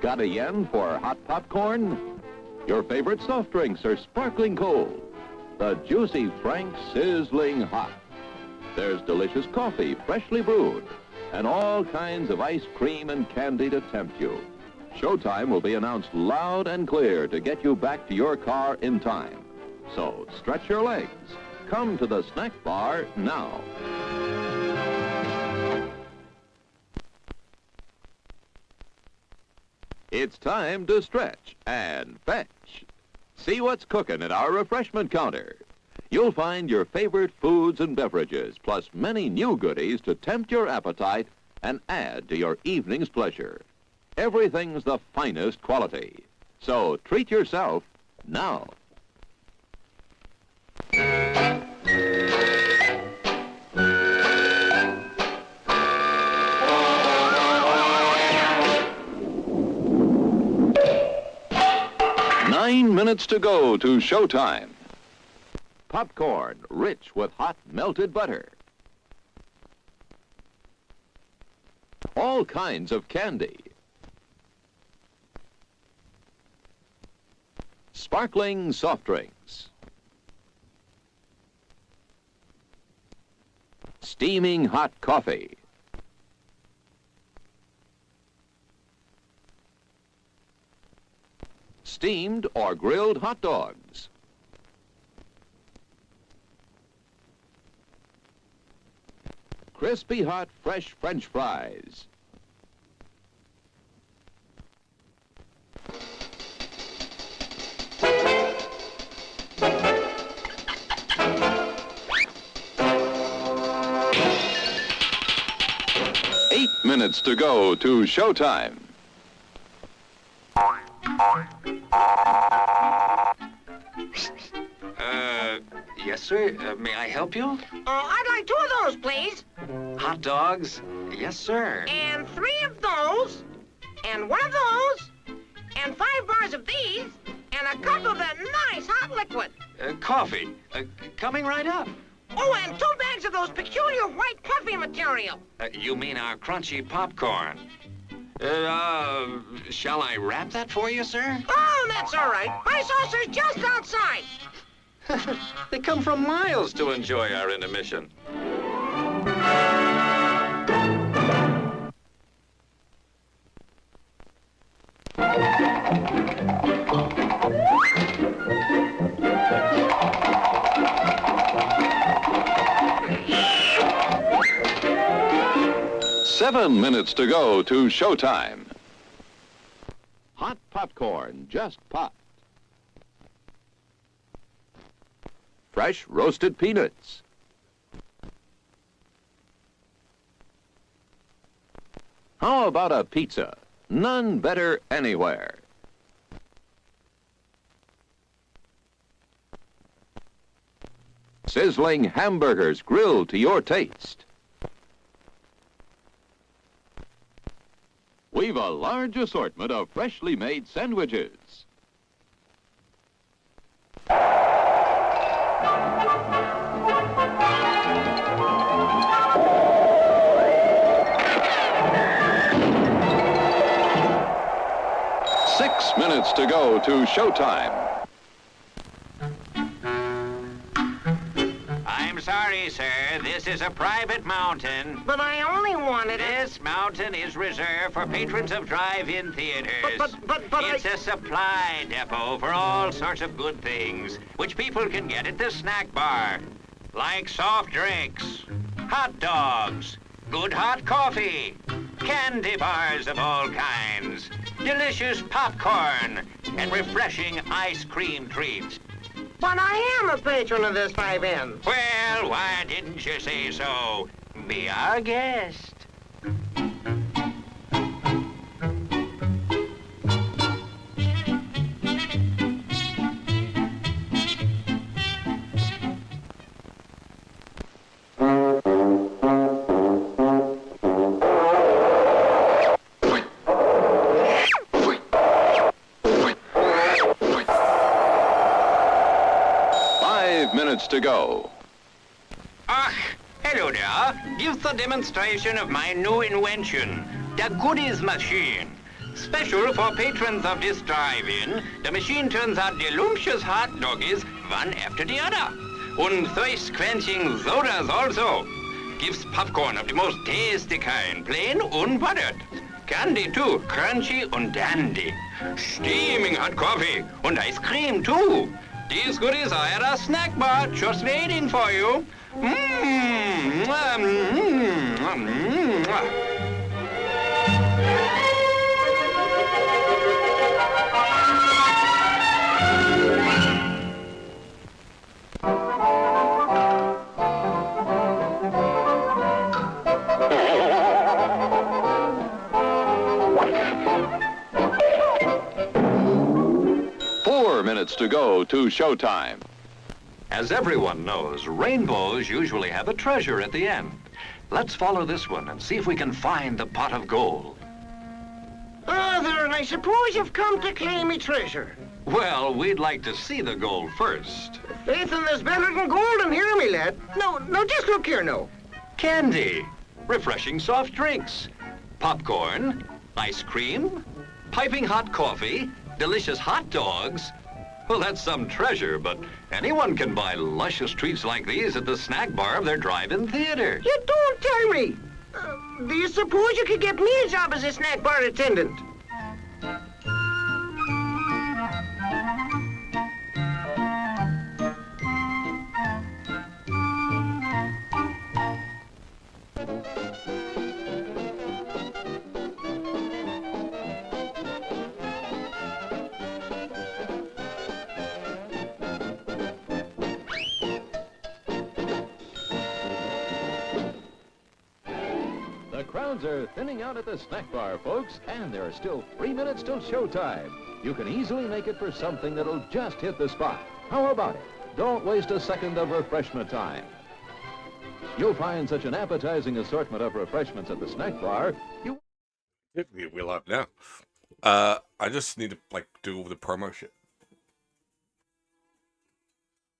Got a yen for hot popcorn? Your favorite soft drinks are sparkling cold. The juicy Frank sizzling hot. There's delicious coffee, freshly brewed, and all kinds of ice cream and candy to tempt you. Showtime will be announced loud and clear to get you back to your car in time. So stretch your legs. Come to the snack bar now. It's time to stretch and fetch. See what's cooking at our refreshment counter. You'll find your favorite foods and beverages, plus many new goodies to tempt your appetite and add to your evening's pleasure. Everything's the finest quality. So treat yourself now. Nine minutes to go to showtime. Popcorn, rich with hot melted butter. All kinds of candy. Sparkling soft drinks. Steaming hot coffee. Steamed or grilled hot dogs. Crispy hot fresh French fries. Eight minutes to go to showtime. Yes, sir. May I help you? I'd like 2 of those, please. Hot dogs? Yes, sir. And 3 of those. And 1 of those. And 5 bars of these. And a cup of that nice hot liquid. Coffee. Coming right up. Oh, and 2 bags of those peculiar white puffy material. You mean our crunchy popcorn? Shall I wrap that for you, sir? Oh, that's all right. My saucer's just outside. They come from miles to enjoy our intermission. Seven minutes to go to showtime. Hot popcorn, just popped. Fresh roasted peanuts. How about a pizza? None better anywhere. Sizzling hamburgers grilled to your taste. We've a large assortment of freshly made sandwiches. Six minutes to go to showtime. I'm sorry, sir. This is a private mountain. But I only wanted it. This mountain is reserved for patrons of drive-in theaters. But it's a supply depot for all sorts of good things, which people can get at the snack bar, like soft drinks, hot dogs, good hot coffee, candy bars of all kinds, delicious popcorn, and refreshing ice cream treats. But I am a patron of this drive-in. Well, why didn't you say so? Be our guest. Minutes to go. Ah, hello there. Give the demonstration of my new invention, the goodies machine. Special for patrons of this drive-in, the machine turns out delicious hot doggies one after the other. And thirst-quenching sodas also. Gives popcorn of the most tasty kind, plain unbuttered. Candy too, crunchy and dandy. Steaming hot coffee and ice cream too. These goodies are at a snack bar just waiting for you. Mmm. Minutes to go to showtime. As everyone knows, rainbows usually have a treasure at the end. Let's follow this one and see if we can find the pot of gold. There, and I suppose you've come to claim me treasure. Well, we'd like to see the gold first. Faith in there's better than gold in here, me lad. No, just look here now. Candy, refreshing soft drinks, popcorn, ice cream, piping hot coffee, delicious hot dogs. Well, that's some treasure, but anyone can buy luscious treats like these at the snack bar of their drive-in theater. You don't tell me. Do you suppose you could get me a job as a snack bar attendant? The crowds are thinning out at the snack bar, folks, and there are still 3 minutes till showtime. You can easily make it for something that'll just hit the spot. How about it? Don't waste a second of refreshment time. You'll find such an appetizing assortment of refreshments at the snack bar, you... We're live now. I just need to, do all the promo shit.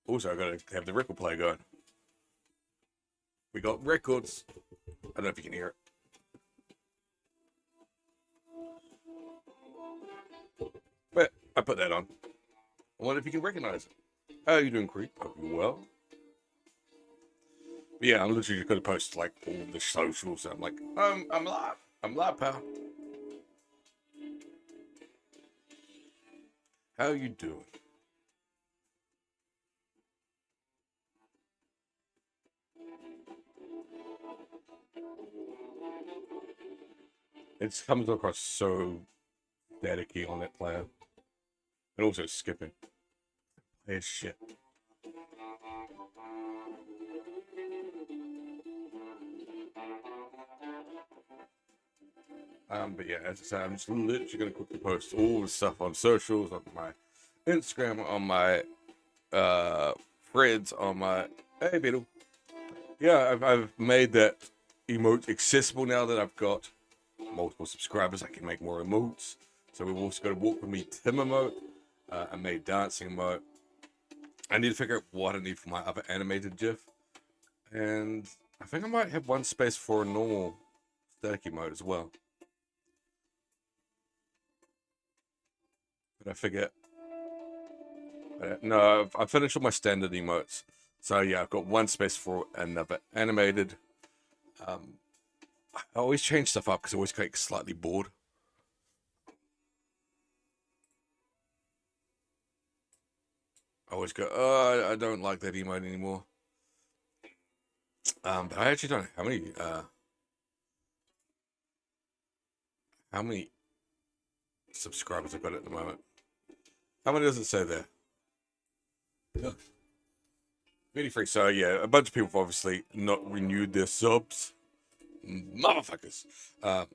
Also, I gotta have the record player going. We got records. I don't know if you can hear it. But I put that on. I wonder if you can recognize it. How are you doing, Creep? Hope you're well. But yeah, I'm literally just gonna post all the socials. I'm like, I'm live. I'm live, pal. How you doing? It comes across so staticky on that player. And also skipping. It's shit. But yeah, as I said, I'm just literally gonna quickly post all the stuff on socials, on my Instagram, on my threads, on my hey Beetle. Yeah, I've made that emote accessible now that I've got multiple subscribers. I can make more emotes. So we've also got a Walk With Me Tim emote. I made dancing emote. I need to figure out what I need for my other animated GIF. And I think I might have one space for a normal static emote as well. But I forget. No, I've finished all my standard emotes. So yeah, I've got one space for another animated. I always change stuff up because I always get slightly bored. I always go, oh, I don't like that emote anymore. But I actually don't know how many subscribers I've got at the moment. How many does it say there? 23. So yeah, a bunch of people have obviously not renewed their subs. Motherfuckers. So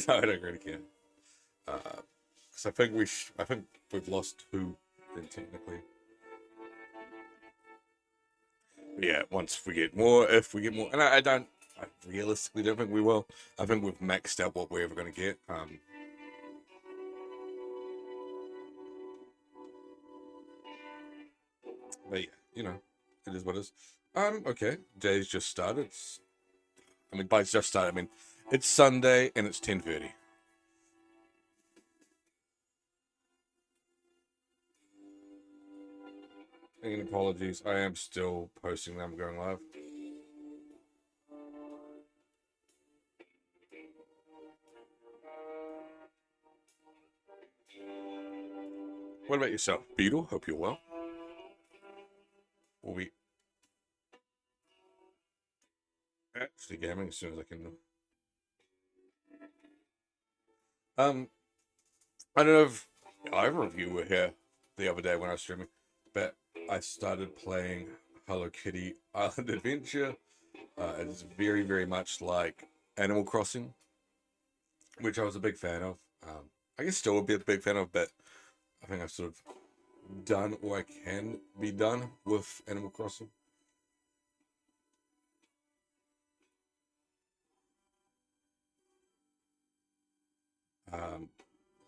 I don't really care. Because I think we've lost 2 then technically. But yeah, once we get more, if we get more, and I realistically don't think we will. I think we've maxed out what we're ever going to get. But yeah, it is what it is. Okay, day's just started. By just started, I mean, it's Sunday and it's 10:30. And apologies, I am still posting them going live. What about yourself, Beetle? Hope you're well. We'll be actually gaming as soon as I can. I don't know if either of you were here the other day when I was streaming, but I started playing Hello Kitty Island Adventure. It's very, very much like Animal Crossing, which I was a big fan of. I guess still a big fan of, but I think I've sort of done what I can be done with Animal Crossing.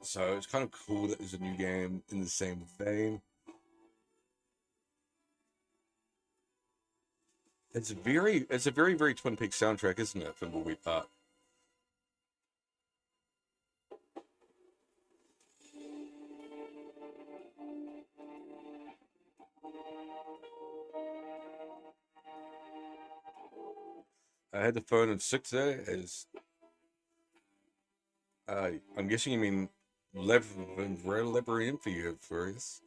So it's kind of cool that there's a new game in the same vein. It's a very, very Twin Peaks soundtrack, isn't it, Thimbleweed Park? I had the phone in sick today. I'm guessing you mean Labyrinth for you, Furious.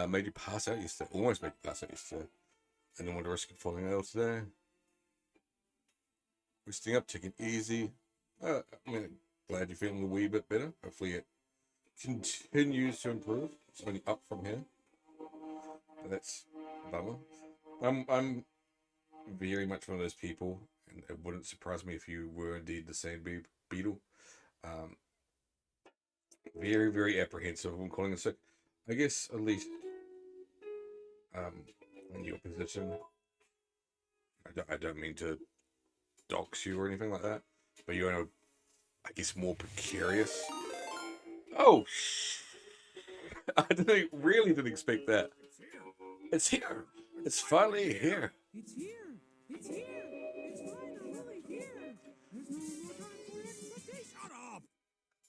Made you pass out yesterday. Almost made you pass out yesterday. And then want to risk it falling out today. We're staying up, taking it easy. I mean, glad you're feeling a wee bit better. Hopefully it continues to improve. It's only up from here. But that's a bummer. I'm very much one of those people, and it wouldn't surprise me if you were indeed the same Beetle. Very, very apprehensive when calling in sick. I guess at least in your position, I don't mean to dox you or anything like that, but you're in a, I guess, more precarious. Oh, I really didn't expect that. It's here. It's finally here. It's here. It's here. It's finally here. There's no more time for expectation. Shut up.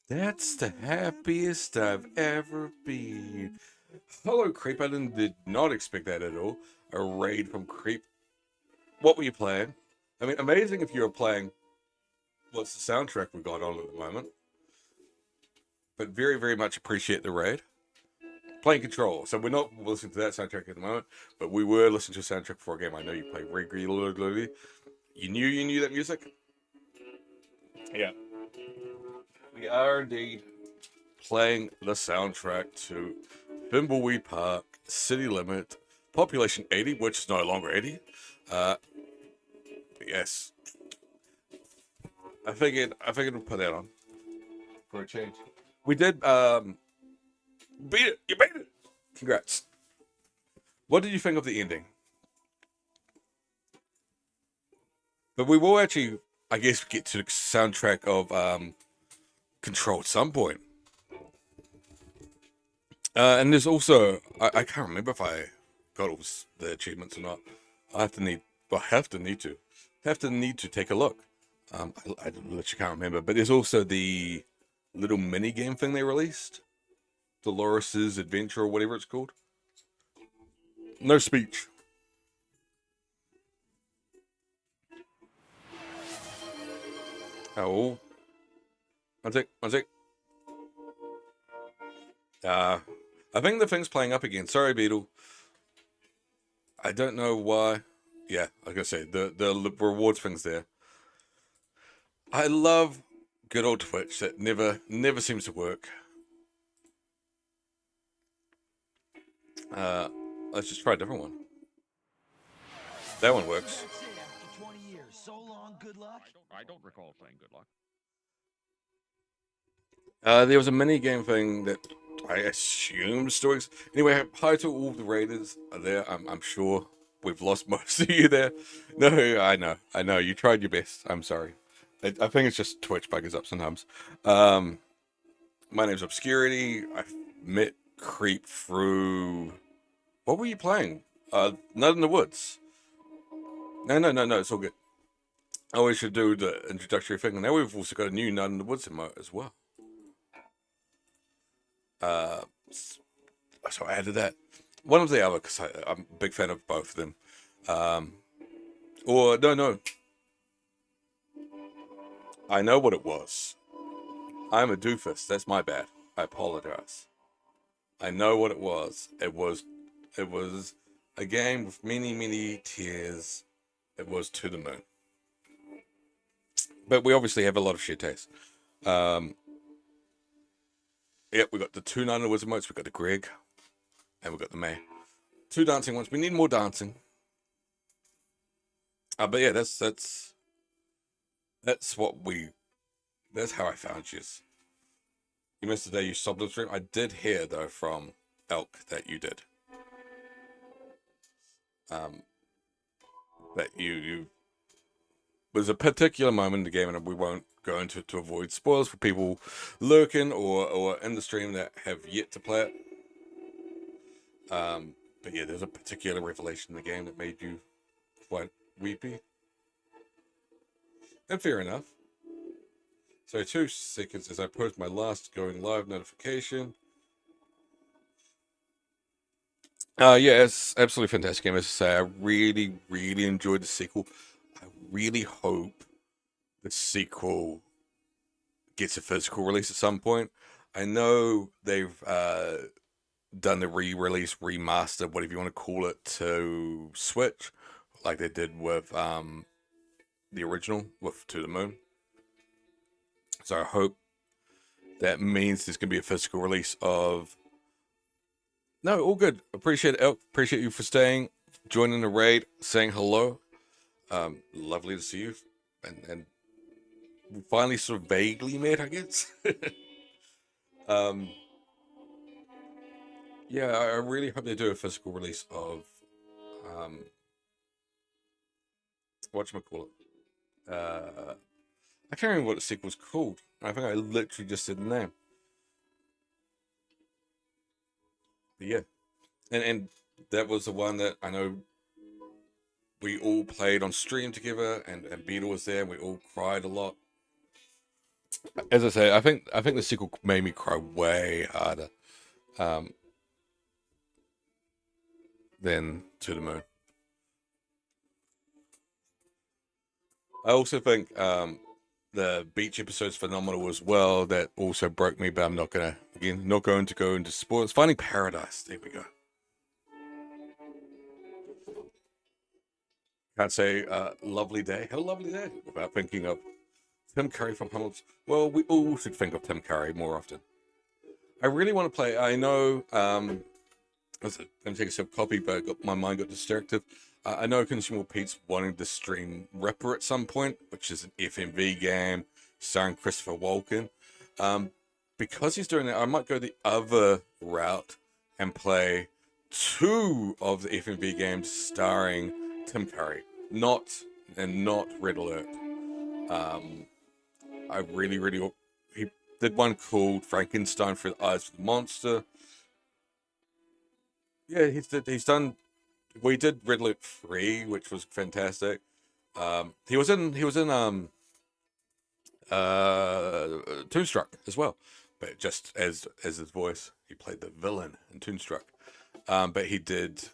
That's the happiest I've ever been. Hello, Creep. I did not expect that at all. A raid from Creep. What were you playing? I mean, amazing if you were playing what's the soundtrack we got on at the moment. But very, very much appreciate the raid. Playing Control. So we're not listening to that soundtrack at the moment, but we were listening to a soundtrack for a game I know you play regularly. You knew that music? Yeah. We are indeed playing the soundtrack to Thimbleweed Park, City Limit, population 80, which is no longer 80. Yes. I figured we'll put that on for a change. We did, beat it! You beat it! Congrats. What did you think of the ending? But we will actually, I guess, get to the soundtrack of Control at some point. And there's also, I can't remember if I got all the achievements or not. I have to need to take a look. I literally can't remember. But there's also the little mini game thing they released. Dolores' Adventure or whatever it's called. No speech. Oh. One sec. I think the thing's playing up again. Sorry, Beetle. I don't know why. Yeah, I was gonna say the rewards thing's there. I love good old Twitch that never seems to work. Let's just try a different one. That one works. That's it after 20 years. So long, good luck. I don't recall playing Good Luck. There was a mini game thing that I assumed still exists. Anyway, hi to all the raiders are there. I'm sure we've lost most of you there. No, I know. You tried your best. I'm sorry. I think it's just Twitch buggers up sometimes. My name's Obscurity. I met Creep through... What were you playing? Nut in the Woods. No, it's all good. I always should do the introductory thing. And now we've also got a new Nut in the Woods emote as well. So I added that. one of the other, because I'm a big fan of both of them. Or no, I know what it was. I'm a doofus. That's my bad. I apologize. I know what it was. It was a game with many tiers. It was To the Moon. But we obviously have a lot of shared taste. Yep, we got the 2 Nine Wizard modes. We got the Greg, and we got the May. 2 dancing ones. We need more dancing. But yeah, that's how I found you. You missed the day you sobbed the stream. I did hear though from Elk that you did. That you was a particular moment in the game, and we won't go into it to avoid spoilers for people lurking or in the stream that have yet to play it. But yeah, there's a particular revelation in the game that made you quite weepy. And fair enough. So 2 seconds as I post my last going live notification. Yeah, it's absolutely fantastic game. As I say, I really enjoyed the sequel. I really hope the sequel gets a physical release at some point. I know they've done the re-release, remaster, whatever you want to call it, to Switch, like they did with the original, with To the Moon. So I hope that means there's going to be a physical release of... No, all good. Appreciate it, Elk. Appreciate you for staying, joining the raid, saying hello. Lovely to see you. And we finally sort of vaguely met, I guess. Yeah, I really hope they do a physical release of... whatchamacallit? I can't remember what the sequel's called. I think I literally just said the name. But yeah. And that was the one that I know we all played on stream together, and Beetle was there, and we all cried a lot. As I say, I think the sequel made me cry way harder than To the Moon. I also think the beach episode's phenomenal as well. That also broke me, but I'm not going to go into spoilers. Finding Paradise. There we go. Can't say lovely day. Have a lovely day without thinking of Tim Curry from Hamilton. Well, we all should think of Tim Curry more often. I really want to play. I know. I'm taking some copy, but my mind got distracted. I know Consumable Pete's wanting to stream Ripper at some point, which is an FMV game starring Christopher Walken. Because he's doing that, I might go the other route and play 2 of the FMV games starring Tim Curry, not Red Alert. I really he did one called Frankenstein for the Eyes of the Monster. Yeah, he's done. We did Red Alert 3, which was fantastic. He was in Toonstruck as well, but just as his voice, he played the villain in Toonstruck. But he did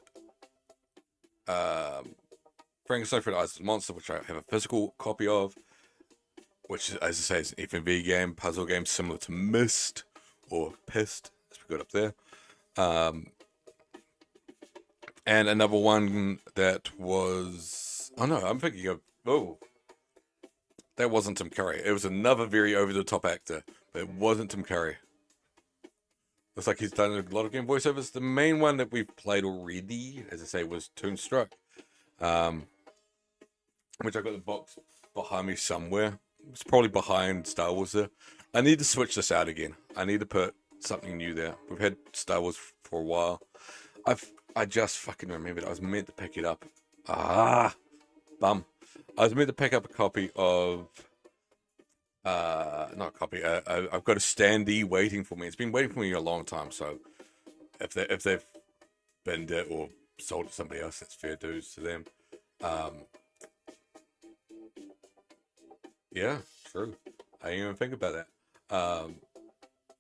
Frankenstein for the Eyes of the Monster, which I have a physical copy of, which, as I say, is an FMV game, puzzle game similar to Myst or Pissed, as we got up there. And another one that was... Oh, no, I'm thinking of... Oh, that wasn't Tim Curry. It was another very over-the-top actor, but it wasn't Tim Curry. Looks like he's done a lot of game voiceovers. The main one that we've played already, as I say, was Toonstruck, which I've got the box behind me somewhere. It's probably behind Star Wars there. I need to switch this out again. I need to put something new there. We've had Star Wars for a while. I just fucking remembered. I was meant to pick it up. Bum. I was meant to pick up a copy of... not a copy. I've got a standee waiting for me. It's been waiting for me a long time, so if they've binned it or sold it to somebody else, that's fair dues to them. Yeah, true. I didn't even think about that.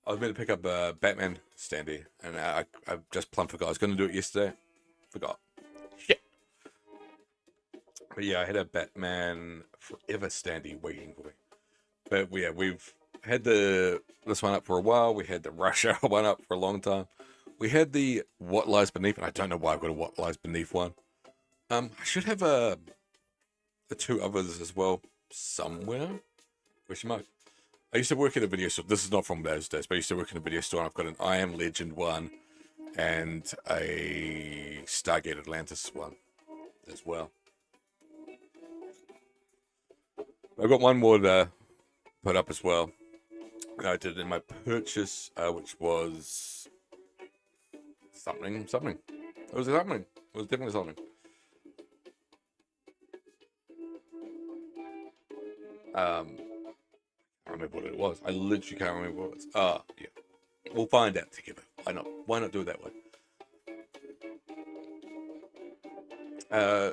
I was meant to pick up a Batman standee, and I just plumb forgot. I was going to do it yesterday. Forgot. Shit. But yeah, I had a Batman Forever standee waiting for me. But yeah, we've had this one up for a while. We had the Rush Hour one up for a long time. We had the What Lies Beneath, and I don't know why I've got a What Lies Beneath one. I should have the two others as well somewhere. Question mark. I used to work at a video store. This is not from those days, but I used to work in a video store, and I've got an I Am Legend one and a Stargate Atlantis one as well. I've got one more to put up as well. I did in my purchase, which was something. It was something. It was definitely something. I can't remember what it was. I literally can't remember what it was. Yeah. We'll find out together. Why not? Why not do it that way?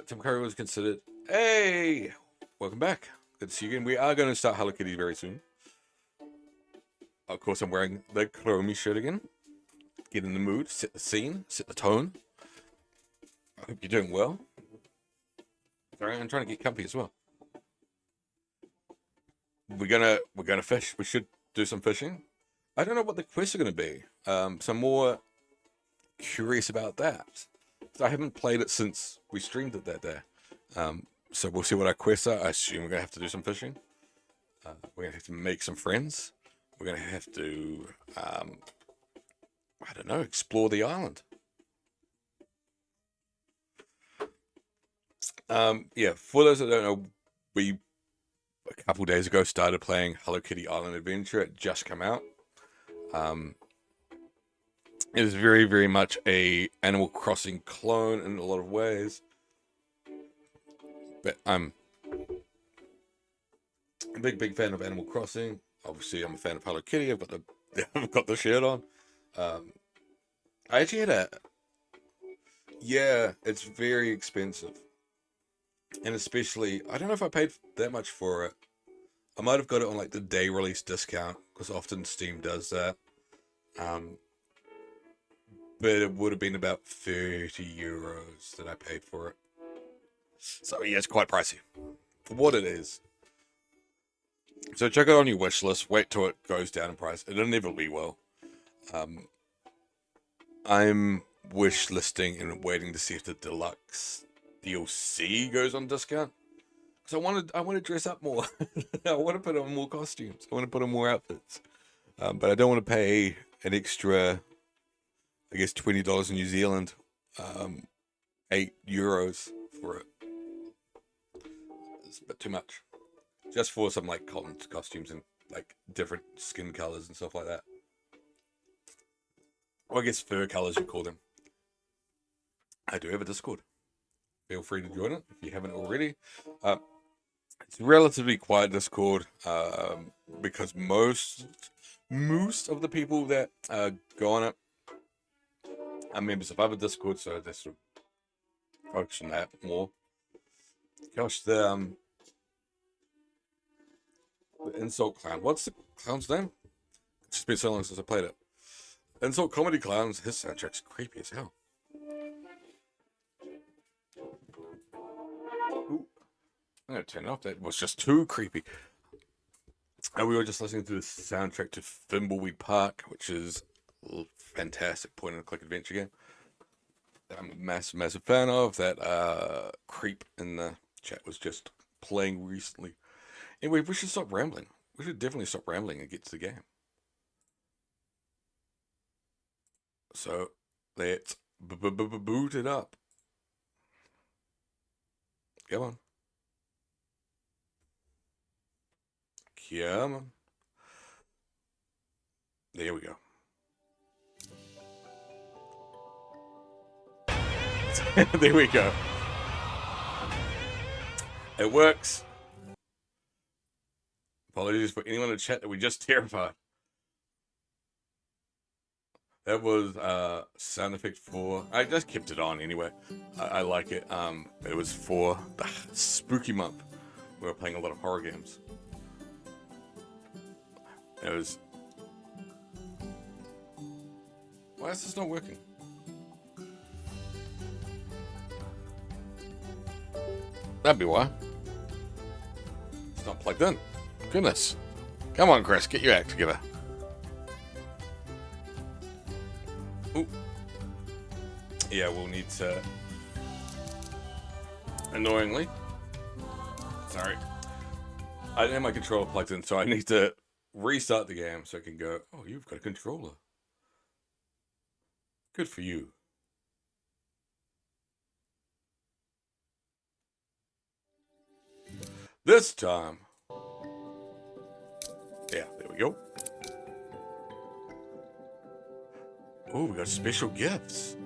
Tim Curry was considered. Hey! Welcome back. Good to see you again. We are going to start Hello Kitty very soon. Of course, I'm wearing the Chromie shirt again. Get in the mood, set the scene, set the tone. I hope you're doing well. Sorry, I'm trying to get comfy as well. We're gonna fish. We should do some fishing. I don't know what the quests are gonna be. So I'm more curious about that. So I haven't played it since we streamed it that day. So we'll see what our quests are. I assume we're gonna have to do some fishing. We're gonna have to make some friends. We're gonna have to, I don't know, explore the island. Yeah, for those that don't know, we a couple days ago started playing Hello Kitty Island Adventure. It just come out. It is very, very much a Animal Crossing clone in a lot of ways. But I'm a big fan of Animal Crossing. Obviously, I'm a fan of Hello Kitty. I've got the shirt on. I actually had yeah, it's very expensive. And especially, I don't know if I paid that much for it. I might have got it on like the day release discount, because often Steam does that. But it would have been about 30 euros that I paid for it. So yeah, it's quite pricey for what it is. So check it on your wish list. Wait till it goes down in price. It'll inevitably will. I'm wish listing and waiting to see if the deluxe DLC goes on discount. Because I want to dress up more. I want to put on more costumes. I want to put on more outfits. But I don't want to pay an extra, I guess, $20 in New Zealand, €8 for it. It's a bit too much. Just for some like cotton costumes and like different skin colors and stuff like that. Or I guess fur colors you call them. I do have a Discord. Feel free to join it if you haven't already. It's relatively quiet Discord because most of the people that go on it are members of other Discord, so they sort of focus on that more. Gosh, the Insult Clown. What's the clown's name? It's just been so long since I played it. Insult Comedy Clowns. His soundtrack's creepy as hell. Ooh. I'm gonna turn it off. That was just too creepy. And we were just listening to the soundtrack to Thimbleweed Park, which is a fantastic point-and-click adventure game. I'm a massive fan of. That creep in the chat was just playing recently. Anyway, we should stop rambling. We should definitely stop rambling and get to the game. So, let's boot it up. Come on. Come on. There we go. There we go. It works. Apologies for anyone in the chat that we just terrified. That was sound effect for. I just kept it on anyway. I like it. It was for the spooky month. We were playing a lot of horror games. It was Why is this not working? That'd be why. It's not plugged in. Goodness. Come on, Chris, get your act together. Ooh. Yeah, we'll need to... Annoyingly. Sorry. I didn't have my controller plugged in, so I need to restart the game so I can go, oh, you've got a controller. Good for you. This time. Yeah, there we go. Oh, we got special gifts.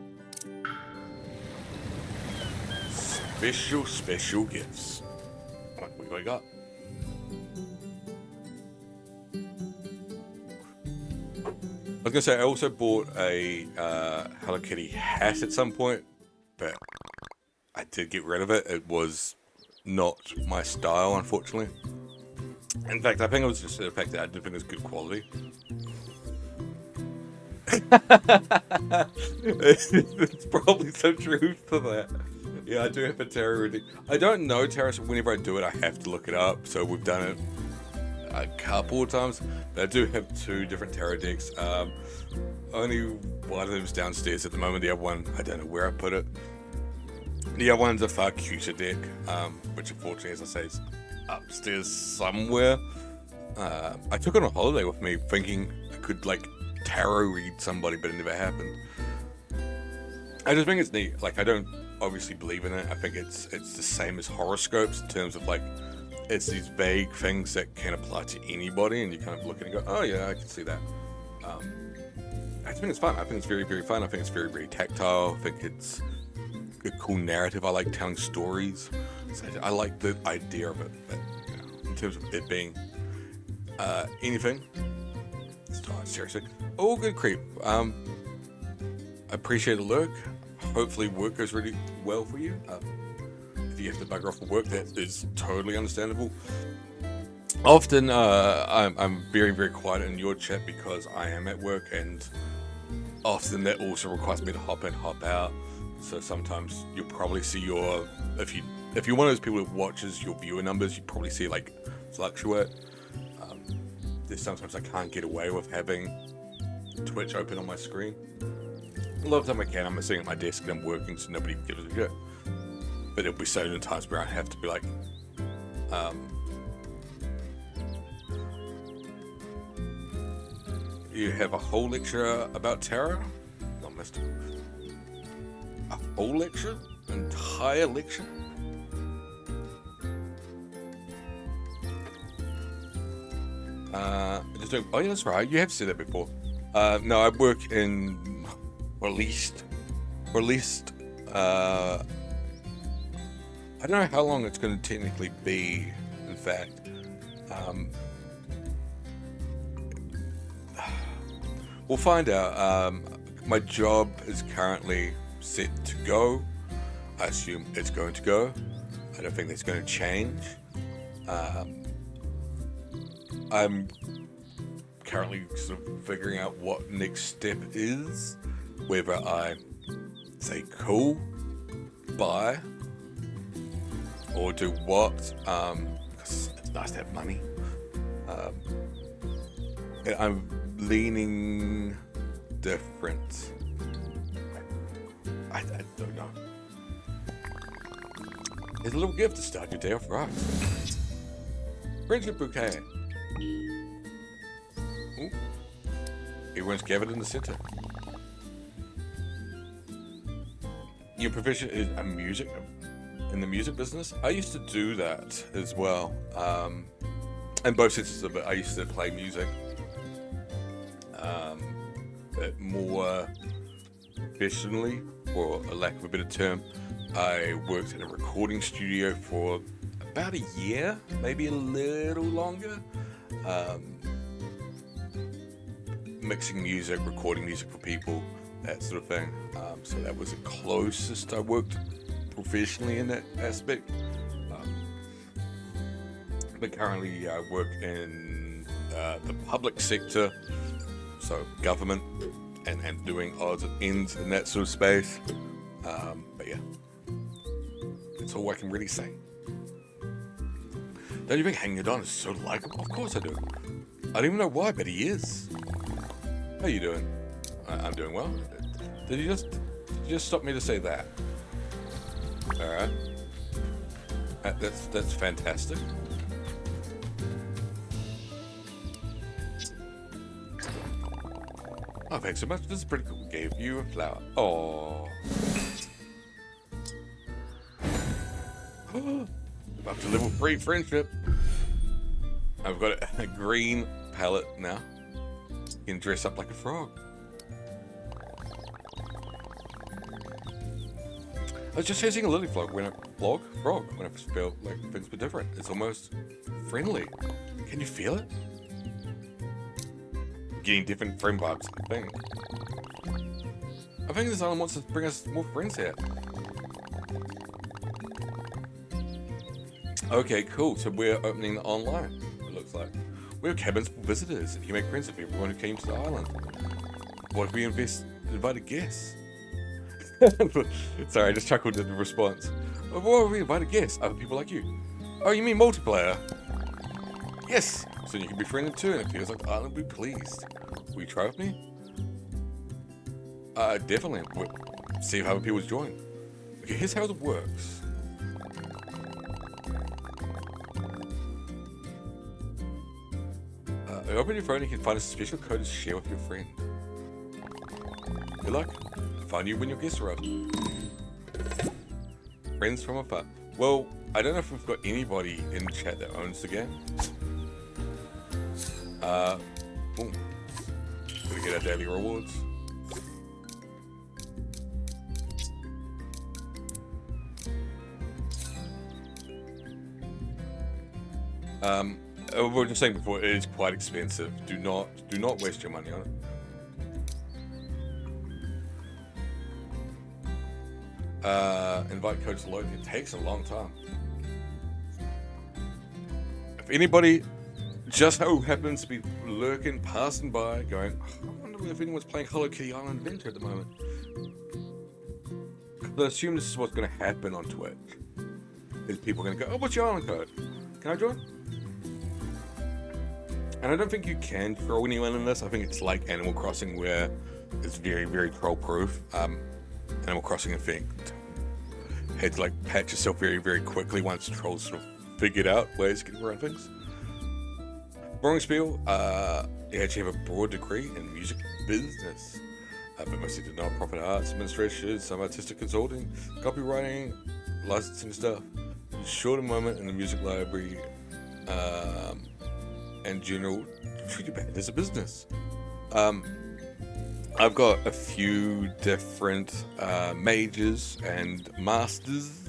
Special gifts. What do I got? I was gonna say I also bought a Hello Kitty hat at some point, but I did get rid of it. It was not my style, unfortunately. In fact, I think it was just the fact that I didn't think it was good quality. There's probably some truth to that. Yeah, I do have a tarot reading. I don't know tarot, so whenever I do it, I have to look it up. So we've done it a couple of times, but I do have 2 different tarot decks. Only one of them's downstairs at the moment. The other one, I don't know where I put it. The other one's a far cuter deck, which unfortunately, as I say, is upstairs somewhere. I took it on holiday with me, thinking I could like tarot read somebody, but it never happened. I just think it's neat. Like, I don't obviously believe in it. I think it's the same as horoscopes in terms of like, it's these vague things that can apply to anybody, and you kind of look at it and go, oh yeah, I can see that. I think it's fun. I think it's very, very fun. I think it's very, very tactile. I think it's a cool narrative. I like telling stories. So I like the idea of it, but you know, in terms of it being anything, seriously. Oh, good creep. I appreciate a lurk. Hopefully work goes really well for you. If you have to bugger off for work, that is totally understandable. Often I'm very, very quiet in your chat because I am at work, and often that also requires me to hop in, hop out. So sometimes you'll probably see your, if you're one of those people that watches your viewer numbers, you probably see like fluctuate. There's sometimes I can't get away with having Twitch open on my screen. A lot of the time I can. I'm sitting at my desk and I'm working, so nobody gives a shit. But there'll be certain times where I have to be like, you have a whole lecture about tarot? I missed it. A whole lecture? An entire lecture? Just doing, oh yeah, that's right. You have said that before. No, I work in released. I don't know how long it's going to technically be. In fact, we'll find out. My job is currently set to go. I assume it's going to go. I don't think that's going to change. I'm currently sort of figuring out what next step is. Whether I say cool, bye, or do what, because it's nice to have money. I'm leaning different. I don't know. It's a little gift to start your day off right. Friendship bouquet. Ooh. Everyone's gathered in the center. Your profession is in the music business. I used to do that as well. In both senses of it, I used to play music. But more professionally, for a lack of a better term, I worked in a recording studio for about a year, maybe a little longer. Mixing music, recording music for people, that sort of thing. So that was the closest I worked professionally in that aspect. But currently I work in the public sector, so government, and doing odds and ends in that sort of space. But yeah, that's all I can really say. Don't you think Hangudon is so likable? Of course I do. I don't even know why, but he is. How you doing? I'm doing well. Did you just stop me to say that? All right. That's fantastic. Oh, thanks so much. This is pretty cool. Gave you a flower. Oh. Up to level 3 friendship. I've got a green palette now. You can dress up like a frog. I was just chasing a lily frog when I felt like things were different. It's almost friendly. Can you feel it? Getting different friend vibes, I think this island wants to bring us more friends here. Okay, cool. So we're opening the online, it looks like. We have cabins for visitors, and you make friends with everyone who came to the island. What if we invited guests? Sorry, I just chuckled at the response. What if we invited guests? Other people like you. Oh, you mean multiplayer? Yes! So you can be friendly too, and it feels like the island will be pleased. Will you try with me? Definitely. We'll see if other people join. Okay, here's how it works. Open your phone and you can find a special code to share with your friend. Good luck. Find you when your guests arrive. Friends from afar. Well, I don't know if we've got anybody in chat that owns the game. Boom. Gotta get our daily rewards. We were just saying before, it is quite expensive. Do not waste your money on it. Invite codes to load. It takes a long time. If anybody just so happens to be lurking, passing by, going, oh, I wonder if anyone's playing Hello Kitty Island Adventure at the moment. I assume this is what's going to happen on Twitch. Is people going to go, oh, what's your island code? Can I join? And I don't think you can throw anyone in this. I think it's like Animal Crossing where it's very, very troll proof. Animal Crossing, I think, had to like patch yourself very, very quickly once trolls sort of figured out ways to get around things. Spiel, they actually have a broad degree in music business, but mostly did non-profit arts administration, some artistic consulting, copywriting, licensing stuff, short a moment in the music library, and general treated band as a business. I've got a few different majors and masters.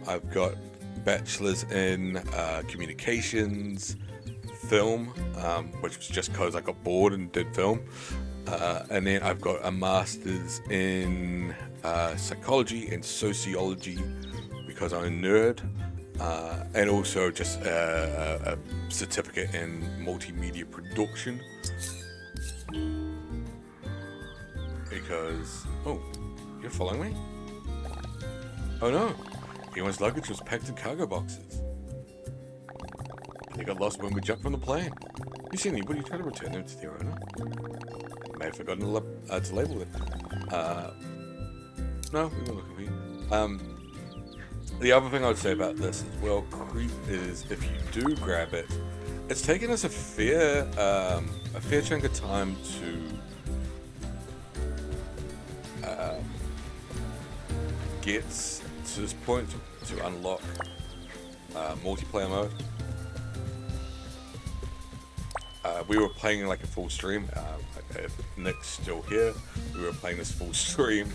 I've got bachelor's in communications, film, which was just because I got bored and did film. And then I've got a master's in psychology and sociology because I'm a nerd. And also just a certificate in multimedia production. Because, oh, you're following me? Oh no, everyone's luggage was packed in cargo boxes. They got lost when we jumped from the plane. You see anybody try to return them to their owner? May have forgotten to label them. No, we won't look at me. The other thing I would say about this as well, creep, is if you do grab it, it's taken us a fair chunk of time to get to this point to unlock multiplayer mode. We were playing like a full stream. Nick's still here. We were playing this full stream.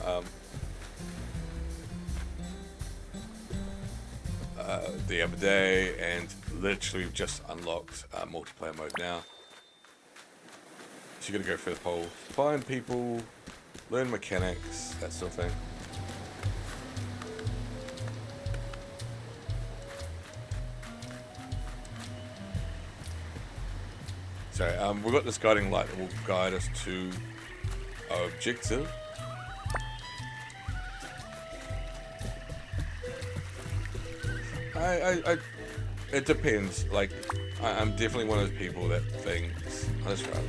The other day, and literally we've just unlocked multiplayer mode now. So you're gonna go through the whole find people, learn mechanics, that sort of thing. So we've got this guiding light that will guide us to our objective. It depends. Like, I'm definitely one of those people that thinks, oh, that's right.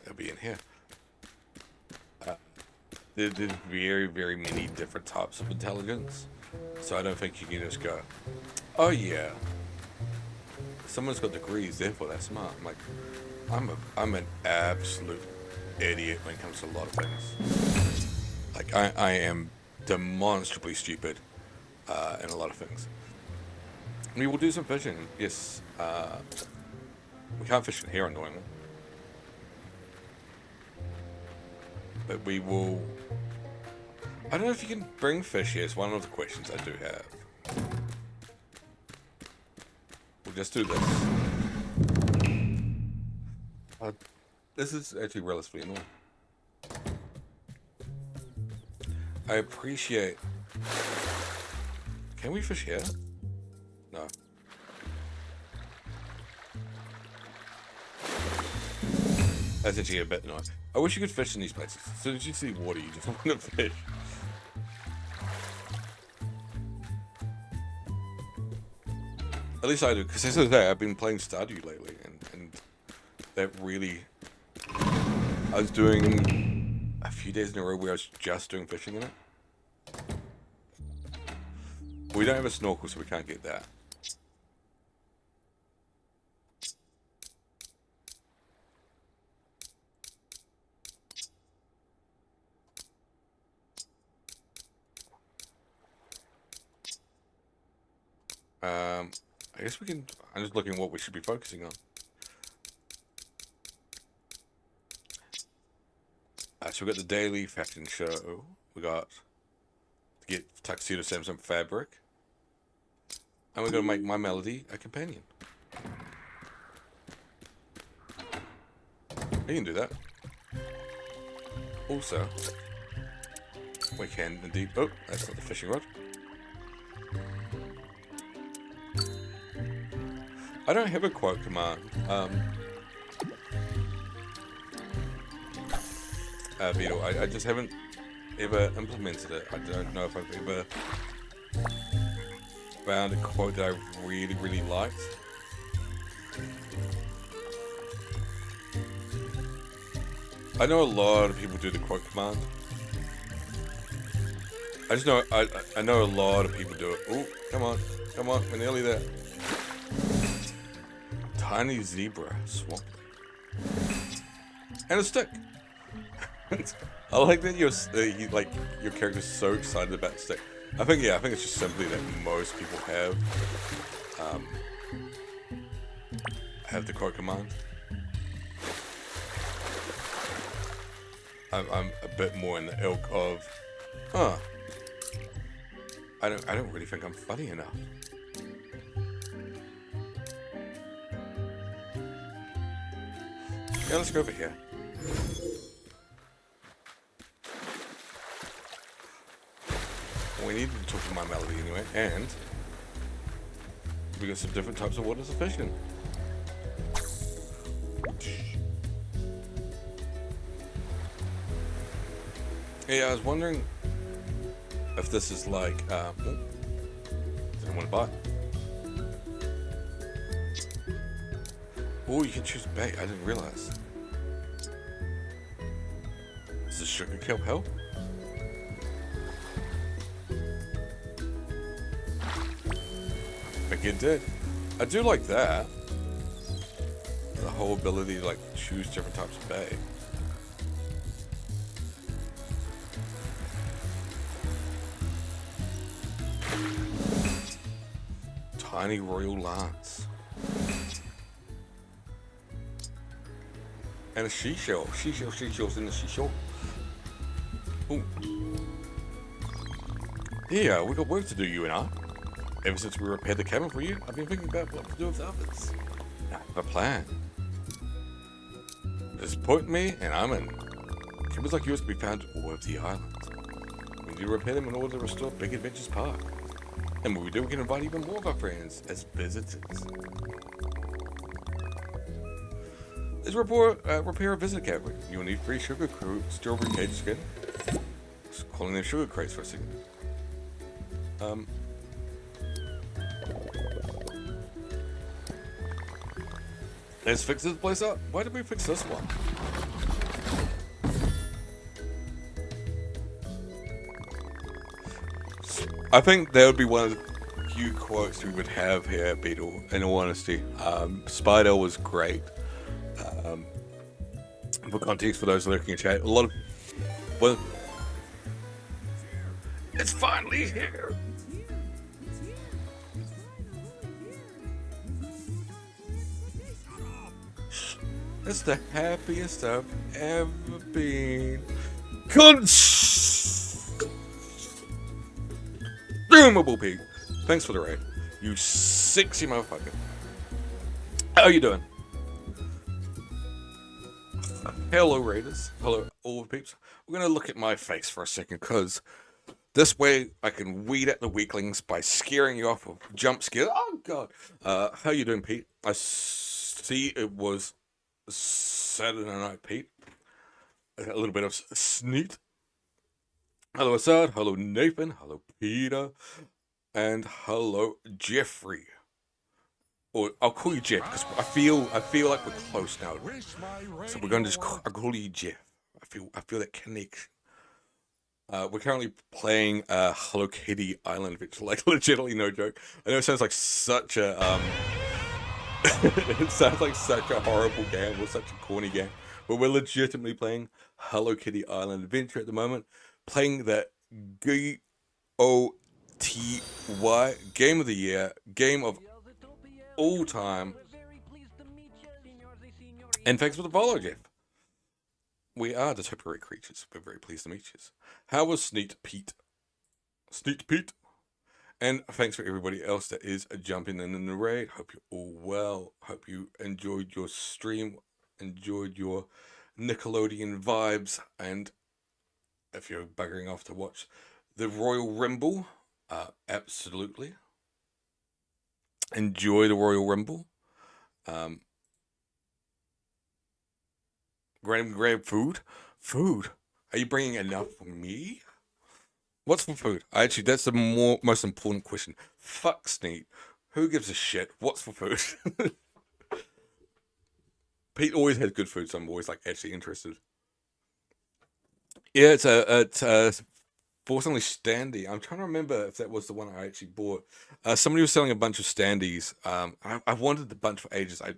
It'll be in here. There's very, very many different types of intelligence. So I don't think you can just go, oh yeah, someone's got degrees, therefore they're smart. I'm like, I'm an absolute idiot when it comes to a lot of things. Like, I am demonstrably stupid in a lot of things. We will do some fishing, yes. We can't fish in here, annoyingly. But we will... I don't know if you can bring fish here. It's one of the questions I do have. We'll just do this. This is actually relatively annoying. I appreciate... Can we fish here? No. That's actually a bit nice. I wish you could fish in these places. As soon as you see water, you just want to fish. At least I do, because as I say, I've been playing Stardew lately, and that really... I was doing a few days in a row where I was just doing fishing in it. We don't have a snorkel, so we can't get that. I guess we can... I'm just looking at what we should be focusing on. So we got the daily fashion show. We got to get Tuxedo Samsung fabric. And we're going to make My Melody a companion. We can do that. Also, we can indeed... Oh, that's not the fishing rod. I don't have a quote command. Beetle, I just haven't ever implemented it. I don't know if I've ever found a quote that I really, really liked. I know a lot of people do the quote command. I just know, I know a lot of people do it. Oh, come on, we're nearly there. Tiny zebra swamp. And a stick. I like that your character's so excited about the stick. I think it's just simply that most people have the quote command. I'm a bit more in the ilk of, I don't really think I'm funny enough. Yeah, let's go over here. We need to talk to My Melody anyway, and we got some different types of waters to fish in. Yeah, I was wondering if this is like, didn't want to buy. Oh, you can choose bait. I didn't realize. Does the sugar kelp help? I think it did. I do like that. The whole ability to like choose different types of bait. Tiny royal lance. And a seashell. Seashells in the seashell. Ooh. Yeah, we got work to do, you and I. Ever since we repaired the cabin for you, I've been thinking about what to do with others. I have a plan. Just point me, and I'm in. Cabins like yours can be found all over the island. We need to repair them in order to restore Big Adventures Park. And when we do, we can invite even more of our friends as visitors. Is repair a visit cabinet. You'll need free strawberry cage skin. Just calling them sugar crates for a second. Let's fix this place up. Why did we fix this one? I think that would be one of the few quotes we would have here at Beetle, in all honesty. Spider was great. For context, for those lurking in chat, a lot of... Well, it's finally here! It's the happiest I've ever been. Consumable Pig. Thanks for the raid. You sexy motherfucker. How you doing? Hello, Raiders. Hello, all the peeps. We're going to look at my face for a second, because this way I can weed out the weaklings by scaring you off with jump scares. Oh, God. How you doing, Pete? I see it was Saturday night, Pete. A little bit of sneak. Hello, Assad. Hello, Nathan. Hello, Peter. And hello, Jeffrey. Or I'll call you Jeff because I feel like we're close now. So we're going to I'll call you Jeff. I feel that connection. We're currently playing Hello Kitty Island, which like legitimately no joke. I know it sounds like such a it sounds like such a horrible game or such a corny game, but we're legitimately playing Hello Kitty Island Adventure at the moment. Playing that GOTY Game of the Year, Game of all time. And thanks for the follow, Jeff. We are the temporary creatures. We're very pleased to meet you. How was Sneak Pete? Sneak Pete. And thanks for everybody else that is jumping in the raid. Hope you're all well. Hope you enjoyed your stream, enjoyed your Nickelodeon vibes, and if you're buggering off to watch the Royal Rumble, absolutely. Enjoy the Royal Rumble. Grab food. Food. Are you bringing enough for me? What's for food? Actually, that's the most important question. Fuck Sneak. Who gives a shit? What's for food? Pete always has good food, so I'm always like actually interested. Yeah, it's fortunately standee. I'm trying to remember if that was the one I actually bought. Somebody was selling a bunch of standees. I wanted the bunch for ages. I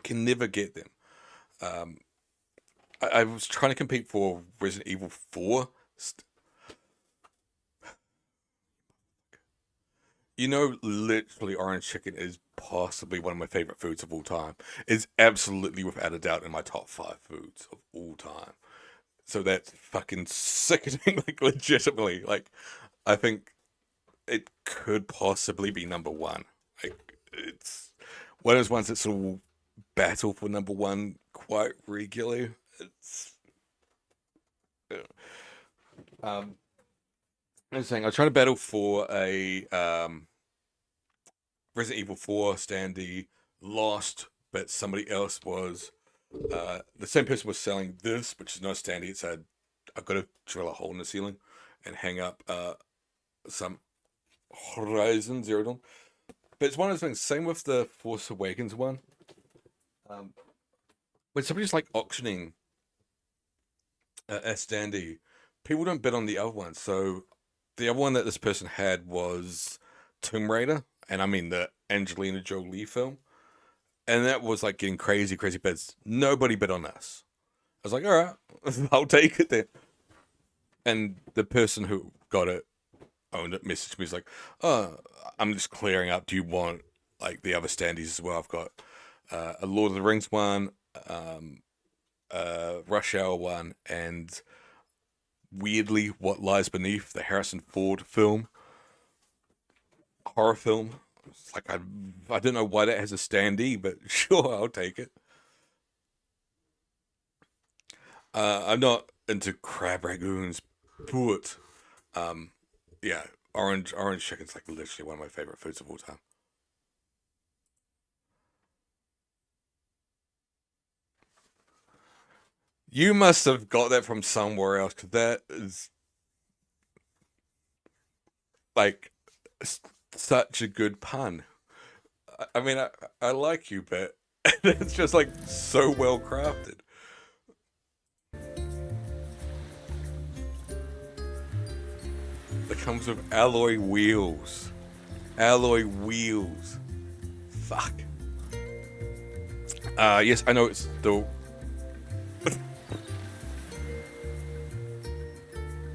can never get them. I was trying to compete for Resident Evil 4. You know, literally, orange chicken is possibly one of my favorite foods of all time. It's absolutely, without a doubt, in my top 5 foods of all time. So that's fucking sickening, like, legitimately. Like, I think it could possibly be number 1. Like, it's one of those ones that sort of battle for number 1 quite regularly. It's... I'm saying, I try to battle for a, Resident Evil 4 standee, lost, but somebody else was... the same person was selling this, which is not a standee. It said, I've got to drill a hole in the ceiling and hang up some Horizon Zero Dawn. But it's one of those things, same with the Force Awakens one. When somebody's like auctioning a standee, people don't bid on the other one. So the other one that this person had was Tomb Raider, and I mean the Angelina Jolie film. And that was like getting crazy bids. Nobody bid on this. I was like, all right, I'll take it then. And the person who got it, owned it, messaged me. He's like, oh, I'm just clearing up. Do you want like the other standees as well? I've got a Lord of the Rings one, Rush Hour one, and weirdly, What Lies Beneath, the Harrison Ford film, horror film. It's like I don't know why that has a standee, but sure, I'll take it. I'm not into crab ragoons, but yeah, orange chicken's like literally one of my favorite foods of all time. You must have got that from somewhere else, because that is like such a good pun. I mean, I like you, but it's just like so well crafted. It comes with alloy wheels. Alloy wheels. Fuck. Yes, I know it's still.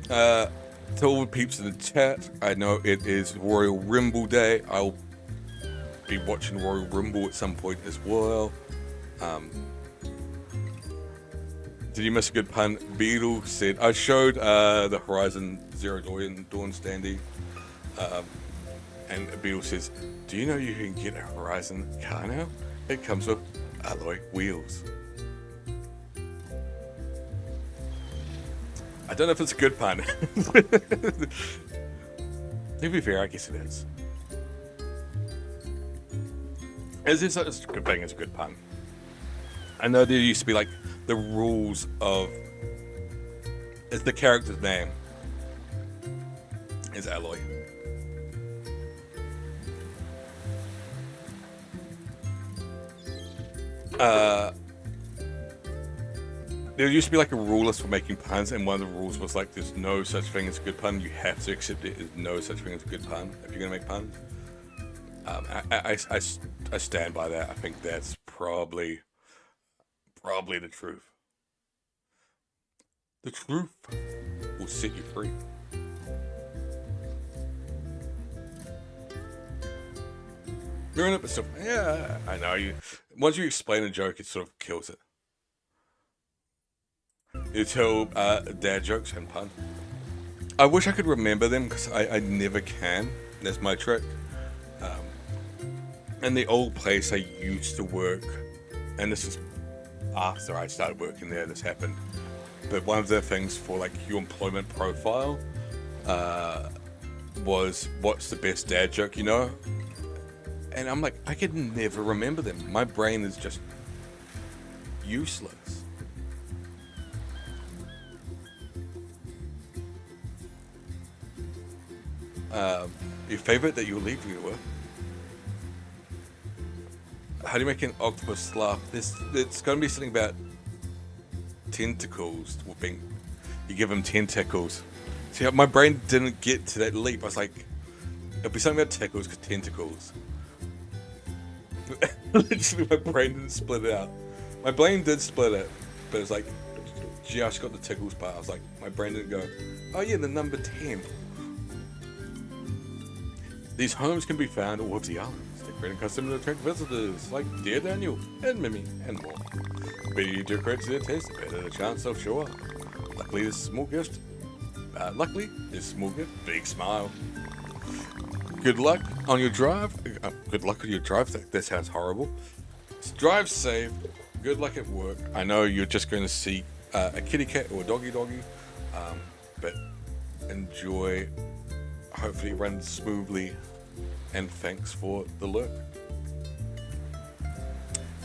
To all the peeps in the chat, I know it is Royal Rumble Day. I'll be watching Royal Rumble at some point as well. Did you miss a good pun? Beetle said, I showed the Horizon Zero Dawn standee. And Beetle says, do you know you can get a Horizon car now? It comes with alloy wheels. I don't know if it's a good pun. To be fair, I guess it is. It's a good thing, it's a good pun. I know there used to be like the rules of. It's the character's name. Is Alloy. There used to be like a rule list for making puns, and one of the rules was like, there's no such thing as a good pun. You have to accept it. There's no such thing as a good pun if you're gonna make puns. I stand by that. I think that's probably the truth. The truth will set you free. Ruin it, but still, yeah, I know you. Once you explain a joke, it sort of kills it. You tell dad jokes and pun. I wish I could remember them because I never can. That's my trick. In the old place I used to work, and this is after I started working there, this happened. But one of the things for like your employment profile was what's the best dad joke you know? And I'm like, I could never remember them. My brain is just useless. Your favorite that you'll leave me with? How do you make an octopus laugh? It's going to be something about tentacles. You give them tentacles. See, my brain didn't get to that leap. I was like, it'll be something about tentacles because tentacles. Literally, my brain didn't split it out. My brain did split it, but it's like, just got the tickles part. I was like, my brain didn't go, oh yeah, the number 10. These homes can be found all over the islands. They're creating custom to attract visitors like Dear Daniel and Mimi and more. The better you decorate their taste, the better the chance they'll show up. Luckily, this small gift, big smile. Good luck on your drive. Good luck on your drive. That sounds horrible. Drive safe. Good luck at work. I know you're just going to see a kitty cat or a doggy, but enjoy. Hopefully it runs smoothly, and thanks for the lurk.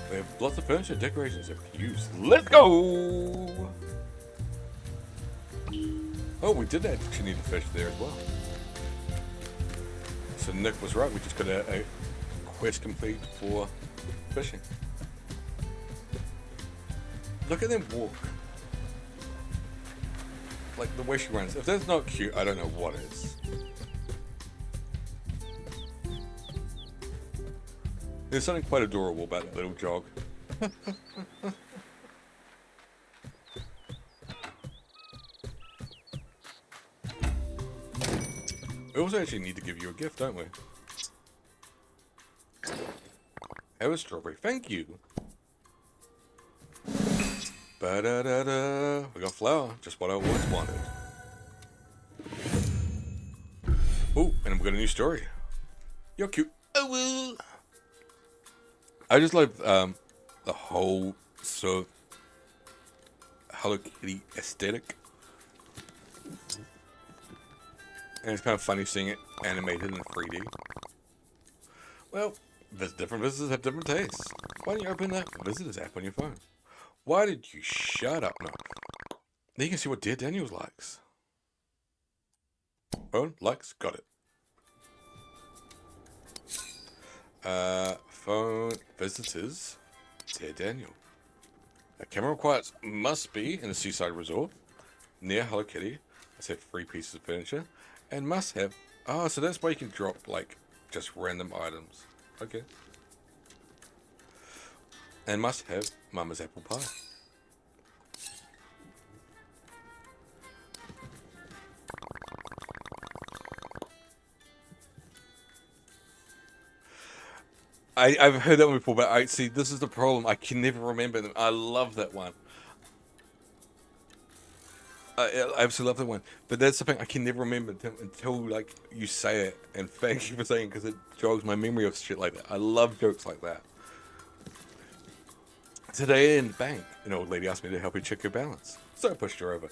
We have lots of furniture, decorations, and use. Let's go! Oh, we did actually need a fish there as well. So Nick was right, we just got a quest complete for fishing. Look at them walk. Like the way she runs. If that's not cute, I don't know what is. There's something quite adorable about that little jog. We also actually need to give you a gift, don't we? Have a strawberry. Thank you. Ba-da-da-da. We got flour. Just what I always wanted. Oh, and we got a new story. You're cute. Oh, I just love the whole sort of Hello Kitty aesthetic. And it's kind of funny seeing it animated in 3D. Well, different visitors have different tastes. Why don't you open that Visitors app on your phone? Why did you shut up? No. Then you can see what Dear Daniels likes. Phone likes, got it. Phone visitors, Dear Daniel. A camera requires must be in a seaside resort near Hello Kitty. I said 3 pieces of furniture, and must have. Oh, so that's why you can drop like just random items. Okay. And must have Mama's apple pie. I've heard that one before, but I see this is the problem. I can never remember them. I love that one. I absolutely love that one. But that's the thing, I can never remember until like you say it. And thank you for saying, because it jogs my memory of shit like that. I love jokes like that. Today in the bank, an old lady asked me to help her check her balance, so I pushed her over.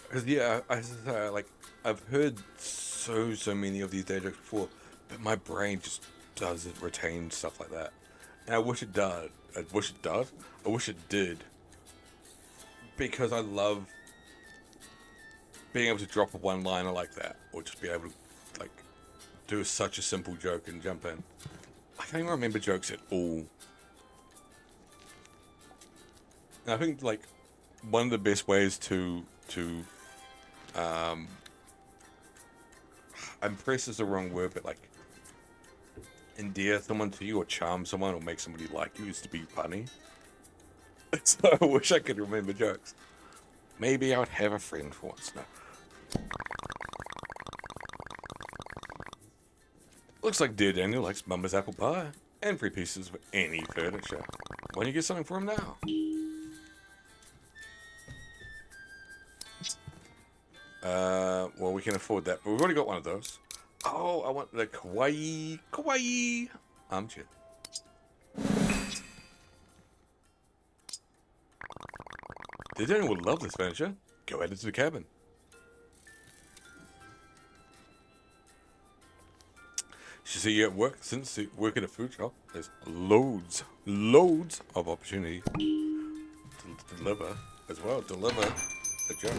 Because yeah, I've heard so many of these dad jokes before, but my brain just doesn't retain stuff like that. And I wish it did. I wish it did. Because I love being able to drop a one-liner like that, or just be able to like do such a simple joke and jump in. I can't even remember jokes at all. And I think like one of the best ways to impress is the wrong word, but like endear someone to you or charm someone or make somebody like you is to be funny. So I wish I could remember jokes. Maybe I would have a friend for once now. Looks like Dear Daniel likes Mama's apple pie and 3 pieces of any furniture. Why don't you get something for him now? Well, we can afford that, but we've already got one of those. Oh, I want the kawaii armchair. Dear Daniel would love this furniture. Go ahead into the cabin. She see you at work. Since you work at a food shop, there's loads of opportunity to deliver as well. Deliver a joke.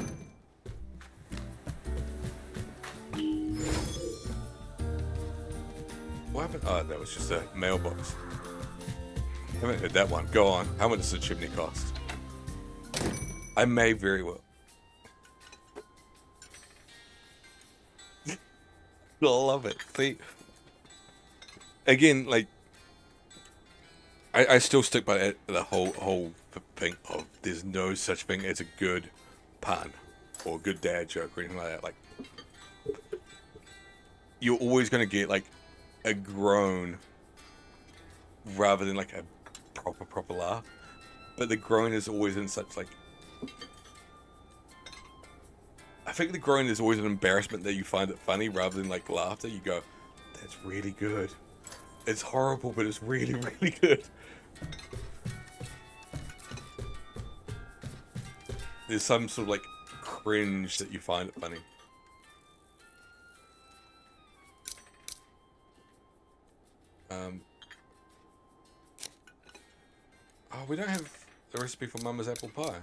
What happened? Oh, that was just a mailbox. I haven't heard that one. Go on. How much does the chimney cost? I may very well. I love it. See, again, like, I still stick by it, the whole thing of there's no such thing as a good pun or a good dad joke or anything like that. Like, you're always gonna get like a groan rather than like a proper laugh. But the groan is always in such like, I think the groan is always an embarrassment that you find it funny rather than like laughter. You go, that's really good. It's horrible, but it's really good. There's some sort of like cringe that you find it funny. Oh, we don't have the recipe for Mama's apple pie.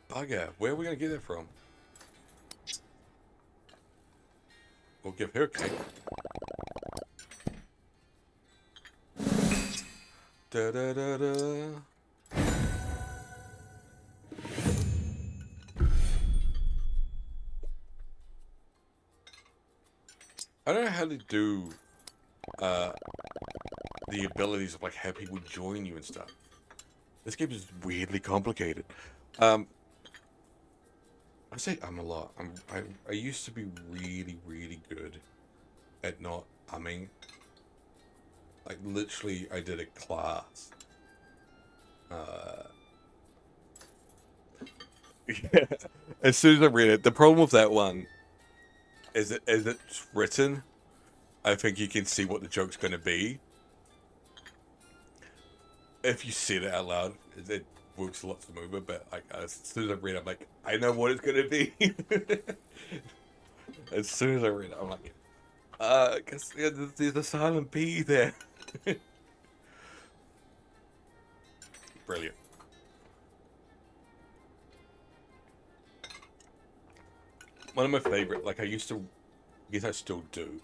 Bugger, where are we going to get that from? We'll give her a cake. Da da da da. I don't know how to do the abilities of like how people join you and stuff. This game is weirdly complicated. I say a lot. I used to be really good at not umming. Like literally, I did a class. Yeah. As soon as I read it, the problem with that one is that as it's written, I think you can see what the joke's going to be. If you said it out loud, it works a lot smoother, but like as soon as I read it, I'm like, I know what it's going to be. As soon as I read it, I'm like, cause there's a silent P there. Brilliant. One of my favorite, like I used to, guess I still do,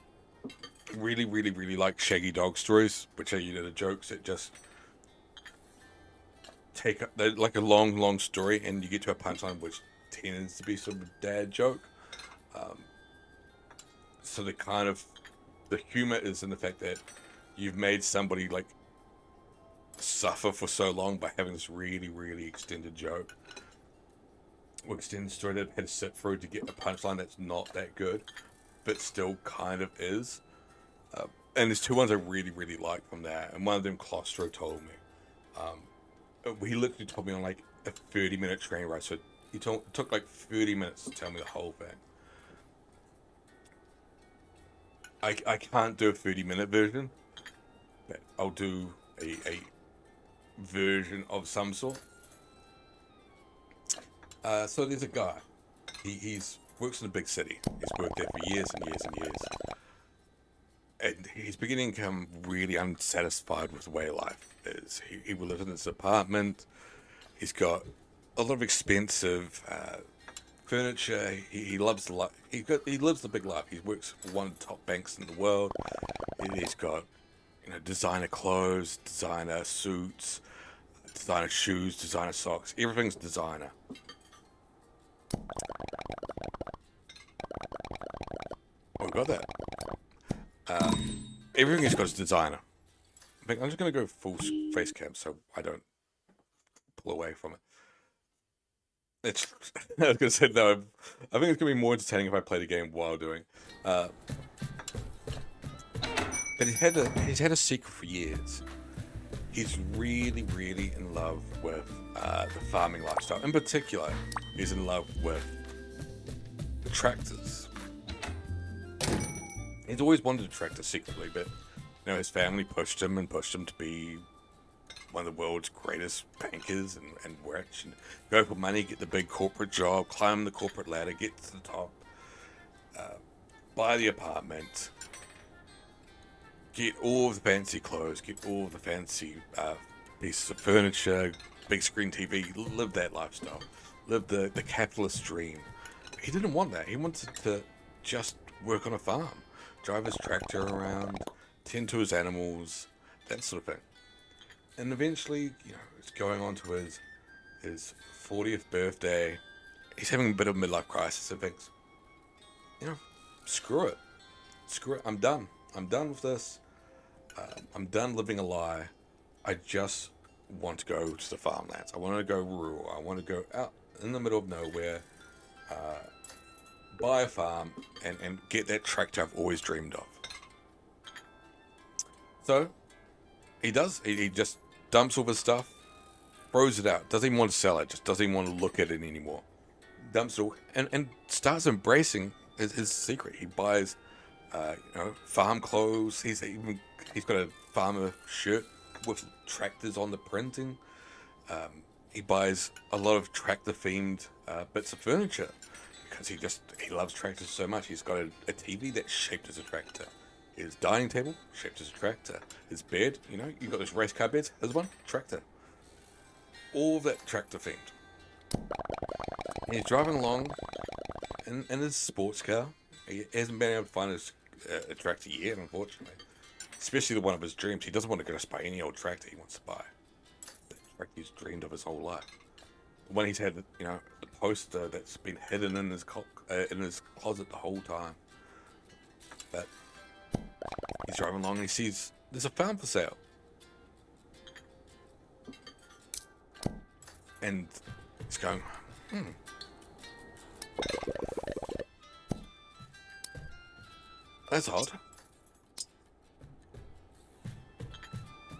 really, really, really like Shaggy Dog stories, which are, you know, the jokes that just take up, they're like a long, long story, and you get to a punchline which tends to be sort of a dad joke. So the kind of, the humor is in the fact that you've made somebody like suffer for so long by having this really, really extended joke or extended story that had to sit through to get a punchline that's not that good, but still kind of is. And there's two ones I really, really like from that, and one of them Claustro told me. He literally told me on like a 30-minute train ride, so it took like 30 minutes to tell me the whole thing. I can't do a 30-minute version, but I'll do a version of some sort. So there's a guy. He's works in a big city. He's worked there for years and years and years. And he's beginning to become really unsatisfied with the way life is. He lives in this apartment. He's got a lot of expensive furniture. He loves the life. He lives the big life. He works for one of the top banks in the world. He's got, you know, designer clothes, designer suits, designer shoes, designer socks. Everything's designer. Oh, got that. Everything he's got is designer. I'm just going to go full face cam so I don't pull away from it. It's, I was going to say, no, I think it's going to be more entertaining if I play the game while doing. But he's had a secret for years. He's really, really in love with the farming lifestyle. In particular, he's in love with the tractors. He's always wanted a tractor secretly, but you know, his family pushed him to be one of the world's greatest bankers and rich, and go for money, get the big corporate job, climb the corporate ladder, get to the top, buy the apartment, get all of the fancy clothes, get all of the fancy pieces of furniture, big screen TV, live that lifestyle, live the capitalist dream. He didn't want that. He wanted to just work on a farm, drive his tractor around, tend to his animals, that sort of thing. And eventually, you know, it's going on to his 40th birthday. He's having a bit of a midlife crisis and thinks, you know, screw it. I'm done. I'm done with this. I'm done living a lie. I just want to go to the farmlands. I want to go rural. I want to go out in the middle of nowhere, buy a farm, and get that tractor I've always dreamed of. So, he does. He just dumps all his stuff, throws it out, doesn't even want to sell it, just doesn't even want to look at it anymore. Dumps it all, and starts embracing his secret. He buys, farm clothes. He's got a farmer shirt with tractors on the printing. He buys a lot of tractor-themed bits of furniture because he loves tractors so much. He's got a TV that's shaped as a tractor. His dining table, shaped as a tractor. His bed, you know, you've got those race car beds. Here's one, tractor. All of that tractor themed. And he's driving along in his sports car. He hasn't been able to find a tractor yet, unfortunately. Especially the one of his dreams. He doesn't want to just buy any old tractor he wants to buy. The tractor he's dreamed of his whole life. The one he's had, you know, the poster that's been hidden in his closet the whole time. But he's driving along and he sees there's a farm for sale. And he's going, that's odd.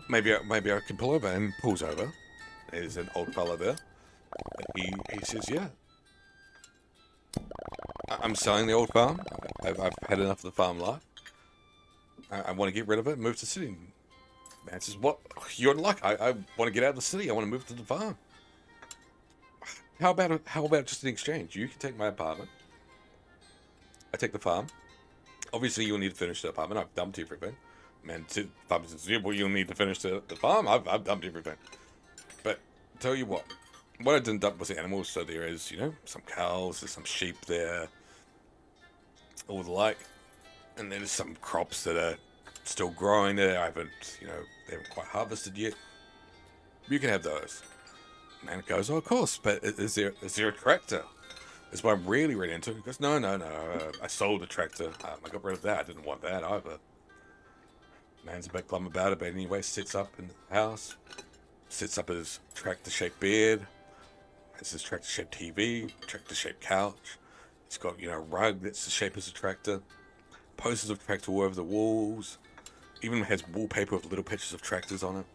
Maybe I can pull over, and pulls over. There's an old fella there. He says, yeah. I'm selling the old farm. I've had enough of the farm life. I want to get rid of it and move to the city. Man says, what? You're in luck. I want to get out of the city. I want to move to the farm. How about just an exchange? You can take my apartment. I take the farm. Obviously, you'll need to finish the apartment. I've dumped everything. Man, farmer says, yeah, well, you'll need to finish the farm. I've dumped everything. But tell you what I didn't dump was the animals. So there is, some cows, there's some sheep there, all the like, and then there's some crops that are still growing there. They haven't quite harvested yet. You can have those. Man goes, oh, of course, but is there a tractor? That's what I'm really, really into. He goes, no. I sold a tractor. I got rid of that. I didn't want that either. Man's a bit glum about it, but anyway, sits up in the house, sits up his tractor-shaped bed, has his tractor-shaped TV, tractor-shaped couch. He's got, a rug that's the shape of a tractor, posters of tractor all over the walls, even has wallpaper with little pictures of tractors on it.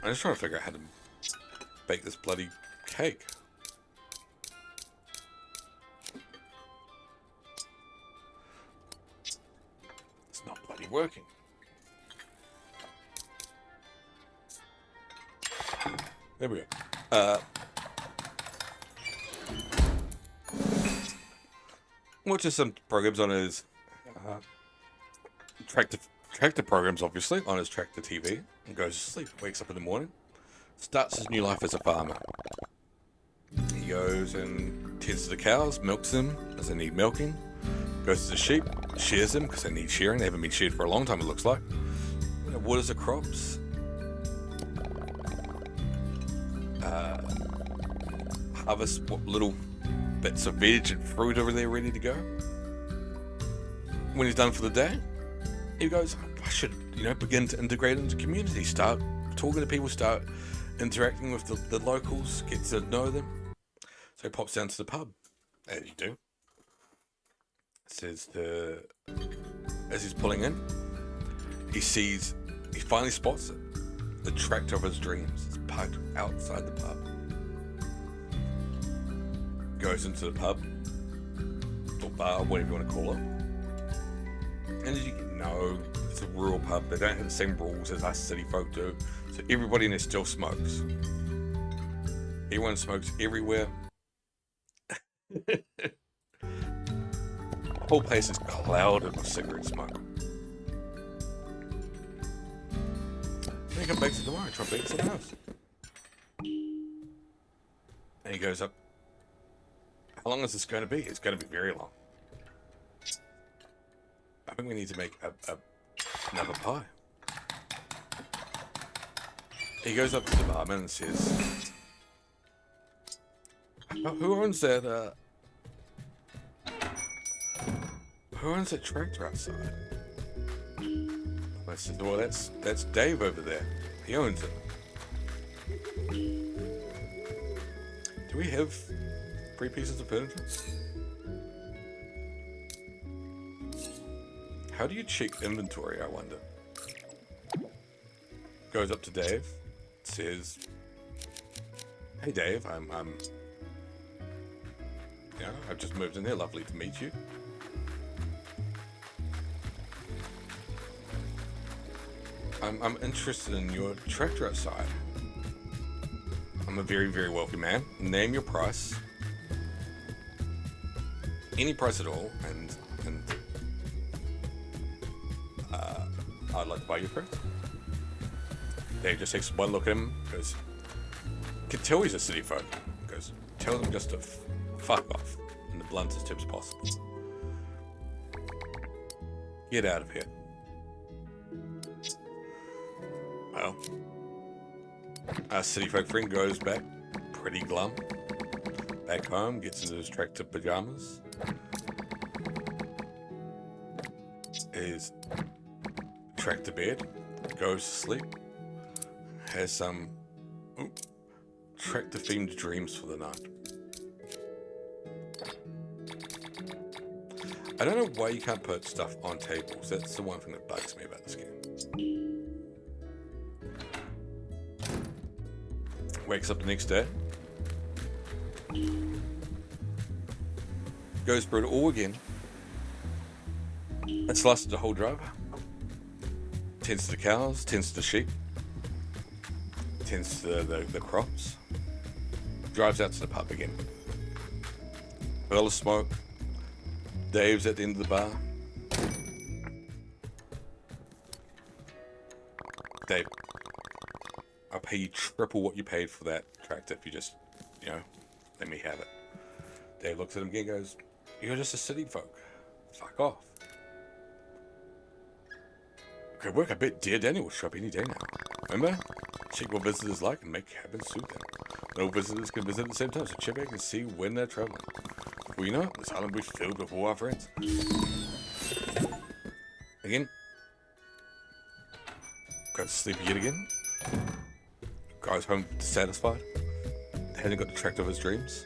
I'm just trying to figure out how to bake this bloody cake. It's not bloody working. There we go. Watches some programs on his tractor programs, obviously, on his tractor TV, and goes to sleep. Wakes up in the morning, starts his new life as a farmer. He goes and tends to the cows, milks them as they need milking, goes to the sheep, shears them because they need shearing. They haven't been sheared for a long time, it looks like. Waters the crops. Harvests what little bits of veg and fruit over there ready to go. When he's done for the day, he goes, I should, begin to integrate into community, start talking to people, start interacting with the locals, get to know them. So he pops down to the pub, as you do. As he's pulling in, he finally spots it. The tractor of his dreams is parked outside the pub. Goes into the pub, or bar, whatever you want to call it. And as you know, it's a rural pub. They don't have the same rules as us city folk do. So everybody in there still smokes. Everyone smokes everywhere. The whole place is clouded with cigarette smoke. Then he comes back to the bar and try to bake something else. And he goes up. How long is this going to be? It's going to be very long. I think we need to make another pie. He goes up to the barman and says, who owns that, who owns that tractor outside? I said, well, that's Dave over there. He owns it. Do we have 3 pieces of furniture? How do you check inventory, I wonder? Goes up to Dave, says, hey Dave, I've just moved in here, lovely to meet you. I'm interested in your tractor outside. I'm a very, very wealthy man. Name your price. Any price at all, and I'd like to buy your tractor. Dave just takes one look at him, goes, can tell he's a city folk. Goes, tell them just to fuck off in the bluntest terms possible. Get out of here. Well, our city folk friend goes back pretty glum. Back home, gets into his tractor pajamas. His tractor bed, goes to sleep. Has some tractor themed dreams for the night. I don't know why you can't put stuff on tables. That's the one thing that bugs me about this game. Wakes up the next day. Goes through it all again. It's lasted the whole drive. Tends to the cows, tends to the sheep. Tends to the crops. Drives out to the pub again. Bell of smoke. Dave's at the end of the bar. Dave, I'll pay you triple what you paid for that tractor if you just, let me have it. Dave looks at him again and goes, "You're just a city folk. Fuck off." Okay, work. I bet dear Danny will show up any day now. Remember? Check what visitors like and make cabins suit them. No visitors can visit at the same time, so check back and see when they're traveling. Before you know it, this island will be filled with all our friends. Again. Goes to sleep yet again. Goes home dissatisfied. Hasn't got the tractor of his dreams.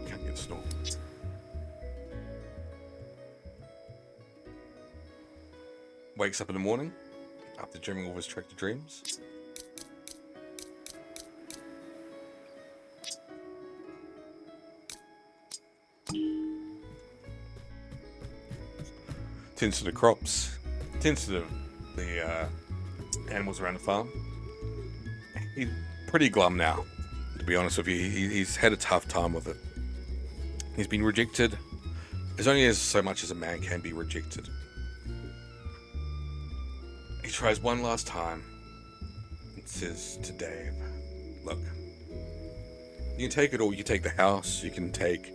Can't get a snore. Wakes up in the morning after dreaming all his tractor dreams. Tends to the crops, tends to the animals around the farm. He's pretty glum now, to be honest with you. He's had a tough time with it. He's been rejected. There's only so much as a man can be rejected. He tries one last time and says to Dave, "Look, you can take it all. You can take the house. You can take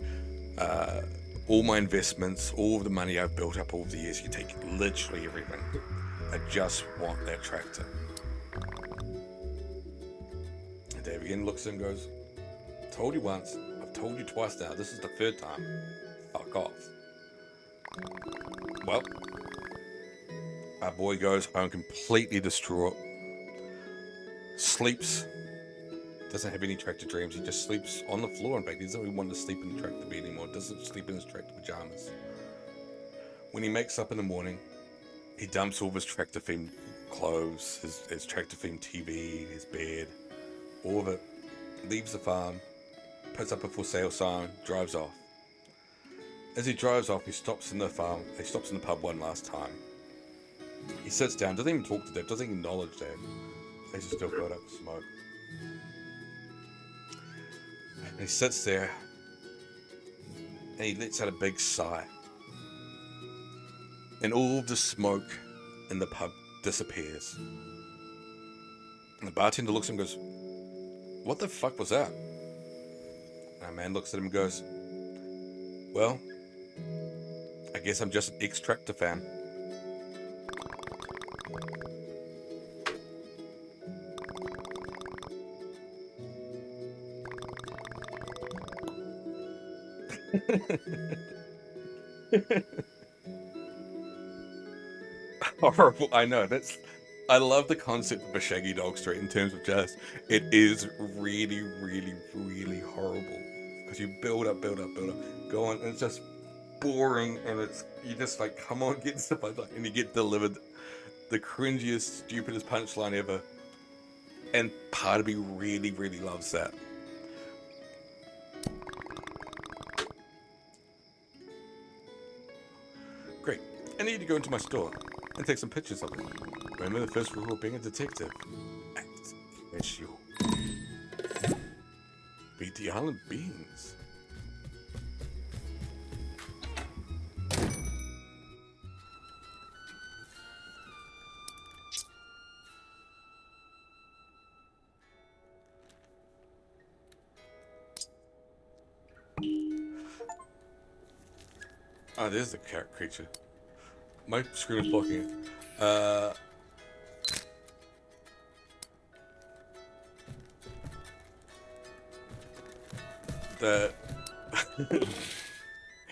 all my investments, all of the money I've built up all the years. You can take literally everything. I just want that tractor." And Dave again looks at him and goes, "Told you once. I've told you twice now. This is the third time. Fuck off." Well, our boy goes home completely distraught. Sleeps. Doesn't have any tractor dreams. He just sleeps on the floor. In fact, he doesn't even want to sleep in the tractor bed anymore. Doesn't sleep in his tractor pajamas. When he makes up in the morning, he dumps all of his tractor themed clothes, his tractor themed TV, his bed, all of it. Leaves the farm, puts up a for sale sign, drives off. As he drives off, he stops in the pub one last time. He sits down, doesn't even talk to Dave, doesn't acknowledge Dave. He's just still got up to smoke. And he sits there and he lets out a big sigh. And all of the smoke in the pub disappears. And the bartender looks at him and goes, "What the fuck was that?" And our man looks at him and goes, "Well, I guess I'm just an ex-tractor fan." Horrible. I know. I love the concept of a Shaggy Dog Street in terms of just, it is really, really, really horrible. Because you build up, go on, and it's just boring, and you just like, come on, get stuff like that, and you get delivered the cringiest, stupidest punchline ever. And part of me really, really loves that. Great. I need to go into my store and take some pictures of it. Remember the first rule of being a detective? Act as you. Beat the island beings. Ah, there's the creature. My screen is blocking it.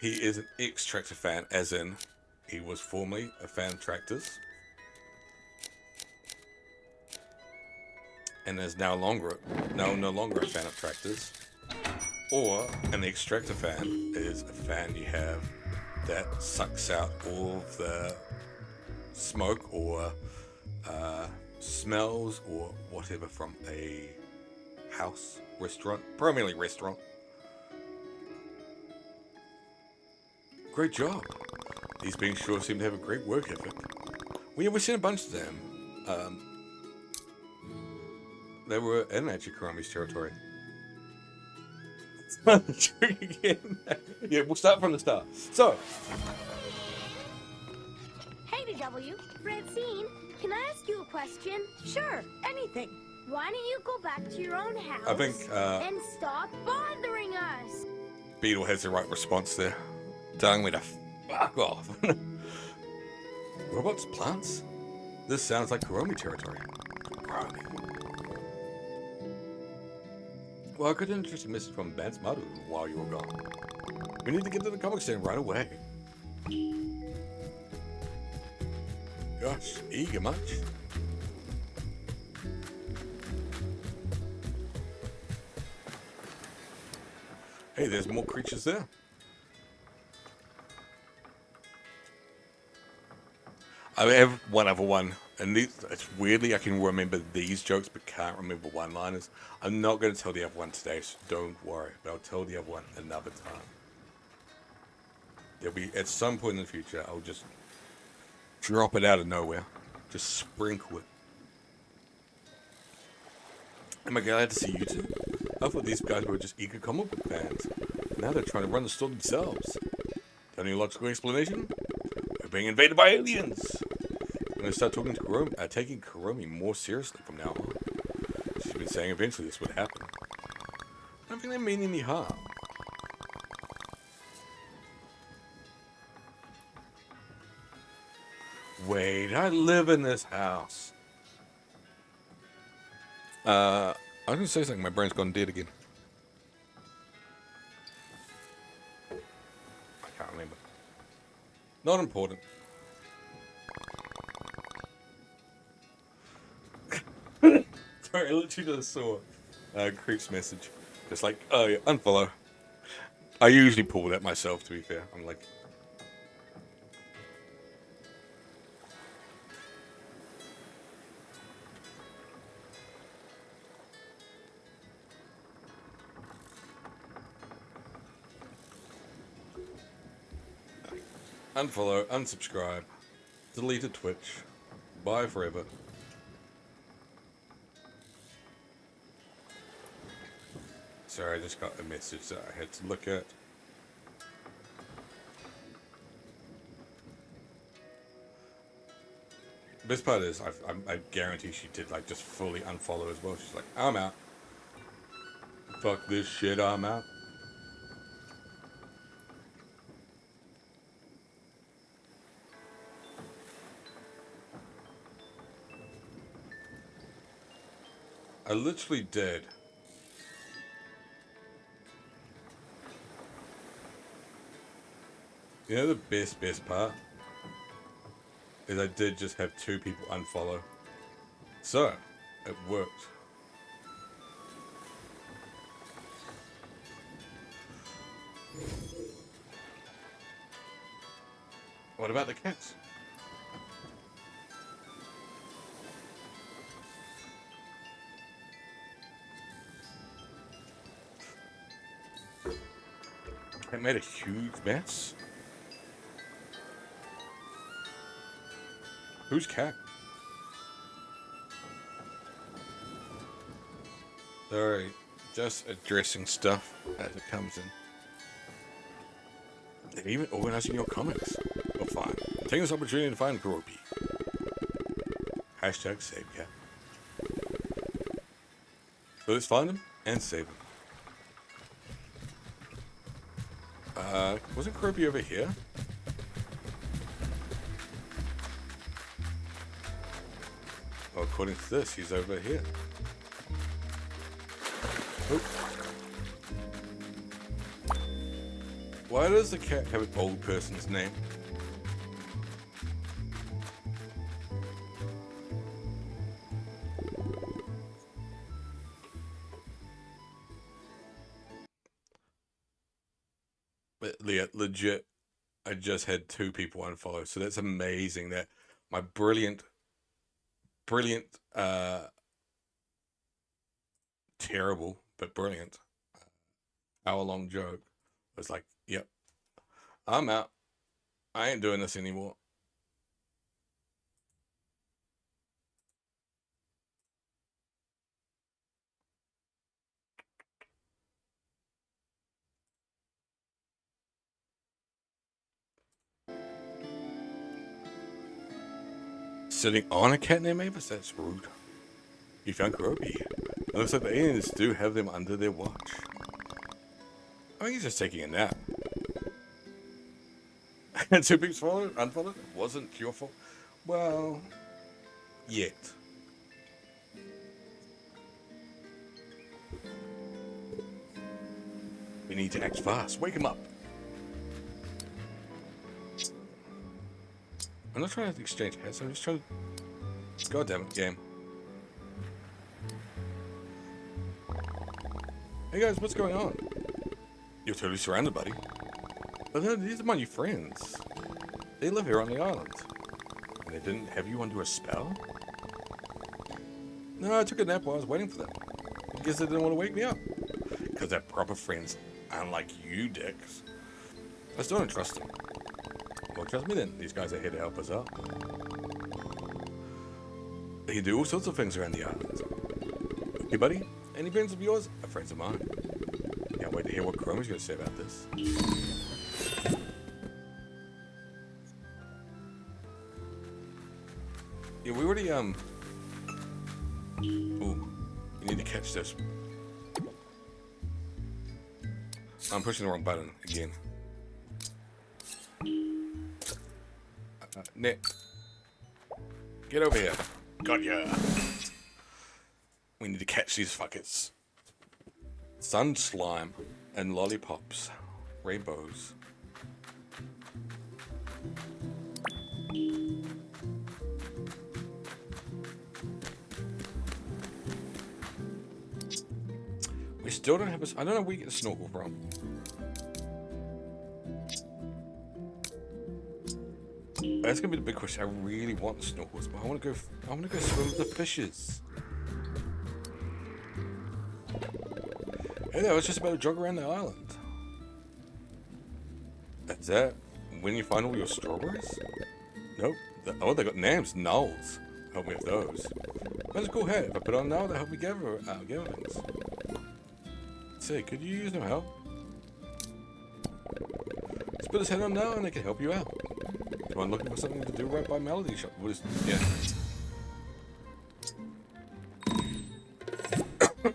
He is an ex-tractor fan, as in he was formerly a fan of tractors, and is no longer a fan of tractors. Or an ex-tractor fan is a fan you have that sucks out all of the smoke or smells or whatever from a house, restaurant, primarily restaurant. Great job. These beings sure seem to have a great work ethic. We've seen a bunch of them. They were in Achi Karami's territory. Trick again. Yeah, we'll start from the start. So, Hey to W. Francine, can I ask you a question? Sure, anything. Why don't you go back to your own house I think and stop bothering us? Beetle has the right response there. Telling me to fuck off. Robots? Plants? This sounds like Kuromi territory. Kuromi. Well, I got an interesting message from Vance Maru while you were gone. We need to get to the comic stand right away. Gosh, eager much? Hey, there's more creatures there. I have one other one, and it's weirdly I can remember these jokes but can't remember one-liners. I'm not going to tell the other one today, so don't worry, but I'll tell the other one another time. There'll be, at some point in the future, I'll just drop it out of nowhere. Just sprinkle it. Am I glad to see you two? I thought these guys were just eager comic book fans. Now they're trying to run the store themselves. Any logical explanation? We're being invaded by aliens! I'm going to start talking to Kuromi, taking Kuromi more seriously from now on. She's been saying eventually this would happen. I don't think they mean any harm. Wait, I live in this house. I was going to say something, my brain's gone dead again. I can't remember. Not important. Sorry, I literally just saw Creep's message. Just like, oh yeah, unfollow. I usually pull that myself, to be fair. I'm like... Unfollow, unsubscribe, delete a Twitch, bye forever. Sorry, I just got a message that I had to look at. Best part is, I guarantee she did like just fully unfollow as well. She's like, I'm out. Fuck this shit, I'm out. I literally did. You know the best part? Is I did just have 2 people unfollow. So, it worked. What about the cats? It made a huge mess. Who's cat? Sorry, just addressing stuff as it comes in. And even organizing your comics. Oh, fine. I'm taking this opportunity to find Kuromi. Hashtag save cat. So let's find him and save him. Wasn't Kuromi over here? Well, according to this, he's over here. Oh. Why does the cat have an old person's name? But yeah, legit, I just had 2 people unfollow, so that's amazing that my brilliant, terrible, but brilliant hour-long joke was like, yep, I'm out. I ain't doing this anymore. sitting on a cat named Mavis? That's rude. You found Groby. It looks like the aliens do have them under their watch. I think he's just taking a nap. And 2 peeps followed, unfollowed. It wasn't your fault. Well, yet. We need to act fast. Wake him up. I'm not trying to exchange hats. I'm just trying to... God damn it, game. Hey guys, what's going on? You're totally surrounded, buddy. But these are my new friends. They live here on the island. And they didn't have you under a spell? No, I took a nap while I was waiting for them. I guess they didn't want to wake me up. Because they're proper friends, unlike you dicks. I still don't trust them. Well, trust me then. These guys are here to help us out. They can do all sorts of things around the island. Hey, buddy. Any friends of yours are friends of mine. Can't wait to hear what Chrome's going to say about this. Yeah, we already, Ooh. You need to catch this. I'm pushing the wrong button again. Nick. Get over here. Got ya. We need to catch these fuckers. Sun slime and lollipops. Rainbows. We still don't have a... I don't know where we get a snorkel from. That's gonna be the big question. I really want the snorkels, but I want to go swim with the fishes. Hey there, I was just about to jog around the island. That's that. When you find all your strawberries? Nope. Oh, they got names. Nulls. Help me with those. That's a cool hat. If I put on now, they'll help me gather things. Say, could you use some help? Let's put his head on now and they can help you out. Come on, looking for something to do right by Melody Shop. What is... Yeah.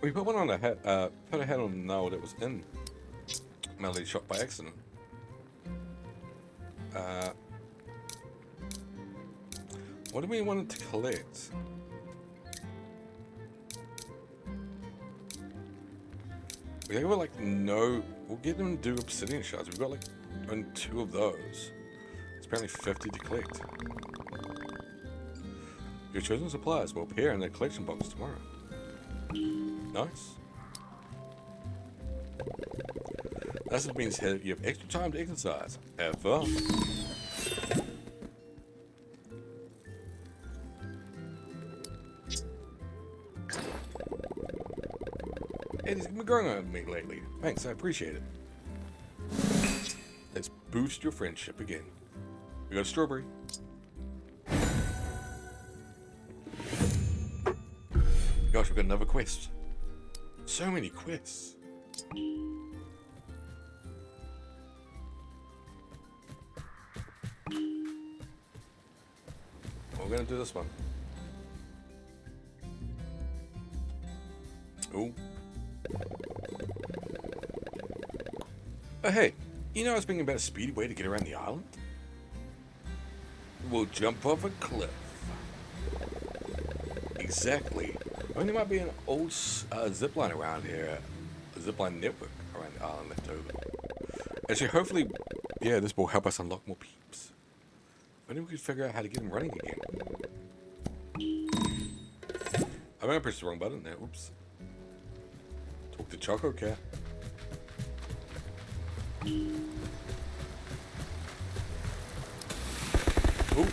We put one on a hat, put a hat on now that was in Melody Shop by accident. What do we want to collect? We have like no... We'll get them to do obsidian shards. We've got like only 2 of those. It's apparently 50 to collect. Your chosen supplies will appear in the collection box tomorrow. Nice. That just means you have extra time to exercise. Have fun. Hey, this has been growing on me lately. Thanks, I appreciate it. Let's boost your friendship again. We got a strawberry. Gosh, we got another quest. So many quests. We're gonna do this one. Ooh. Oh, hey, you know I was thinking about a speedy way to get around the island? We'll jump off a cliff. Exactly. I mean, there might be an old zipline around here. A zipline network around the island left over. Actually, hopefully, yeah, this will help us unlock more peeps. Maybe we could figure out how to get them running again. I might have pressed the wrong button there. Oops. Talk to Choco Cat. Ooh.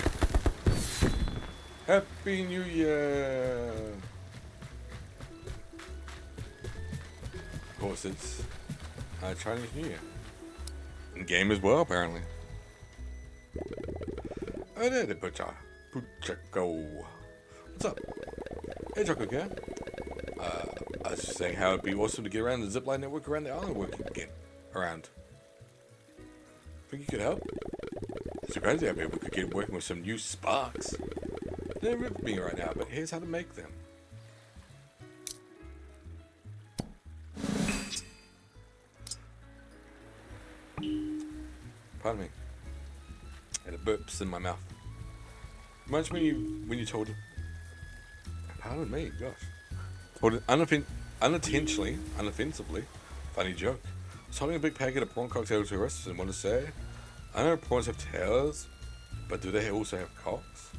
Happy New Year! Of course, it's Chinese New Year. In game as well, apparently. Oh, there, the butcher. Puchako. What's up? Hey, Choco Cat. I was just saying how it'd be awesome to get around the zipline network around the island working again. Around. Think you could help? It's a great idea. Maybe we could get working with some new sparks. They're with me right now, but here's how to make them. Pardon me. And it burps in my mouth. Reminds me when you told it. Pardon me, gosh. Told it unintentionally, unoffensively, funny joke. I was holding a big packet of prawn cocktails to tourists and wanted to say, I know prawns have tails, but do they also have cocks?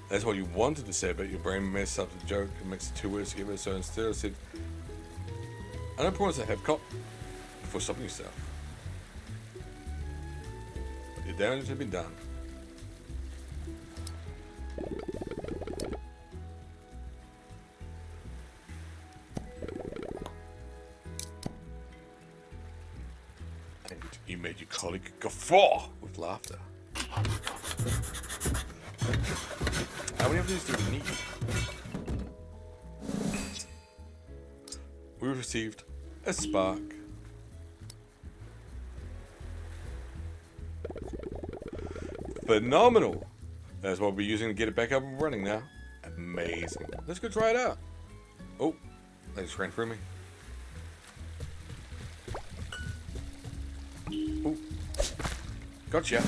That's what you wanted to say, but your brain messed up the joke and mixed the two words together, so instead I said, I know prawns that have cock, before stopping yourself. But your damage has been done. And you made your colleague guffaw with laughter. How many of these do we need? We received a spark. Phenomenal! That's what we're using to get it back up and running now. Amazing. Let's go try it out. Oh, they just ran through me. Oh, gotcha.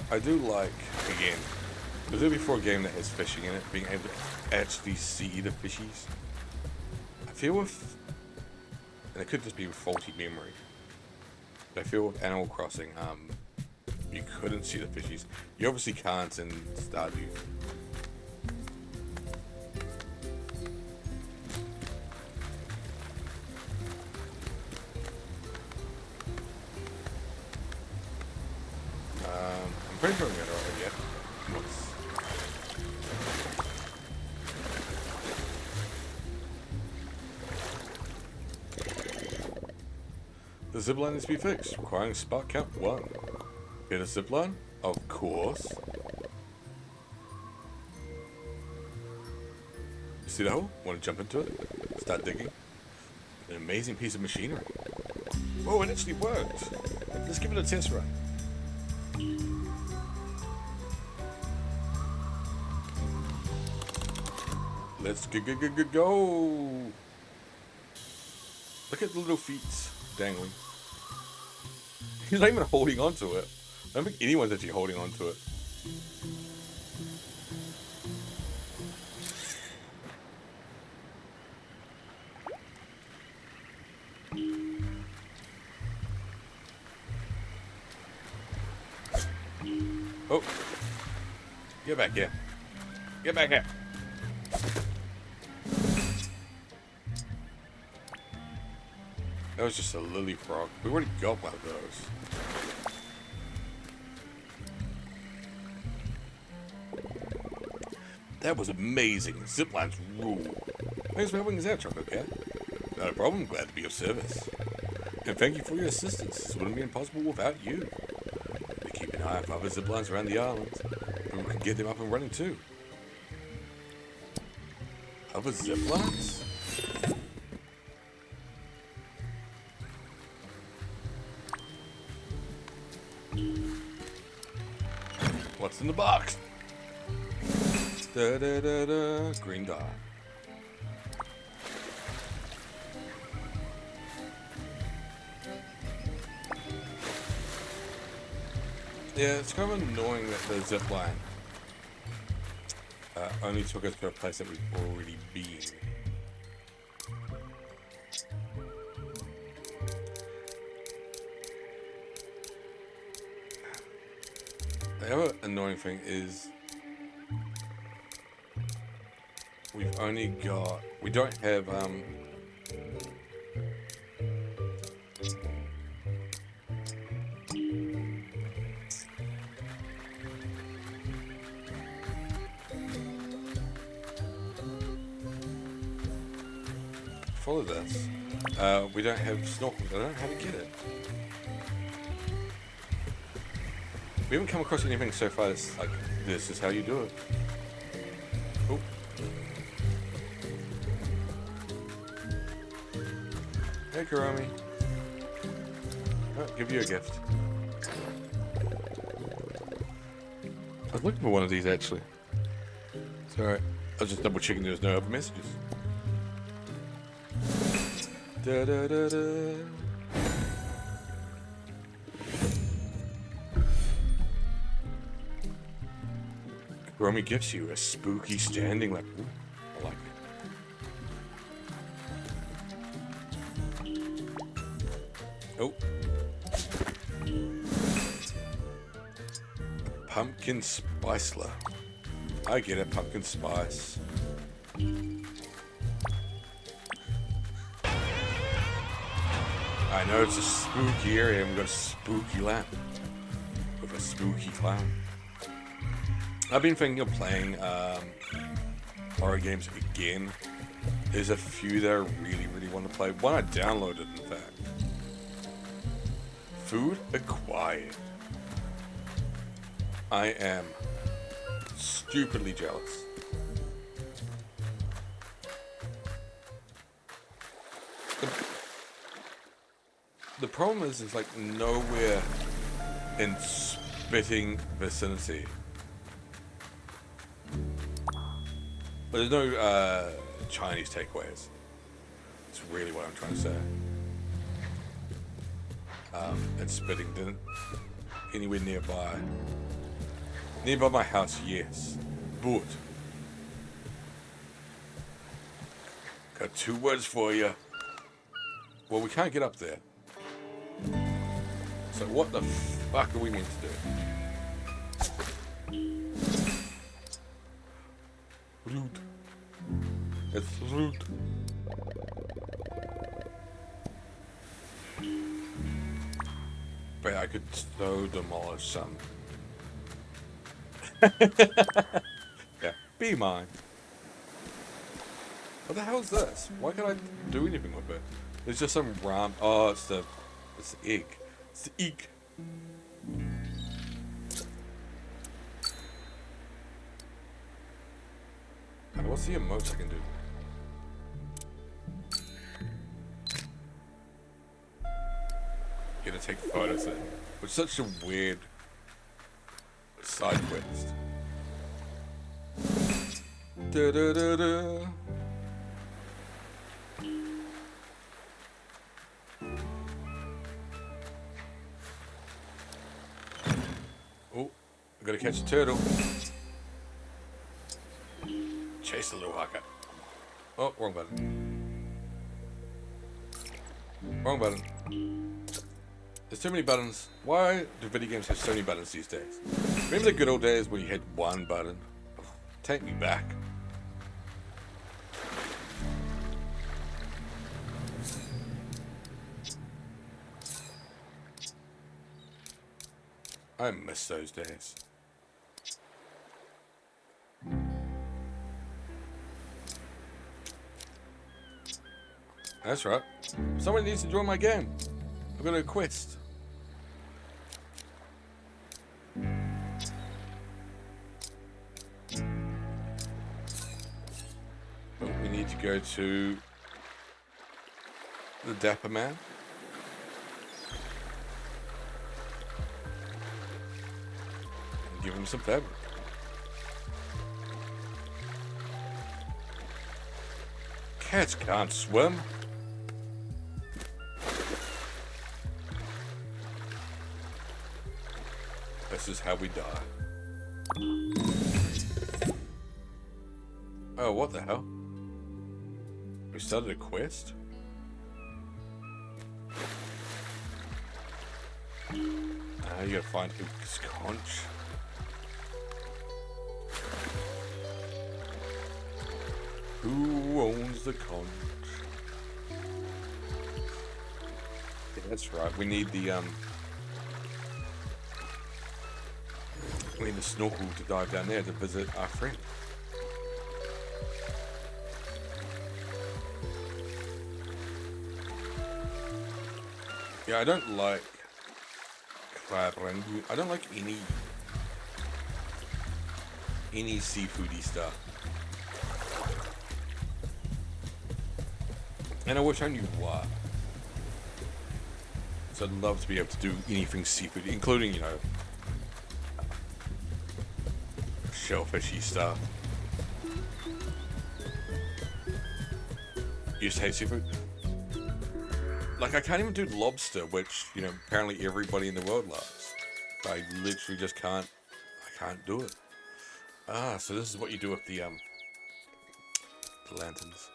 I do like, again, particularly for a game that has fishing in it, being able to actually see the fishies. I feel with, and it could just be with faulty memory, but I feel with Animal Crossing, you couldn't see the fishies. You obviously can't in Stardew. I'm pretty sure I'm gonna already get once. The zipline needs to be fixed, requiring spark count 1. Get a zipline? Of course. You see the hole? Want to jump into it? Start digging? An amazing piece of machinery. Whoa, it actually worked. Let's give it a test run. Let's go. Look at the little feet dangling. He's not even holding on to it. I don't think anyone's actually holding on to it. Oh. Get back here. Get back here. That was just a lily frog. We already got one of those. That was amazing. Ziplines rule. Thanks for helping us out, Choco Cat. Not a problem. Glad to be of service. And thank you for your assistance. This wouldn't be impossible without you. We keep an eye on other ziplines around the island, and we can get them up and running too. Other ziplines? What's in the box? Da da da da. Green dot. Yeah, it's kind of annoying that the zip line only took us to a place that we've already been. The other annoying thing is we don't have follow this. We don't have snorkeling. I don't know how to get it. We haven't come across anything so far that's like, this is how you do it. Oh. Hey, Kuromi. I'll give you a gift. I was looking for one of these, actually. It's alright. I was just double checking there's no other messages. Da da da da. Kuromi gives you a spooky standing lamp. Ooh, I like it. Oh. Pumpkin Spiceler. I get it, pumpkin spice. I know it's a spooky area and we've got a spooky lamp with a spooky clown. I've been thinking of playing horror games again. There's a few that I really want to play. One I downloaded, in fact. Food Acquired. I am stupidly jealous. The problem is, it's like nowhere in spitting vicinity. But there's no Chinese takeaways. That's really what I'm trying to say. And spitting didn't anywhere nearby. Nearby my house, yes. But got 2 words for you. Well, we can't get up there. So what the fuck are we meant to do? Rude. It's rude. But I could so demolish some. Yeah, be mine. What the hell is this? Why can't I do anything with it? There's just some ram. Oh, it's the egg. It's the egg. What's the emotes I can do? Gonna take photos of it. Which is such a weird side quest. Da da da da. Oh, I gotta catch a turtle. Chase the little haka. Oh, wrong button. Wrong button. There's too many buttons. Why do video games have so many buttons these days? Remember the good old days when you had one button? Oh, take me back. I miss those days. That's right. Someone needs to join my game. I've got a quest. Oh, we need to go to the Dapper Man. And give him some fabric. Cats can't swim. This is how we die. Oh, what the hell? We started a quest? You gotta find his conch. Who owns the conch? Yeah, that's right. We need the we need the snorkel to dive down there to visit our friend. Yeah, I don't like crab rangoon. I don't like any seafoody stuff. And I wish I knew why. So I'd love to be able to do anything seafood, including, you know, shellfishy stuff. You just hate seafood? Like, I can't even do lobster, which, you know, apparently everybody in the world loves. I literally just can't, I can't do it. Ah, so this is what you do with the lanterns.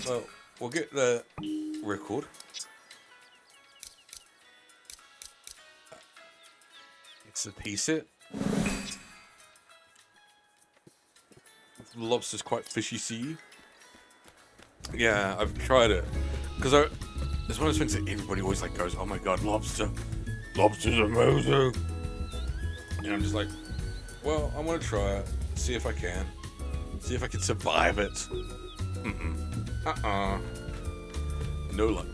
Well, we'll get the record. It's a pea set. The lobster's quite fishy sea. Yeah, I've tried it. Because it's one of those things that everybody always like goes, oh my god, lobster. Lobster's amazing. And I'm just like, well, I want to try it. See if I can. See if I can survive it. No luck.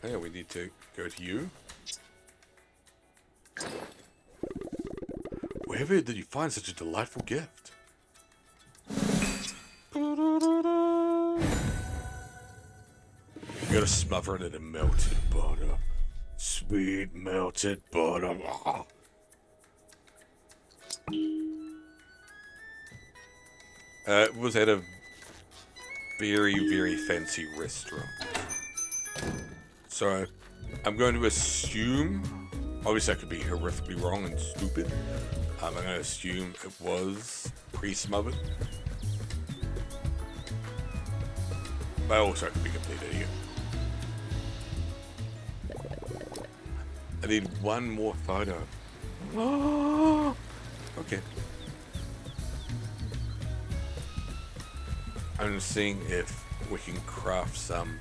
Yeah, we need to go to you. Wherever did you find such a delightful gift? You gotta smother it in melted butter. Sweet melted butter. It was at a very, very fancy restaurant. So, I'm going to assume, obviously I could be horrifically wrong and stupid. I'm going to assume it was pre-smothered. But also I could be a complete idiot. I need one more photo. Okay. I'm seeing if we can craft some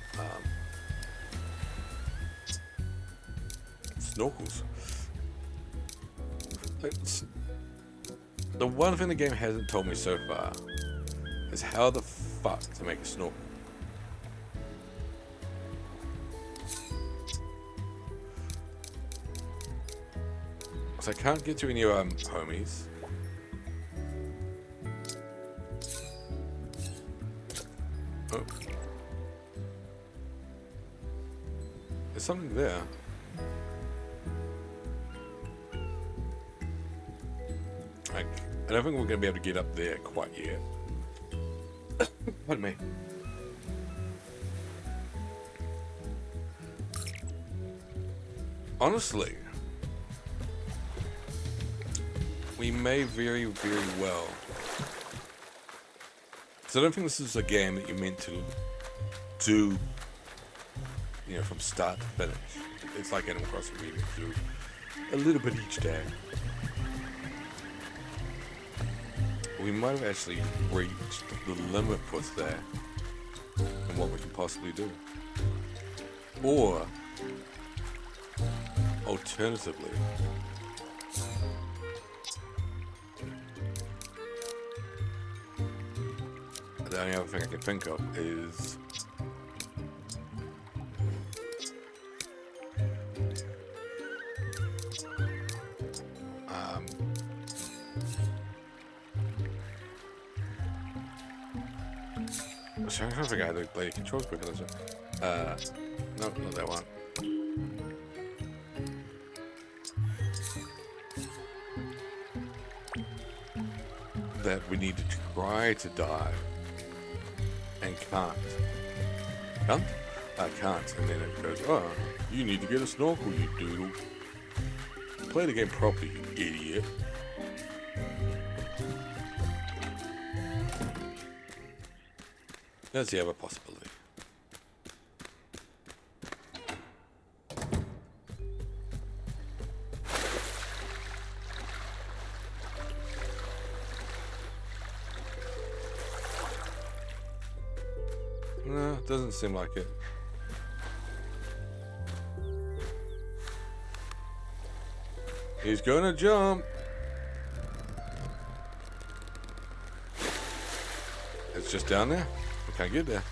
snorkels. The one thing the game hasn't told me so far is how the fuck to make a snorkel. So I can't get to any of our homies. Oh. There's something there. I don't think we're going to be able to get up there quite yet. Pardon me. Honestly, we may very, very well. So I don't think this is a game that you're meant to do, you know, from start to finish. It's like Animal Crossing, where you do a little bit each day. We might have actually reached the limit what's there and what we can possibly do. Or, alternatively, the only other thing I can think of is I'm trying to figure out how to play the controls quicker than that. No, not that one. That we need to try to dive and can't. Can't? I can't. And then it goes, oh, you need to get a snorkel, you doodle. Play the game properly, you idiot. That's the other possibility. No, doesn't seem like it. He's gonna jump. It's just down there. I can't get there.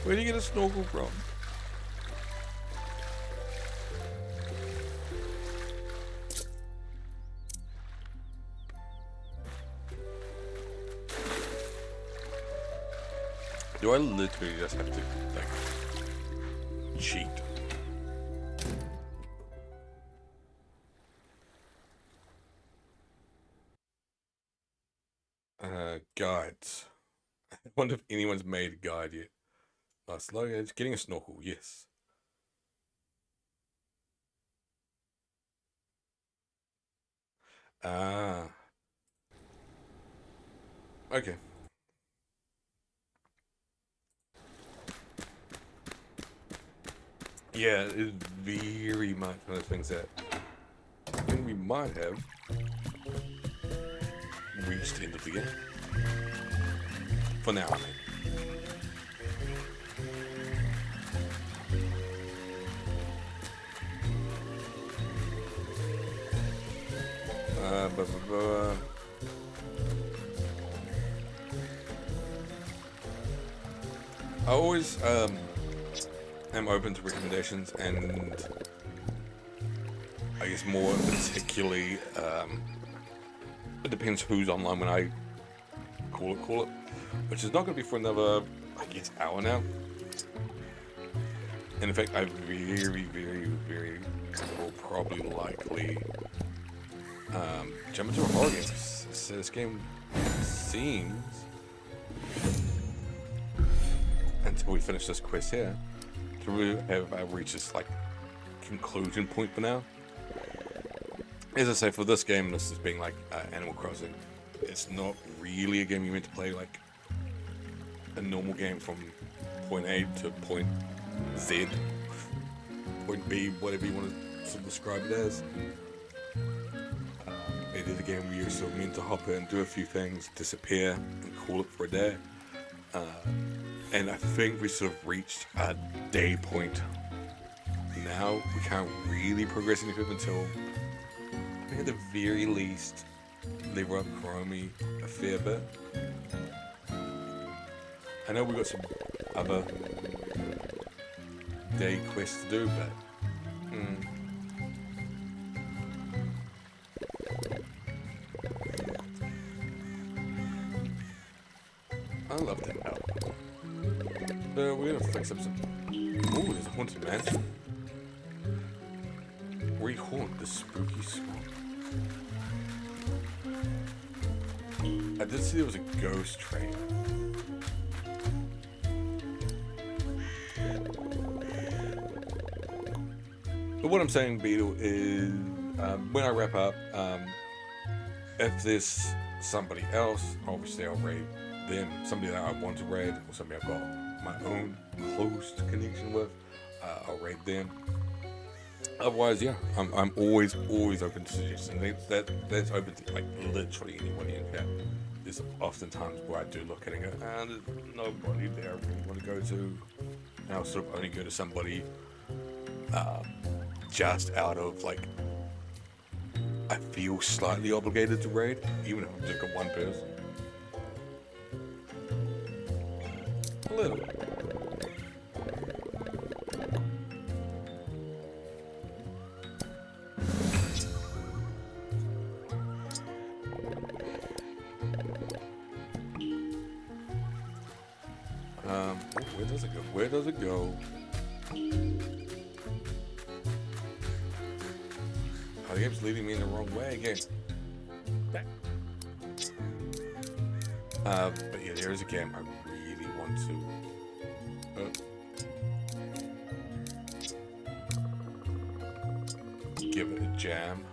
Where do you get a snorkel from? Do I literally just have to, like, cheat? Guides. I wonder if anyone's made a guide yet. Slow edge, getting a snorkel, yes. Ah. Okay. Yeah, it's very much one of the things that I think we might have reached the end of the game. For now, I mean. I always am open to recommendations, and I guess more particularly it depends who's online when I call it, which is not going to be for another, I guess, hour now. And in fact, I very will probably likely jump into a horror game. So this game seems, until we finish this quest here, to really have reached this like conclusion point for now. As I say, for this game, this is being like Animal Crossing. It's not really a game you're meant to play like a normal game from point A to point Z, point B, whatever you want to sort of describe it as. It is a game where you're sort of meant to hop in, do a few things, disappear, and call it for a day. And I think we sort of reached a day point. Now we can't really progress any further until, I think at the very least, level up Chromie a fair bit. I know we've got some other day quests to do, but I love that album. We're gonna fix up some. Ooh, there's a haunted mansion. Rehaunt the spooky swamp. I did see there was a ghost train. But what I'm saying, Beetle, is when I wrap up, if there's somebody else, obviously I'll raid them. Somebody that I want to raid, or somebody I've got my own close connection with, I'll raid them. Otherwise, yeah, I'm always open to suggestions. That's open to like literally anybody in chat. There's often times where I do look at it and go, there's nobody there I really want to go to. And I'll sort of only go to somebody just out of like, I feel slightly obligated to raid, even if I've just got one person. A little. Where does it go? Where does it go? Oh, the game's leading me in the wrong way again. Back. But yeah, there is a game I really want to give it a jam.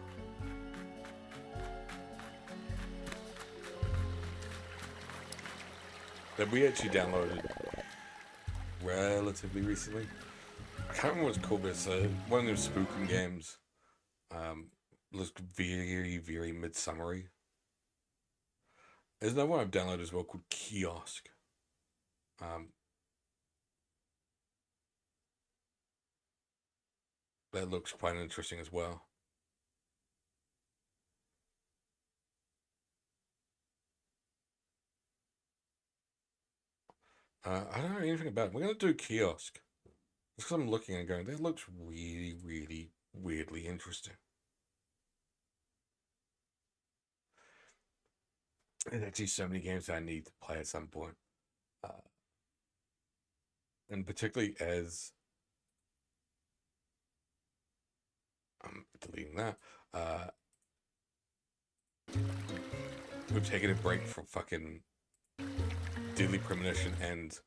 That we actually downloaded relatively recently. I can't remember what it's called, but it's one of those spooking games. Looks very midsummery. There's another one I've downloaded as well called Kiosk. That looks quite interesting as well. I don't know anything about it. We're going to do Kiosk. Just because I'm looking and going, that looks really weirdly interesting. There's actually so many games that I need to play at some point. And particularly as I'm deleting that. We've taken a break from fucking Deadly Premonition and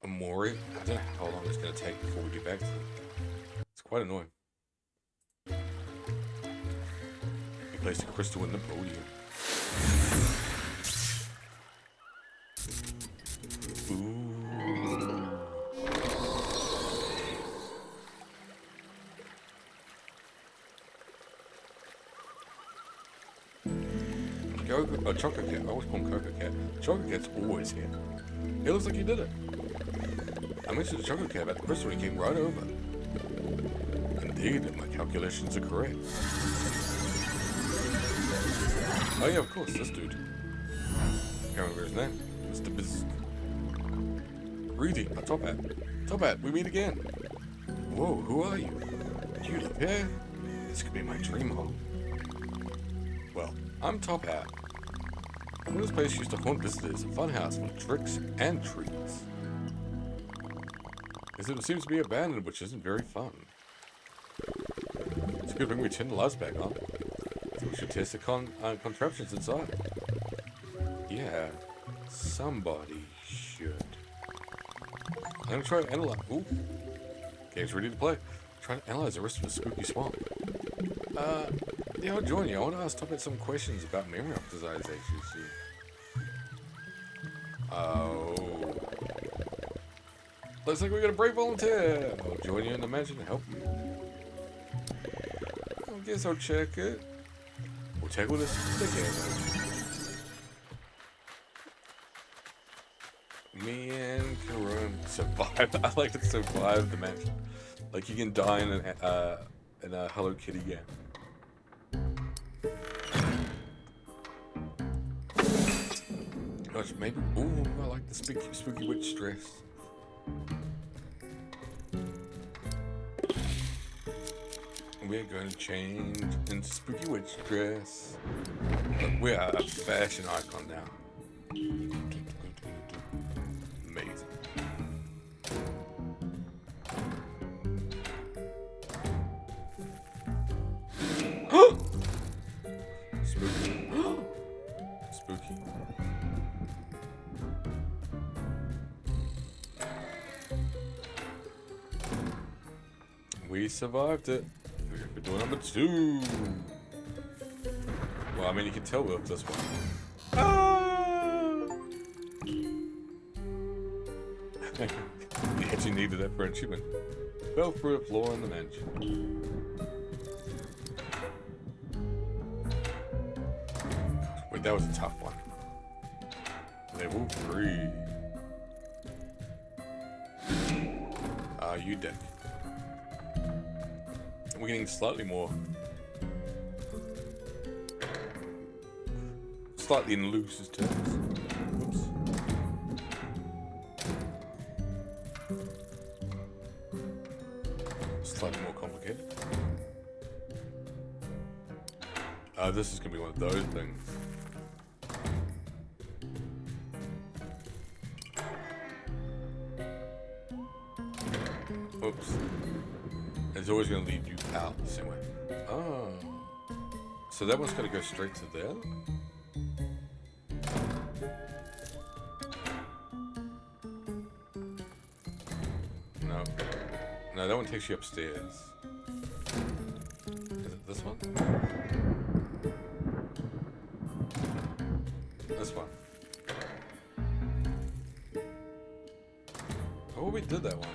Amori. I don't know how long it's going to take before we get back to them. It's quite annoying. We placed a crystal in the podium. Ooh. Chocolate Cat. I always call him Cocoa Cat. Chocolate Cat's always here. It looks like he did it. I mentioned the Chocolate Cat about the crystal and he came right over. Indeed, my calculations are correct. Oh yeah, of course, this dude. I can't remember his name. Mr. Biz. Rudy, a Top Hat. Top Hat, we meet again. Whoa, who are you? Do you live here? This could be my dream home. Well, I'm Top Hat. And this place used to haunt visitors, a fun house full of tricks and treats. Except it seems to be abandoned, which isn't very fun. It's good bring me 10 lives back, huh? So we should test the contraptions inside. Yeah, somebody should. I'm gonna try to analyze. Ooh, game's ready to play. Try to analyze the rest of the spooky swamp. Yeah, I'll join you. I want to ask Top Hat some questions about memory optimization. Oh. Looks like we got a brave volunteer. I'll join you in the mansion to help you. I guess I'll check it. We'll tackle this together. Me and Karoon survive. I like to survive the mansion. Like you can die in a Hello Kitty game. Gosh, maybe. Ooh, I like the spooky witch dress. We're going to change into spooky witch dress. Look, we are a fashion icon now. Amazing. Spooky. Spooky. We survived it. We're doing number 2. Well, I mean, you can tell with this one. Ah! You actually needed that for an achievement. Fell through a floor in the mansion. Wait, that was a tough one. Level 3. You deck. We're getting slightly in Luce's terms. Whoops. Slightly more complicated. This is gonna be one of those things. Oops. It's always going to lead you out the same way. Oh. So that one's going to go straight to there? No. No, that one takes you upstairs. Is it this one? This one. Oh, we did that one.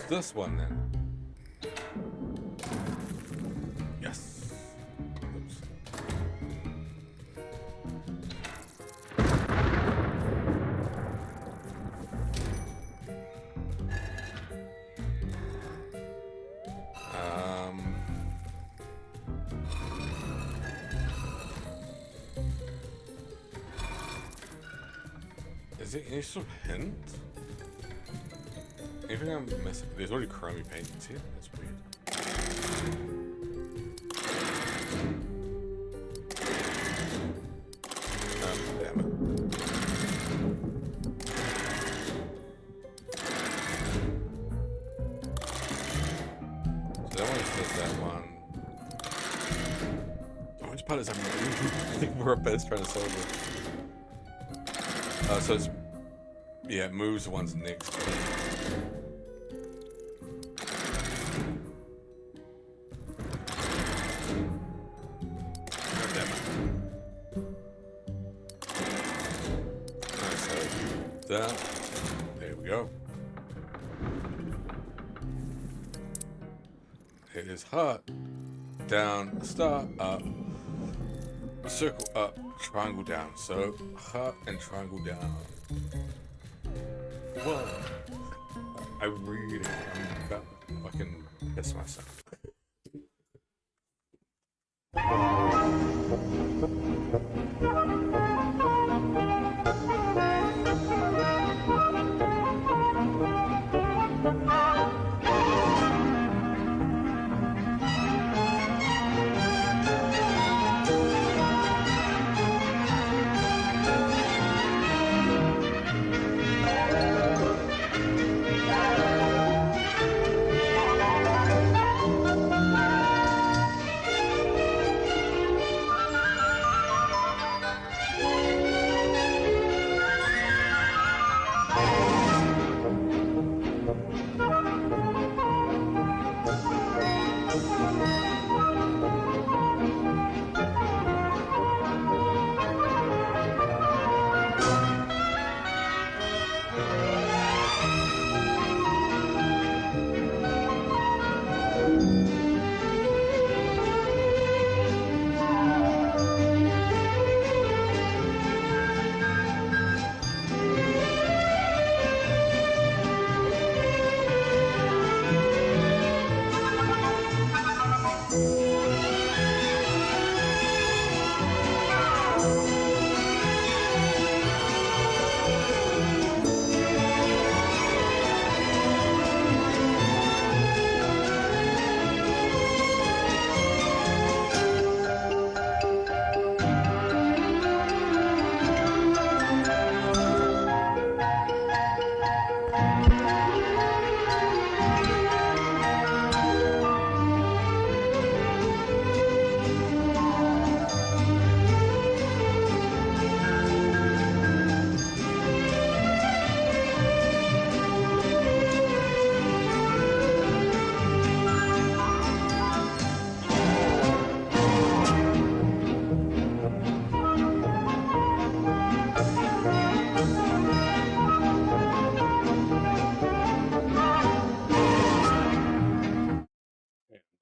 This one then. Yes. Oops. Is there any sort of hint? Anything I'm missing? There's already chromey paintings here. That's weird. That one says that one. Orange palettes are I think we're best trying to solve it. So it's yeah, it moves the ones next to it. That. There we go. It is heart, down, star, up, circle up, triangle down. So heart and triangle down. Whoa. I'm about to fucking piss myself.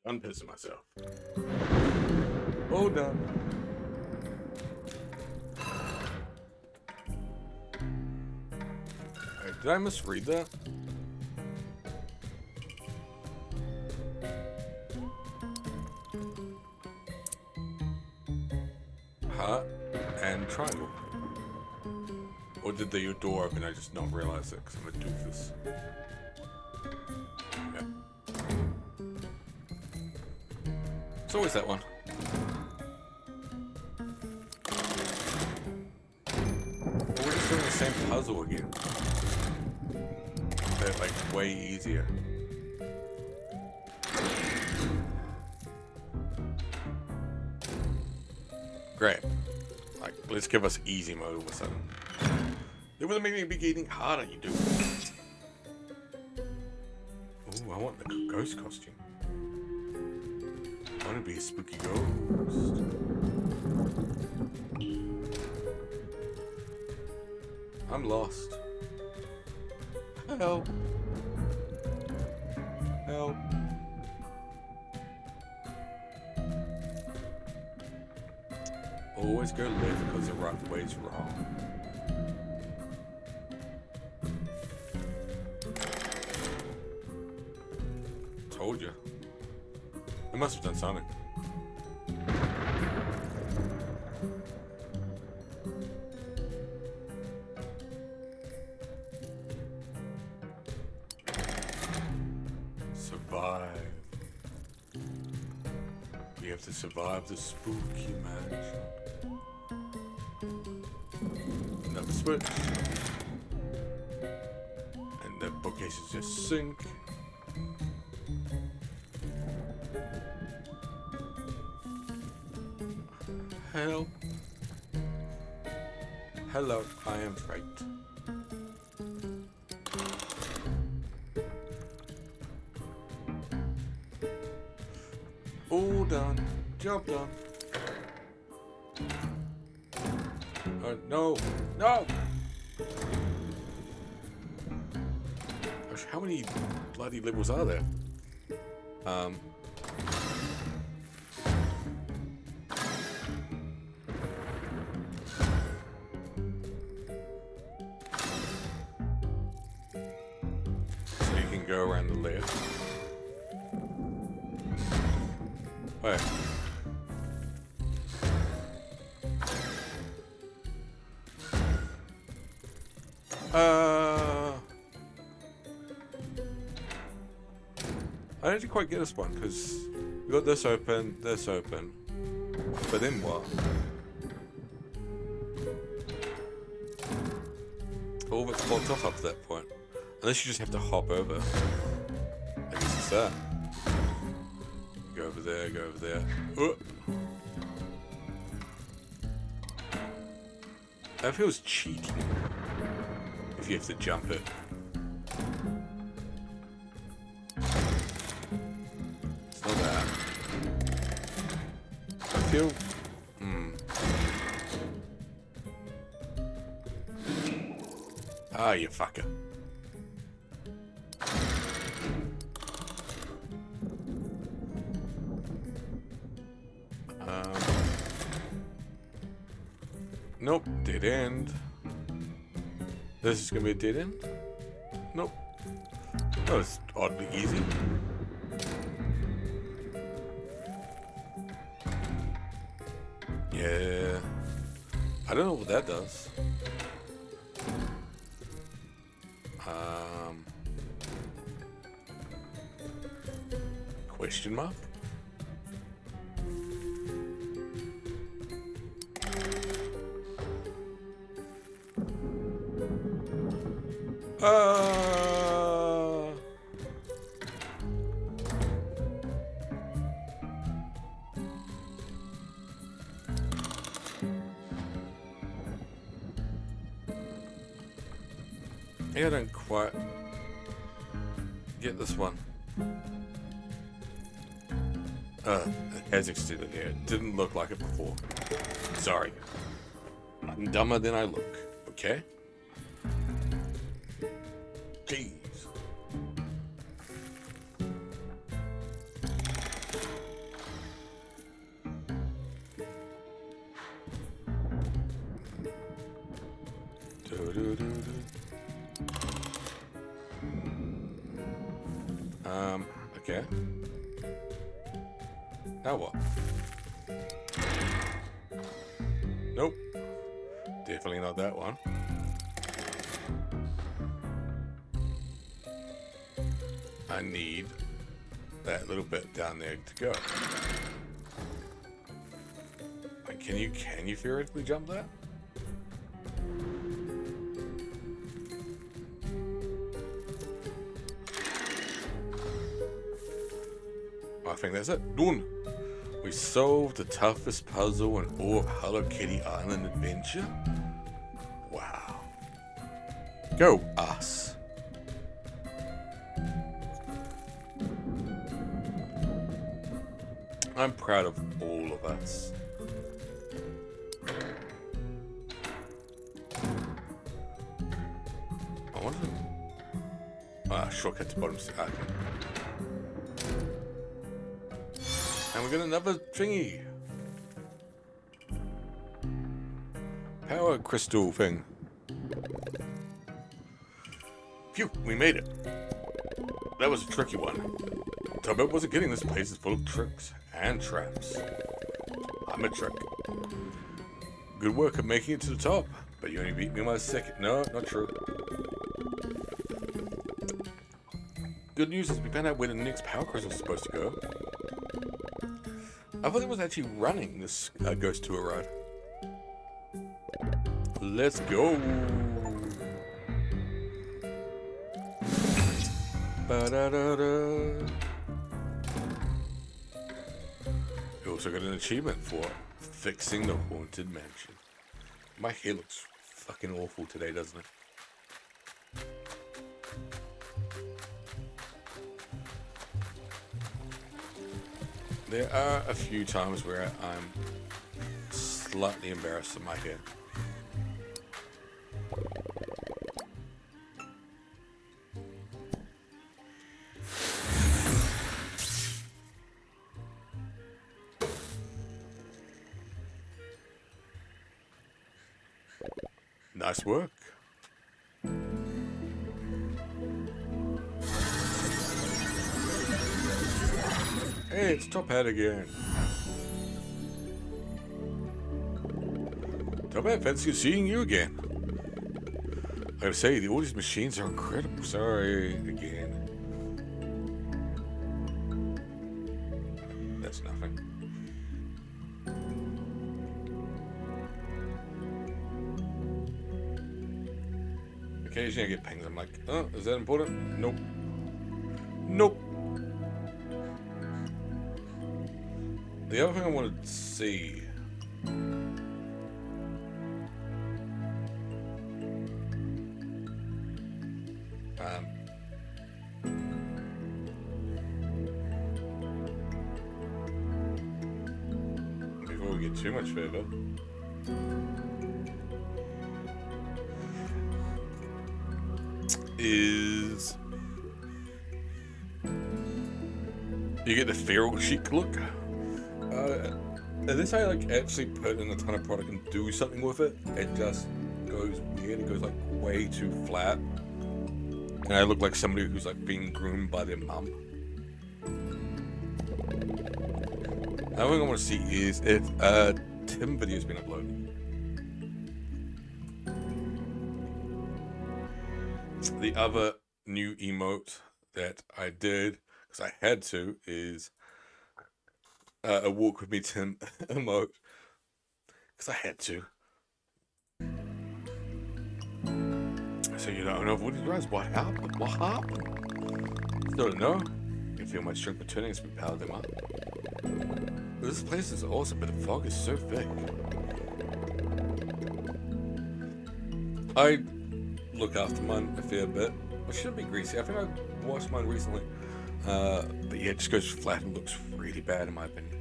I'm pissing myself. All done. Wait, did I misread that? Heart and triangle. Or did the door open? I just not realize it because I'm a doofus. Yeah. It's always that one. We're just doing the same puzzle again. But like way easier. Great. Like, let's give us easy mode all of a sudden. It would make me be getting harder, you do. Ooh, I want the ghost costume. I want to be a spooky ghost. I'm lost. Help. Help. Always go left because the right way's wrong. Told you. I must have done something. Survive. We have to survive the spooky mansion. Another switch. And the bookcases just sink. hell? Hello, I am right. All done. Job done. No. No! Gosh, how many bloody levels are there? So you can go around the left. Wait. I didn't quite get this one because we got this open, but then what? All of it's blocked off up to that point. Unless you just have to hop over. I guess it's that. Go over there, go over there. Oh. That feels cheeky. If you have to jump it. It's not that. I feel... Ah, you fucker. Nope, dead end. This is gonna be a dead end? Nope. That was oddly easy. Yeah. I don't know what that does. Question mark? I don't quite get this one. It has extended here. It didn't look like it before. Sorry. I'm dumber than I look, okay? Jeez. Okay. Now what? Nope. Definitely not that one. I need that little bit down there to go. Like, can you theoretically jump that? I think that's it. Done. We solved the toughest puzzle in all of Hello Kitty Island Adventure. Wow. Go us. I'm proud of all of us. I wonder. Shortcut to bottom. Okay. And we got another thingy. Power crystal thing. Phew, we made it. That was a tricky one. Tubbo wasn't kidding, this place is full of tricks and traps. I'm a trick. Good work of making it to the top, but you only beat me by a second. No, not true. Good news is we found out where the next power crystal is supposed to go. I thought it was actually running this Ghost Tour ride. Let's go. Ba-da-da-da. We also got an achievement for fixing the haunted mansion. My hair looks fucking awful today, doesn't it? There are a few times where I'm slightly embarrassed of my hair. Nice work. Hey, it's Top Hat again. Top Hat, fancy seeing you again. I gotta say, all these machines are incredible. Sorry, again. That's nothing. Occasionally I get pings. I'm like, oh, is that important? Nope. Nope. The other thing I wanted to see. Before we get too much further. Is you get the feral chic look. This I like actually put in a ton of product and do something with it. It just goes weird. It goes like way too flat, and I look like somebody who's like being groomed by their mum. Another thing I want to see is if Tim video's been uploaded. The other new emote that I did, because I had to, is a Walk With Me Tim emote. Because I had to. So you don't know what you guys, what happened? What happened? Still don't know. You can feel my strength returning as we power them up. But this place is awesome, but the fog is so thick. I look after mine a fair bit. It should be greasy. I think I washed mine recently. But yeah, it just goes flat and looks really bad in my opinion.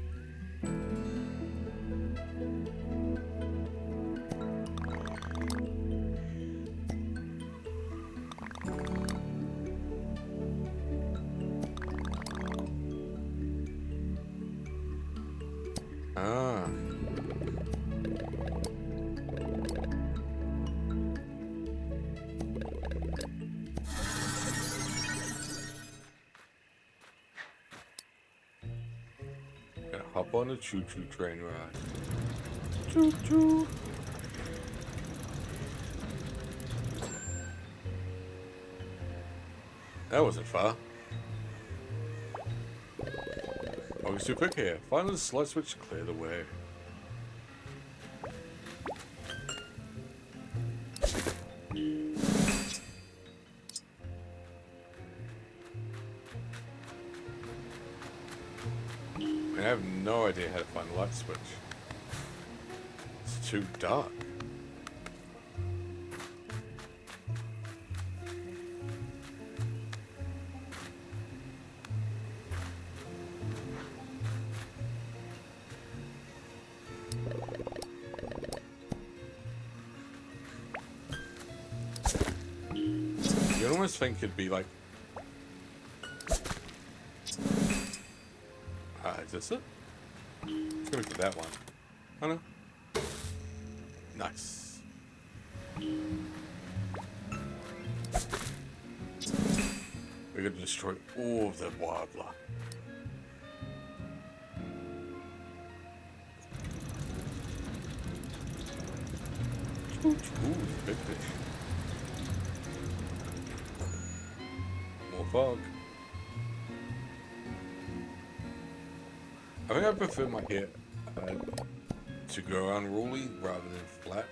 Ah. Gonna hop on a choo-choo train ride. Choo-choo. That wasn't far. Oh, he's too quick here. Finally, the slide switch to clear the way. I have no idea how to find the light switch. It's too dark. You almost think it'd be like... is this it? Let's go for that one. Oh no. Nice. We're gonna destroy all of the wildlife. Ooh, big fish. More fog. I think I prefer my hair to go unruly rather than flat.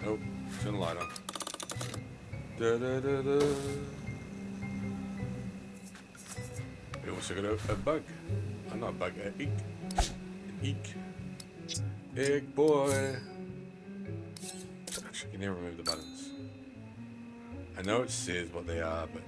Nope, turn the light on. Da, da, da, da. also got a bug. Not a bug, an eek. An eek. Egg boy. Actually, I can never remember the buttons. I know it says what they are, but...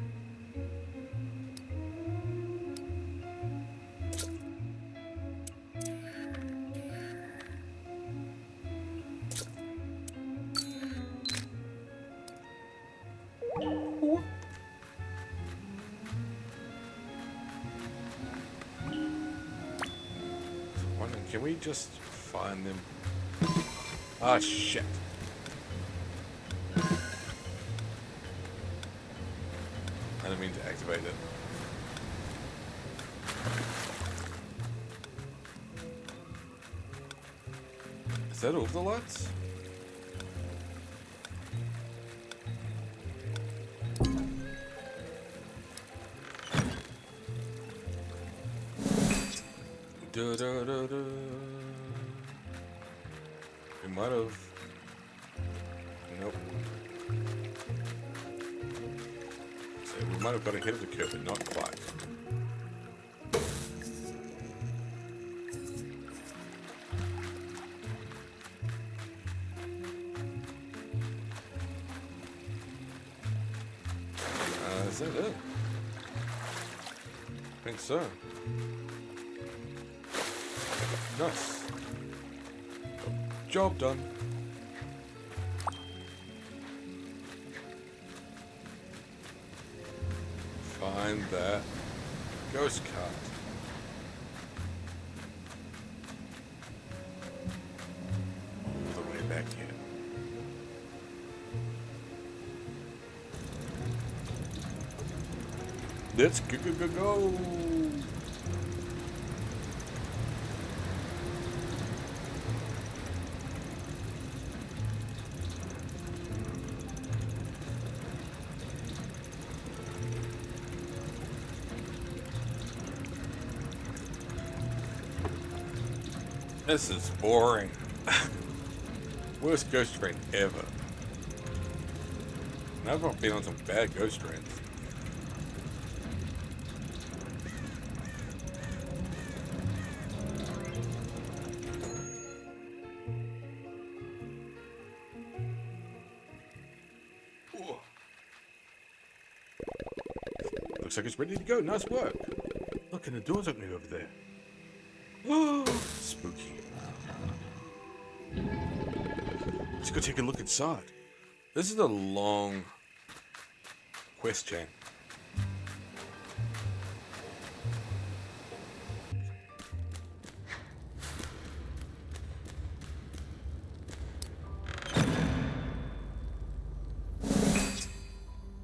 Can we just find them? Ah, shit. I didn't mean to activate it. Is that all the lights? We might have. Nope. So we might have got ahead of the curve, but not quite. Is that it? I think so. Nice. Job done. Find that ghost cart. All the way back here. Let's go. This is boring. Worst ghost train ever. And I've been on some bad ghost trains. Ooh. Looks like it's ready to go. Nice work. Look, and the door's opening over there. Oh, spooky. Let's go take a look inside. This is a long quest chain.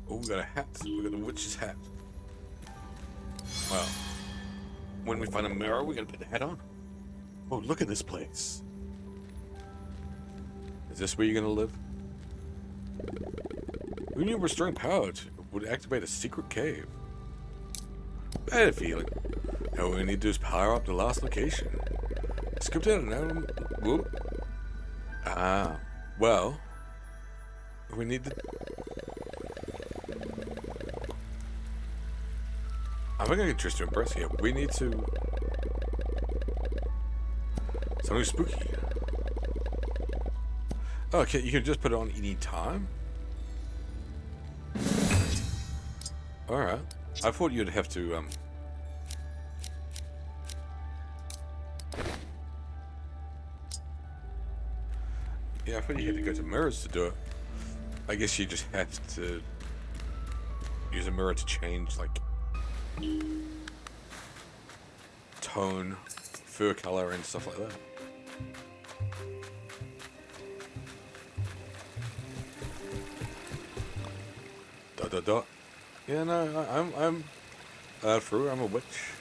Oh, we got a hat. We got the witch's hat. Well, when we find a mirror, we're gonna put the hat on. Oh, look at this place. Is this where you're gonna live? Who knew restoring power would activate a secret cave? Bad feeling. Now all we need to do is power up the last location. Scooped out an item. Whoop. Ah, well, we need to. I think I can trust to impress here. We need to. Something spooky. Okay, you can just put it on any time? Alright. I thought you'd have to, Yeah, I thought you had to go to mirrors to do it. I guess you just have to use a mirror to change, like, tone, fur color, and stuff like that. Dot dot dot. Yeah, no, I'm through. I'm a witch.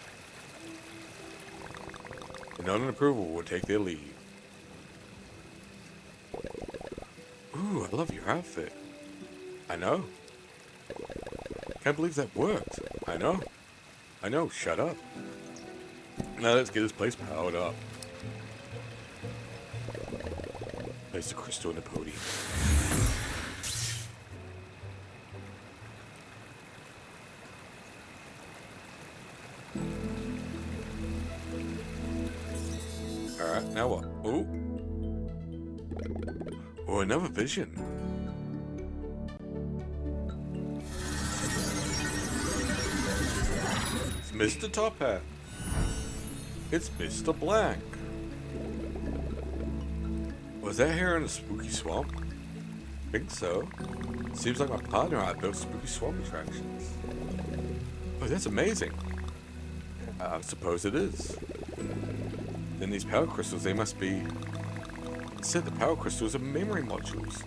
And none approval will take their leave. Ooh, I love your outfit. I know. Can't believe that worked. I know. I know. Shut up. Now let's get this place powered up. Place the crystal in the podium. Now what? Oh. Oh, another vision. It's Mr. Top Hat. It's Mr. Blank. Was that here in a spooky swamp? I think so. Seems like my partner and I built spooky swamp attractions. Oh, that's amazing. I suppose it is. Then these power crystals, they must be... It said the power crystals are memory modules.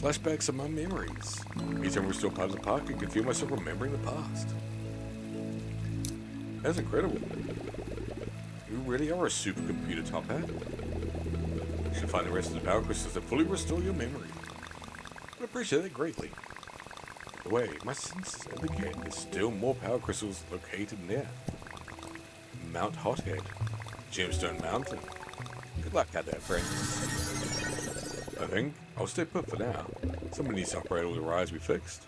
Flashbacks of my memories. Each time we're still part of the park, I can feel myself remembering the past. That's incredible. You really are a supercomputer, Top Hat. You should find the rest of the power crystals that fully restore your memory. I appreciate that greatly. By the way, my senses indicate there's still more power crystals located near Mount Hothead, Gemstone Mountain. Good luck out there, friends. I think I'll stay put for now. Somebody needs to operate all the rides we fixed.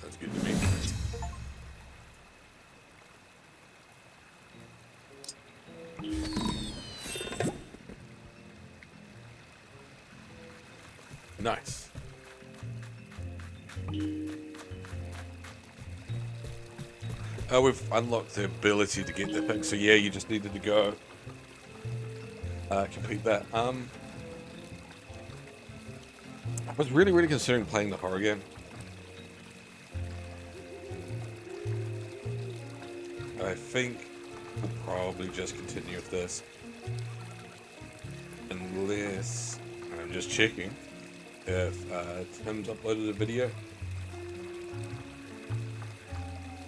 Sounds good to me. Nice. We've unlocked the ability to get the thing, so yeah, you just needed to go complete that. I was really considering playing the horror game. I think we'll probably just continue with this. Unless, I'm just checking if Tim's uploaded a video.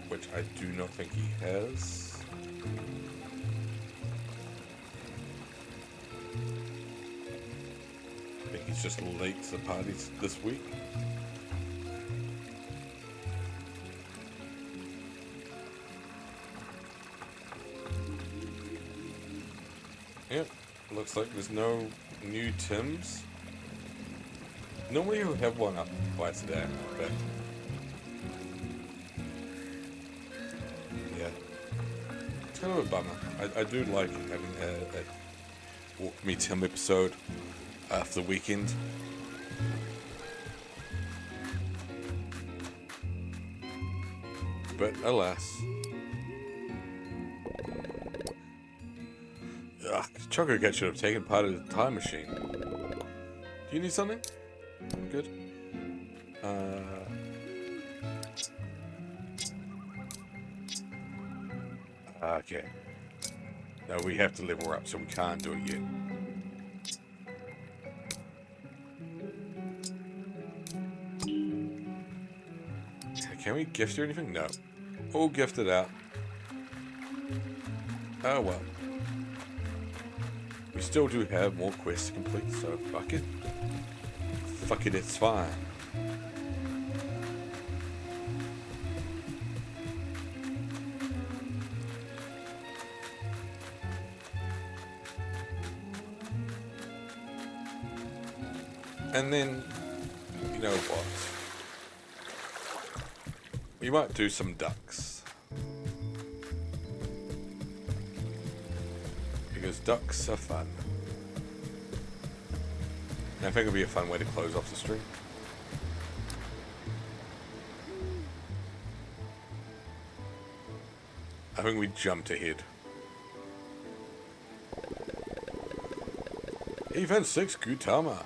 Which I do not think he has. I think he's just late to the party this week. Yep, looks like there's no new Tims. Normally he'll have one up by today, but yeah, it's kind of a bummer. I do like having a Walk Me Tim episode after the weekend. But alas. Ugh, Choco Cat should have taken part of the time machine. Do you need something? Good. Okay. No, we have to level her up, so we can't do it yet. Can we gift her anything? No. All gifted out. Oh well. We still do have more quests to complete, so fuck it. Fuck it, it's fine. And then, you know what? We might do some ducks. Because ducks are fun. And I think it'll be a fun way to close off the stream. I think we jumped ahead. Event 6, Gudetama.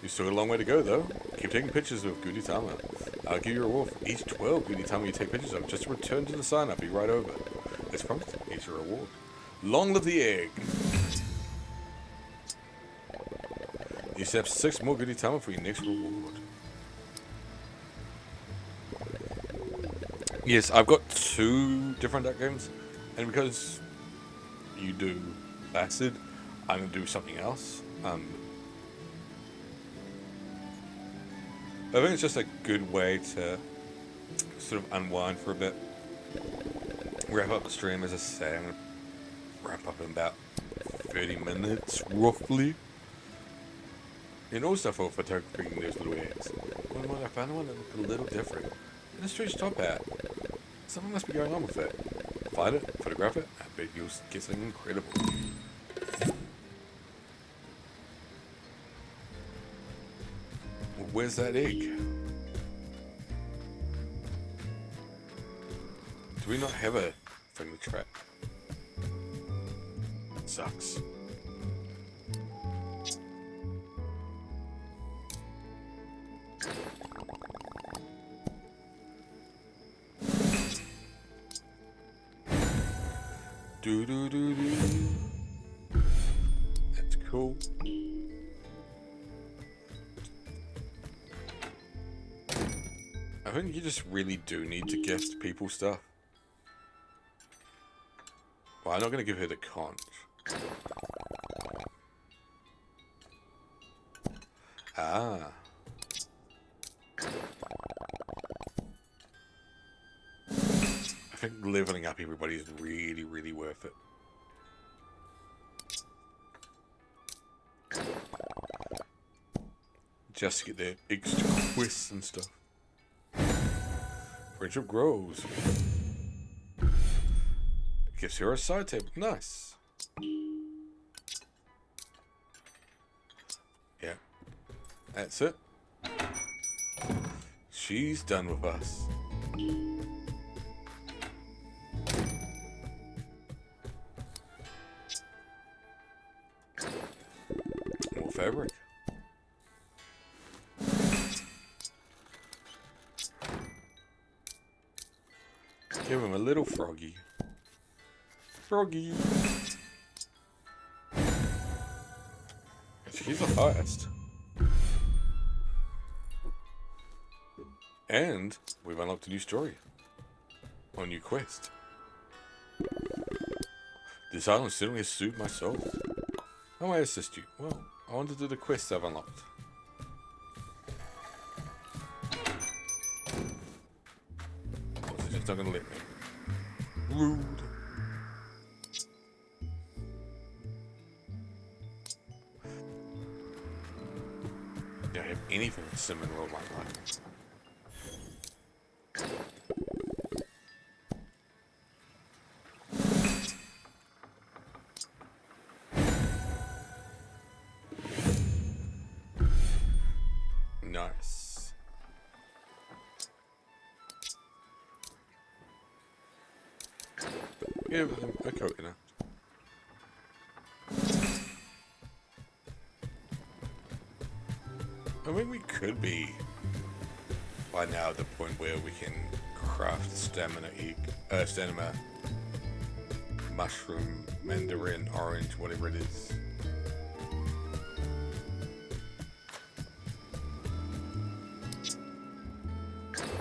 You still got a long way to go though. Keep taking pictures of Gudetama. I'll give you a reward for each 12 Gudetama you take pictures of. Just return to the sign, I'll be right over. As promised, here's your reward. Long live the egg! You still have 6 more Gudetama for your next reward. Yes, I've got 2 different duck games, and because you do Acid, I'm going to do something else. I think it's just a good way to sort of unwind for a bit. Wrap up the stream, as I say. I'm going to wrap up in about 30 minutes, roughly. And also for photographing those little eggs. Well, I found one that looked a little different. And a strange top hat. Something must be going on with it. Find it, photograph it, I bet you'll get something incredible. where's that egg? Do we not have a friendly trap? That sucks. Do do do do. That's cool. I think you just really do need to gift people stuff. Well, I'm not going to give her the conch. Ah. I think leveling up everybody is really, really worth it. Just to get their extra quests and stuff. Friendship grows. Gives her a side table. Nice. Yeah. That's it. She's done with us. More fabric. Give him a little froggy. Froggy. She's the highest. And we've unlocked a new story. Or a new quest. This island certainly has soothed my soul. How may I assist you? Well, I want to do the quests I've unlocked. She's just not going to let me. Rude. Don't have anything with cinnamon roll my life. Nice. Give him a coconut. I mean, we could be by now at the point where we can craft stamina stamina mushroom, mandarin, orange, whatever it is.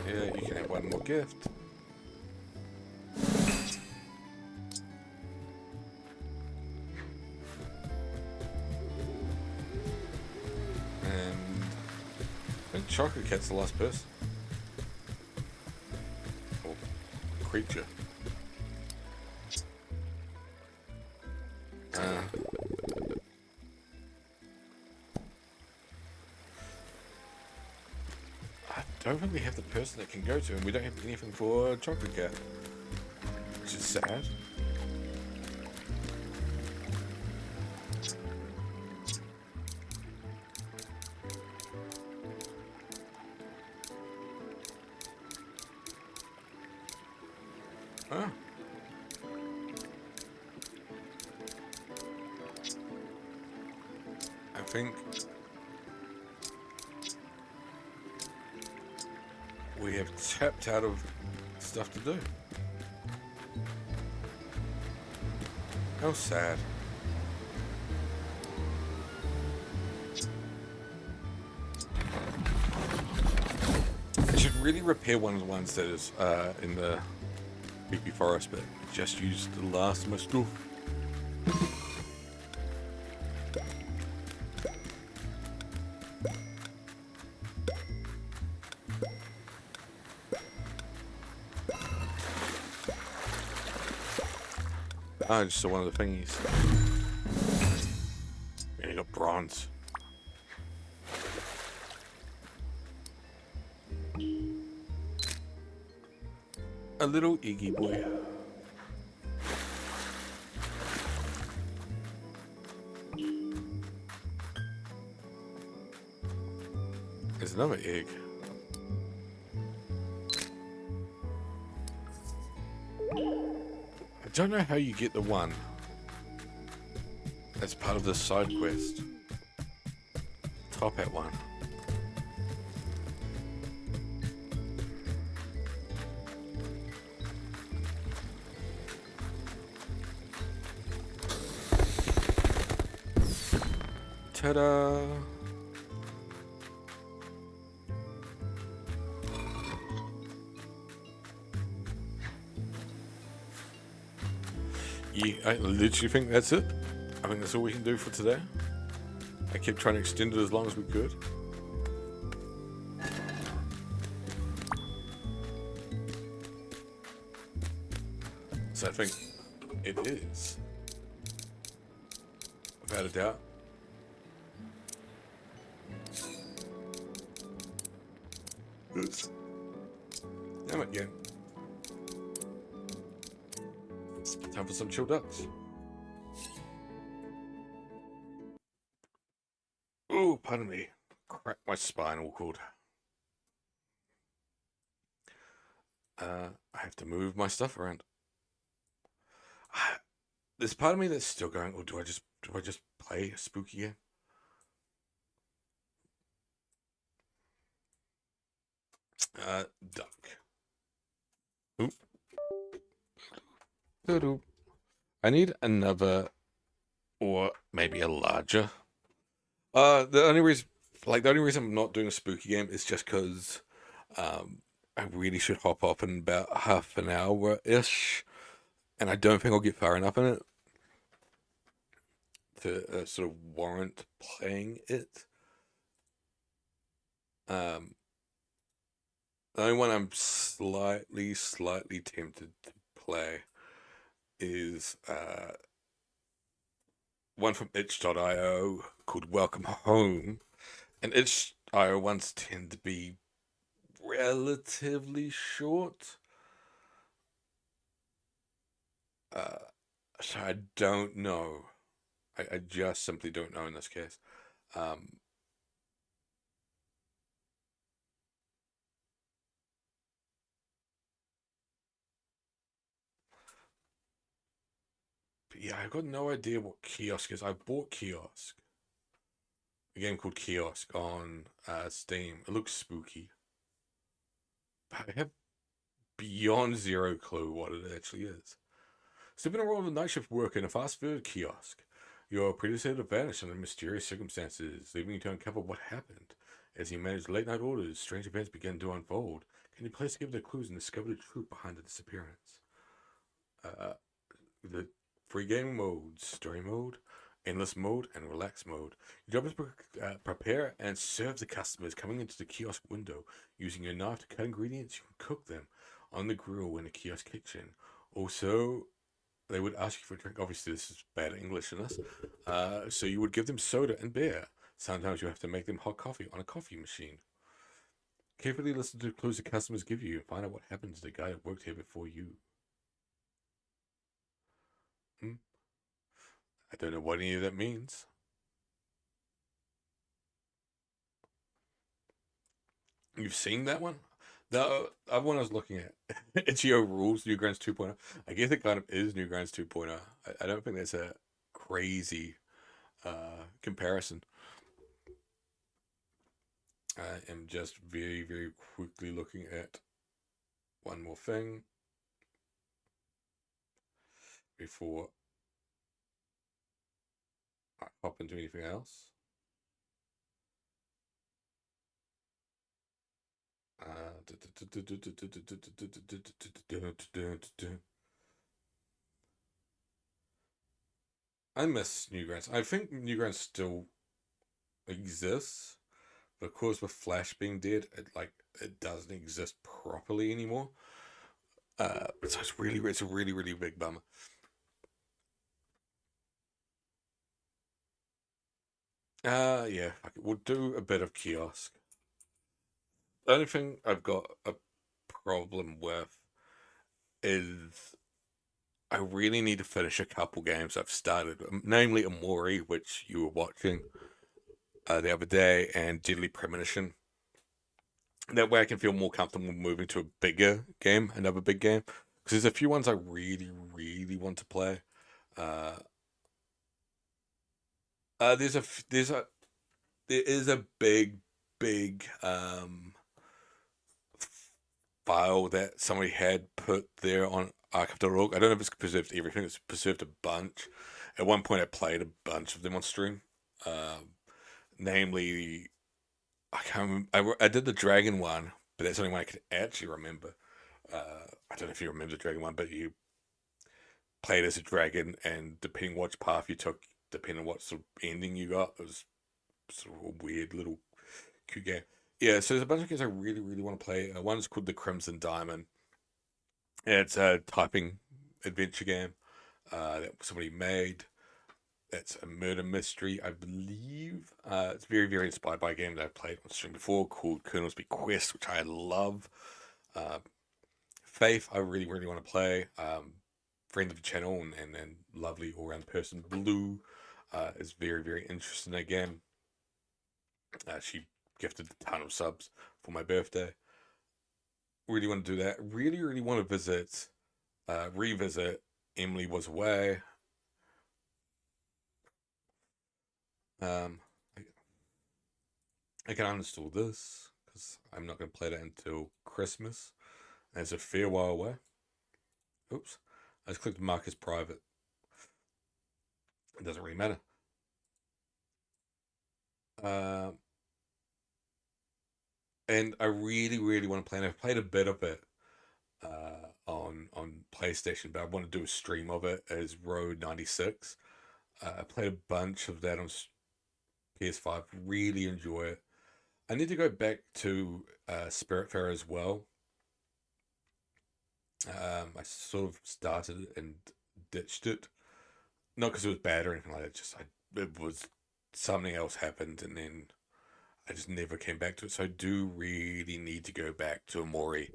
Yeah, you can have one more gift. And I think Chocolate Cat's the last person. Or creature. I don't think we have the person that can go to, and we don't have anything for Chocolate Cat, which is sad. Ah. I think we have tapped out of stuff to do. How sad. I should really repair one of the ones that is in the creepy forest, but I just used the last of my stuff. I just saw one of the thingies. And he got bronze. A little Iggy boy. There's another egg. I don't know how you get the one as part of this side quest. Top hat one. Ta-da! Yeah, I literally think that's it. I think that's all we can do for today. I kept trying to extend it as long as we could. So I think it is, without a doubt. Oops. Damn it, game. Time for some chilled ducks. Oh, pardon me. Cracked my spinal cord. I have to move my stuff around. There's part of me that's still going, oh, do I just play a spooky game? Duck. Oop. Doo-doo. I need another, or maybe a larger. The only reason I'm not doing a spooky game is just because, I really should hop up in about half an hour-ish, and I don't think I'll get far enough in it to sort of warrant playing it. The only one I'm slightly tempted to play is one from itch.io called Welcome Home. And itch.io ones tend to be relatively short. So I don't know. I just simply don't know in this case. But yeah, I've got no idea what Kiosk is. I bought Kiosk. A game called Kiosk on Steam. It looks spooky. But I have beyond zero clue what it actually is. Stepping a role of night shift work in a fast food kiosk. Your predecessor vanished under mysterious circumstances, leaving you to uncover what happened. As you manage late night orders, strange events begin to unfold. Can you place together the clues and discover the truth behind the disappearance? The free game modes, story mode, endless mode, and relax mode. Your job is to prepare and serve the customers coming into the kiosk window. Using your knife to cut ingredients, you can cook them on the grill in the kiosk kitchen. Also, they would ask you for a drink. Obviously, this is bad English in this. So you would give them soda and beer. Sometimes you have to make them hot coffee on a coffee machine. Carefully listen to the clues the customers give you and find out what happened to the guy that worked here before you. I don't know what any of that means. You've seen that one? The other one I was looking at, Itch.io Rules, Newgrounds 2.0. I guess it kind of is Newgrounds 2.0. I don't think that's a crazy comparison. I am just very, very quickly looking at one more thing before I hop into anything else. I miss Newgrounds. I think Newgrounds still exists, but of course with Flash being dead, it doesn't exist properly anymore. So it's a really big bummer. Yeah, we'll do a bit of Kiosk. The only thing I've got a problem with is I really need to finish a couple games I've started, namely Amori, which you were watching the other day, and Deadly Premonition. That way I can feel more comfortable moving to a bigger game, another big game. Because there's a few ones I really, really want to play. There is a big file that somebody had put there on archive.org. I don't know if it's preserved everything. It's preserved a bunch. At one point, I played a bunch of them on stream. Namely, I can't remember. I did the dragon one, but that's the only one I could actually remember. I don't know if you remember the dragon one, but you played as a dragon, and depending which path you took, depending on what sort of ending you got, it was sort of a weird little cute game. Yeah, so there's a bunch of games I really, really want to play. One's called The Crimson Diamond. It's a typing adventure game that somebody made. It's a murder mystery, I believe. It's very, very inspired by a game that I've played on stream before called Colonel's Bequest, which I love. Faith, I really, really want to play. Friend of the channel and lovely all-round person. Blue is very, very interested in that game. She gifted a ton of subs for my birthday. Really want to do that. Really, really want to revisit Emily Was Away. I can uninstall this because I'm not going to play that until Christmas. And it's a fair while away. Oops. I just clicked mark as private. It doesn't really matter. And I really, really want to play. And I've played a bit of it on PlayStation, but I want to do a stream of it as Road 96. I played a bunch of that on PS5. Really enjoy it. I need to go back to Spiritfarer as well. I sort of started it and ditched it. Not because it was bad or anything like that. Just it was something else happened, and then I just never came back to it. So I do really need to go back to Amori.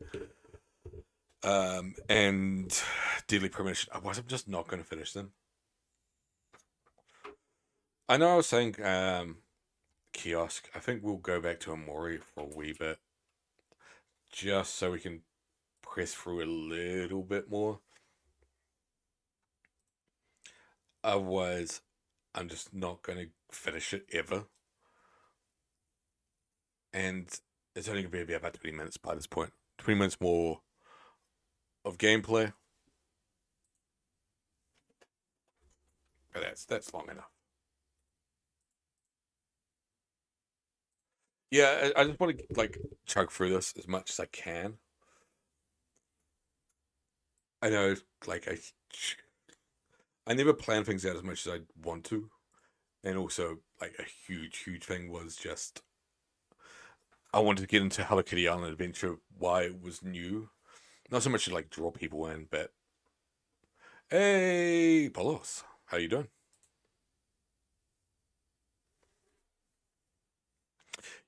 And Deadly Premonition. I'm just not going to finish them. I know I was saying Kiosk. I think we'll go back to Amori for a wee bit. Just so we can press through a little bit more. Otherwise, I'm just not going to finish it ever. And it's only going to be about 20 minutes by this point. 20 minutes more of gameplay. But that's long enough. Yeah, I just want to chug through this as much as I can. I know, I never plan things out as much as I want to. And also, a huge thing was just I wanted to get into Hello Kitty Island Adventure, why it was new. Not so much to draw people in, but hey, Polos, how you doing?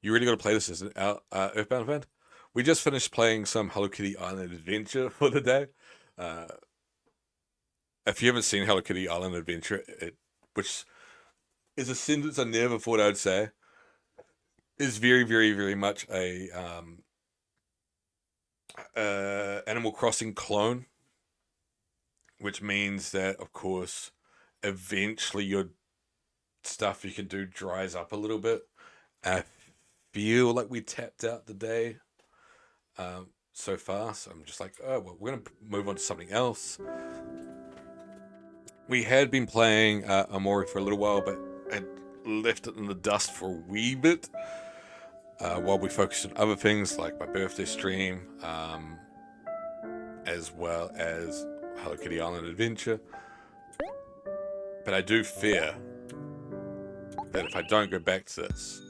You really got to play this as an Earthbound event? We just finished playing some Hello Kitty Island Adventure for the day. If you haven't seen Hello Kitty Island Adventure, which is a sentence I never thought I'd say, is very, very, very much a Animal Crossing clone, which means that, of course, eventually your stuff you can do dries up a little bit. I feel like we tapped out the day so far, so I'm just oh, well, we're going to move on to something else. We had been playing Amori for a little while, but had left it in the dust for a wee bit while we focused on other things like my birthday stream, as well as Hello Kitty Island Adventure. But I do fear that if I don't go back to this,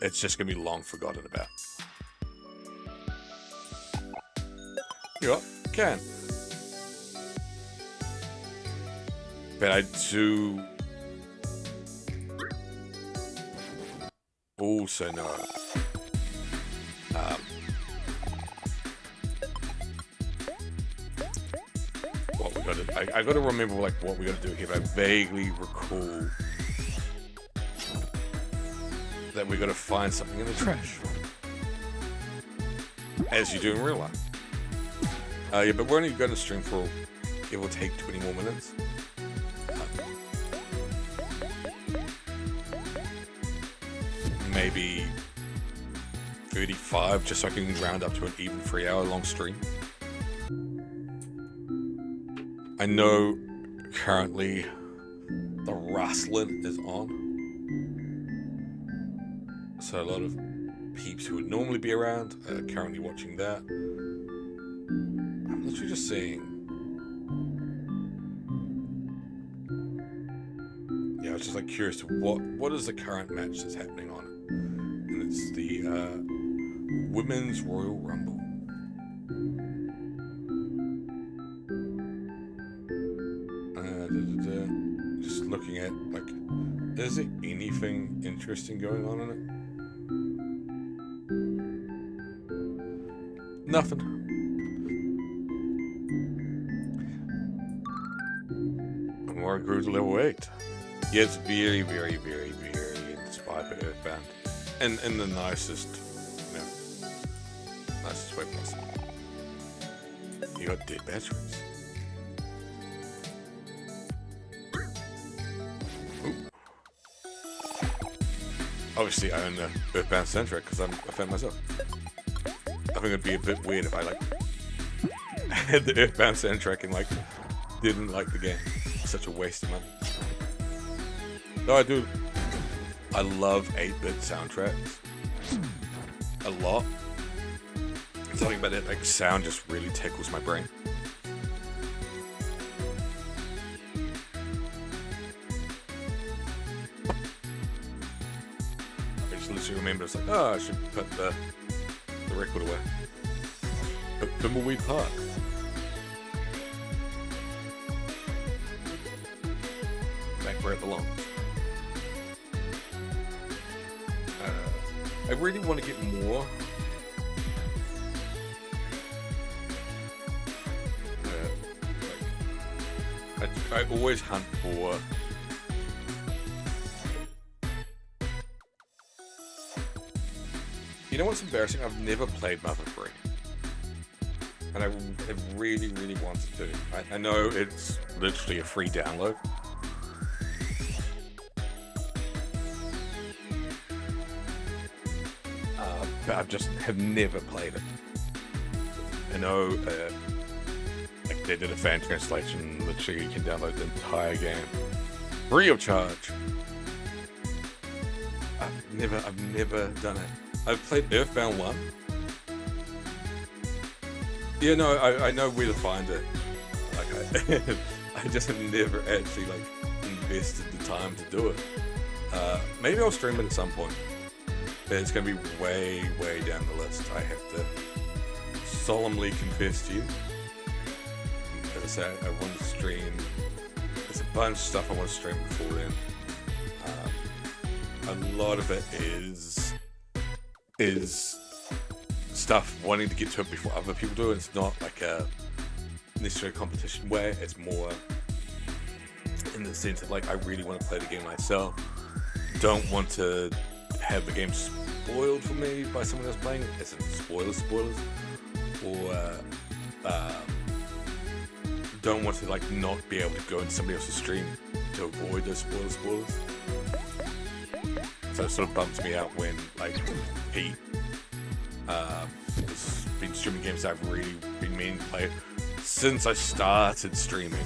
it's just going to be long forgotten about. Yeah, can. But I do also know what we got to. I got to remember what we got to do here. But I vaguely recall that we got to find something in the trash. as you do in real life. Yeah, but we're only going to stream for, give or take, 20 more minutes. Maybe 35, just so I can round up to an even 3-hour long stream. I know currently the rustling is on, so a lot of peeps who would normally be around are currently watching that. I'm literally just saying, yeah, I was just like curious to what is the current match that's happening on it, and it's the Women's Royal Rumble. Just looking at, like, is there anything interesting going on in it? Nothing. Amora grew to level 8. Yeah, it's very, very, very, very inspired by Earthbound. And in the nicest, you know, nicest way possible. You got dead batteries. Obviously, I own the Earthbound soundtrack because I'm a fan myself. I think it'd be a bit weird if I like had the Earthbound soundtrack and like didn't like the game. It's such a waste of money. No, I do. I love 8-bit soundtracks a lot. Something about that like sound just really tickles my brain. Remember, it's like, oh, I should put the record away. But Thimbleweed Park. Back where it belongs. I really want to get more. I always hunt for. You know what's embarrassing? I've never played Mother 3. And I really, really wanted to. I know it's literally a free download. But I just have never played it. I know like they did a fan translation. Literally you can download the entire game free of charge. I've never done it. I've played Earthbound 1. Yeah, no, I know where to find it. Like, I just have never actually, like, invested the time to do it. Maybe I'll stream it at some point. But it's going to be way, way down the list. I have to solemnly confess to you. As I say, I want to stream. There's a bunch of stuff I want to stream before then. A lot of it is stuff wanting to get to it before other people do it. It's not like a necessarily competition way. It's more in the sense of like I really want to play the game myself. Don't want to have the game spoiled for me by someone else playing it. As in spoilers, or don't want to like not be able to go into somebody else's stream to avoid those spoilers. So it sort of bumps me out when like Pete has been streaming games that I've really been meaning to play since I started streaming,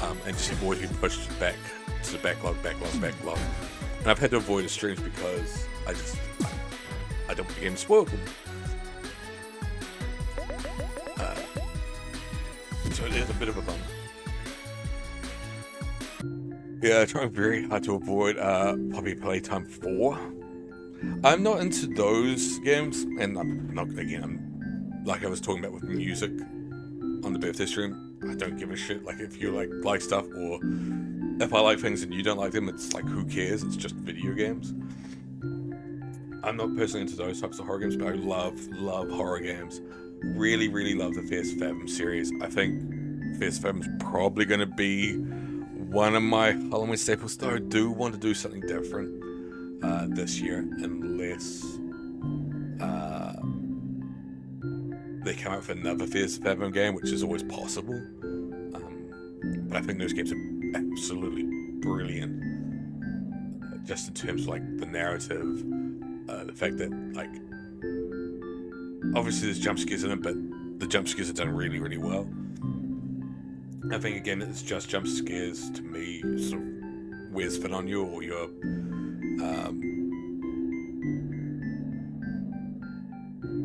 and just avoid getting pushed back to the backlog. And I've had to avoid the streams because I don't want the game spoiled. So it is a bit of a bummer. Yeah, I try very hard to avoid Puppy Playtime 4. I'm not into those games, and I'm like I was talking about with music on the birthday stream. I don't give a shit. Like if you like stuff, or if I like things and you don't like them, it's like who cares? It's just video games. I'm not personally into those types of horror games, but I love horror games. Really, really love the Fierce Fathom series. I think Fierce Fathom's probably going to be one of my Halloween staples, though I do want to do something different they come out with another Fears of Fathom game, which is always possible. But I think those games are absolutely brilliant. Just in terms of like the narrative, the fact that like obviously there's jump scares in it, but the jump scares are done really, really well. I think again it's just jump scares to me sort of wears fit on you, or your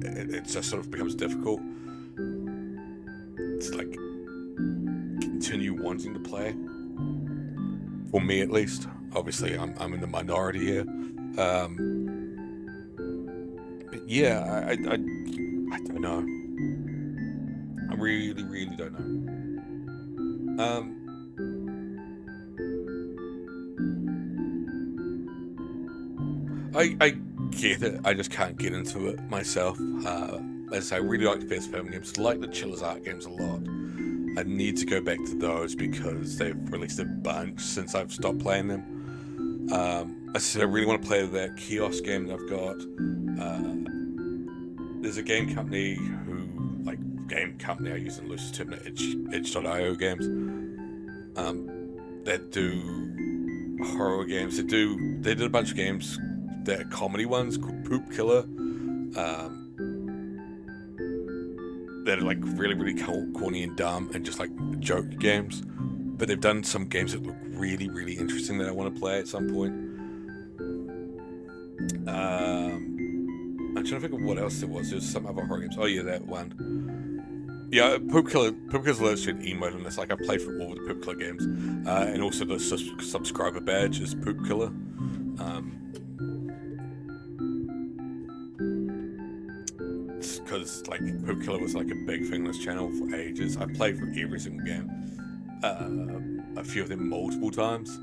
it just sort of becomes difficult to like continue wanting to play. For me, at least. Obviously, I'm in the minority here. But yeah, I don't know. I really, really don't know. I get it. I just can't get into it myself. As I say, I really like the Fears of Fathom games. Like the Chiller's Ark games a lot. I need to go back to those because they've released a bunch since I've stopped playing them. I said I really want to play that kiosk game that I've got. There's a game company I use in loose term, itch.io games, that do horror games. They did a bunch of games that are comedy ones called Poop Killer, that are like really, really corny and dumb and just like joke games. But they've done some games that look really, really interesting that I want to play at some point. I'm trying to think of what else there was. There's some other horror games. Oh yeah, that one. Yeah, Poop Killer's illustrated emote on this. Like, I played for all of the Poop Killer games. And also the subscriber badge is Poop Killer. Because like Poop Killer was like a big thing on this channel for ages. I've played for every single game. A few of them multiple times.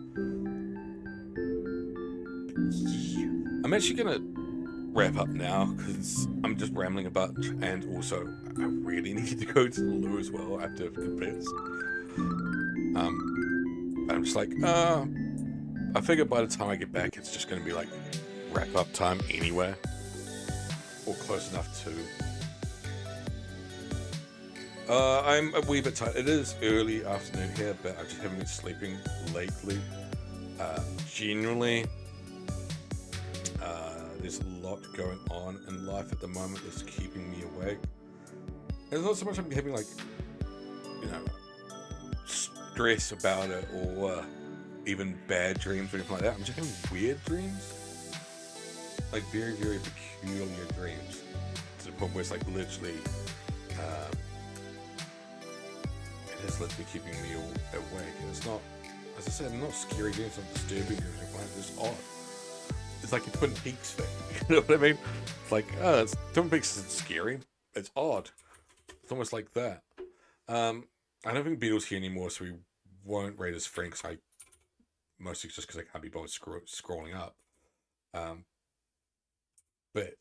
I'm actually gonna wrap up now because I'm just rambling a bunch, and also I really need to go to the loo as well. I have to confess. I'm just like, I figure by the time I get back, it's just gonna be like wrap up time anyway, or close enough to. I'm a wee bit tired. It is early afternoon here, but I just haven't been sleeping lately. Generally, there's a lot going on in life at the moment that's keeping me awake. And it's not so much I'm having like, stress about it or even bad dreams or anything like that. I'm just having weird dreams. Like very, very peculiar dreams. To the point where it's like literally, it is literally keeping me awake. And it's not, as I said, not scary dreams, not disturbing dreams. It's just odd. It's like a Twin Peaks thing. You know what I mean? It's like, Twin Peaks isn't scary. It's odd. It's almost like that. I don't think Beetle's here anymore, so we won't rate as friends. Mostly just because I can't be bothered scrolling up. But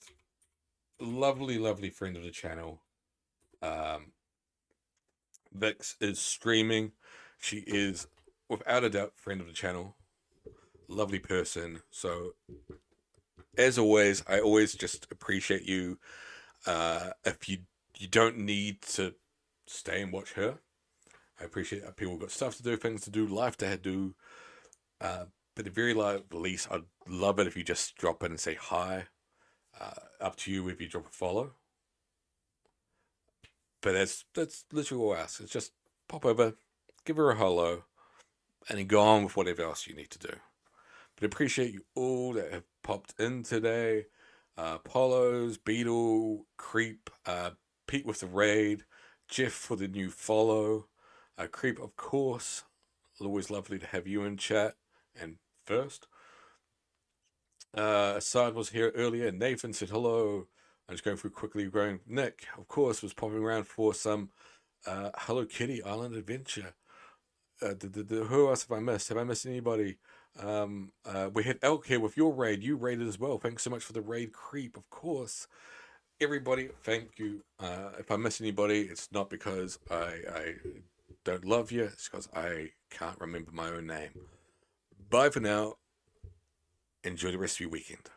lovely, lovely friend of the channel. Vix is streaming. She is, without a doubt, friend of the channel. Lovely person. So, as always, I always just appreciate you. If you don't need to stay and watch her. I appreciate that people got stuff to do, things to do, life to do. But at the very least, I'd love it if you just drop in and say hi. Up to you if you drop a follow. But that's literally all I ask. It's just pop over, give her a hello, and then go on with whatever else you need to do. But I appreciate you all that have popped in today. Polos, Beetle, Creep, Pete with the raid, Jeff for the new follow, Creep, of course. Always lovely to have you in chat. And first, Assad was here earlier. Nathan said hello. I'm just going through quickly. Nick, of course, was popping around for some Hello Kitty Island adventure. Who else have I missed? Have I missed anybody? We had Elk here with your raid. You raided as well. Thanks so much for the raid, Creep, of course. Everybody, thank you. If I miss anybody, it's not because I don't love you. It's because I can't remember my own name. Bye for now. Enjoy the rest of your weekend.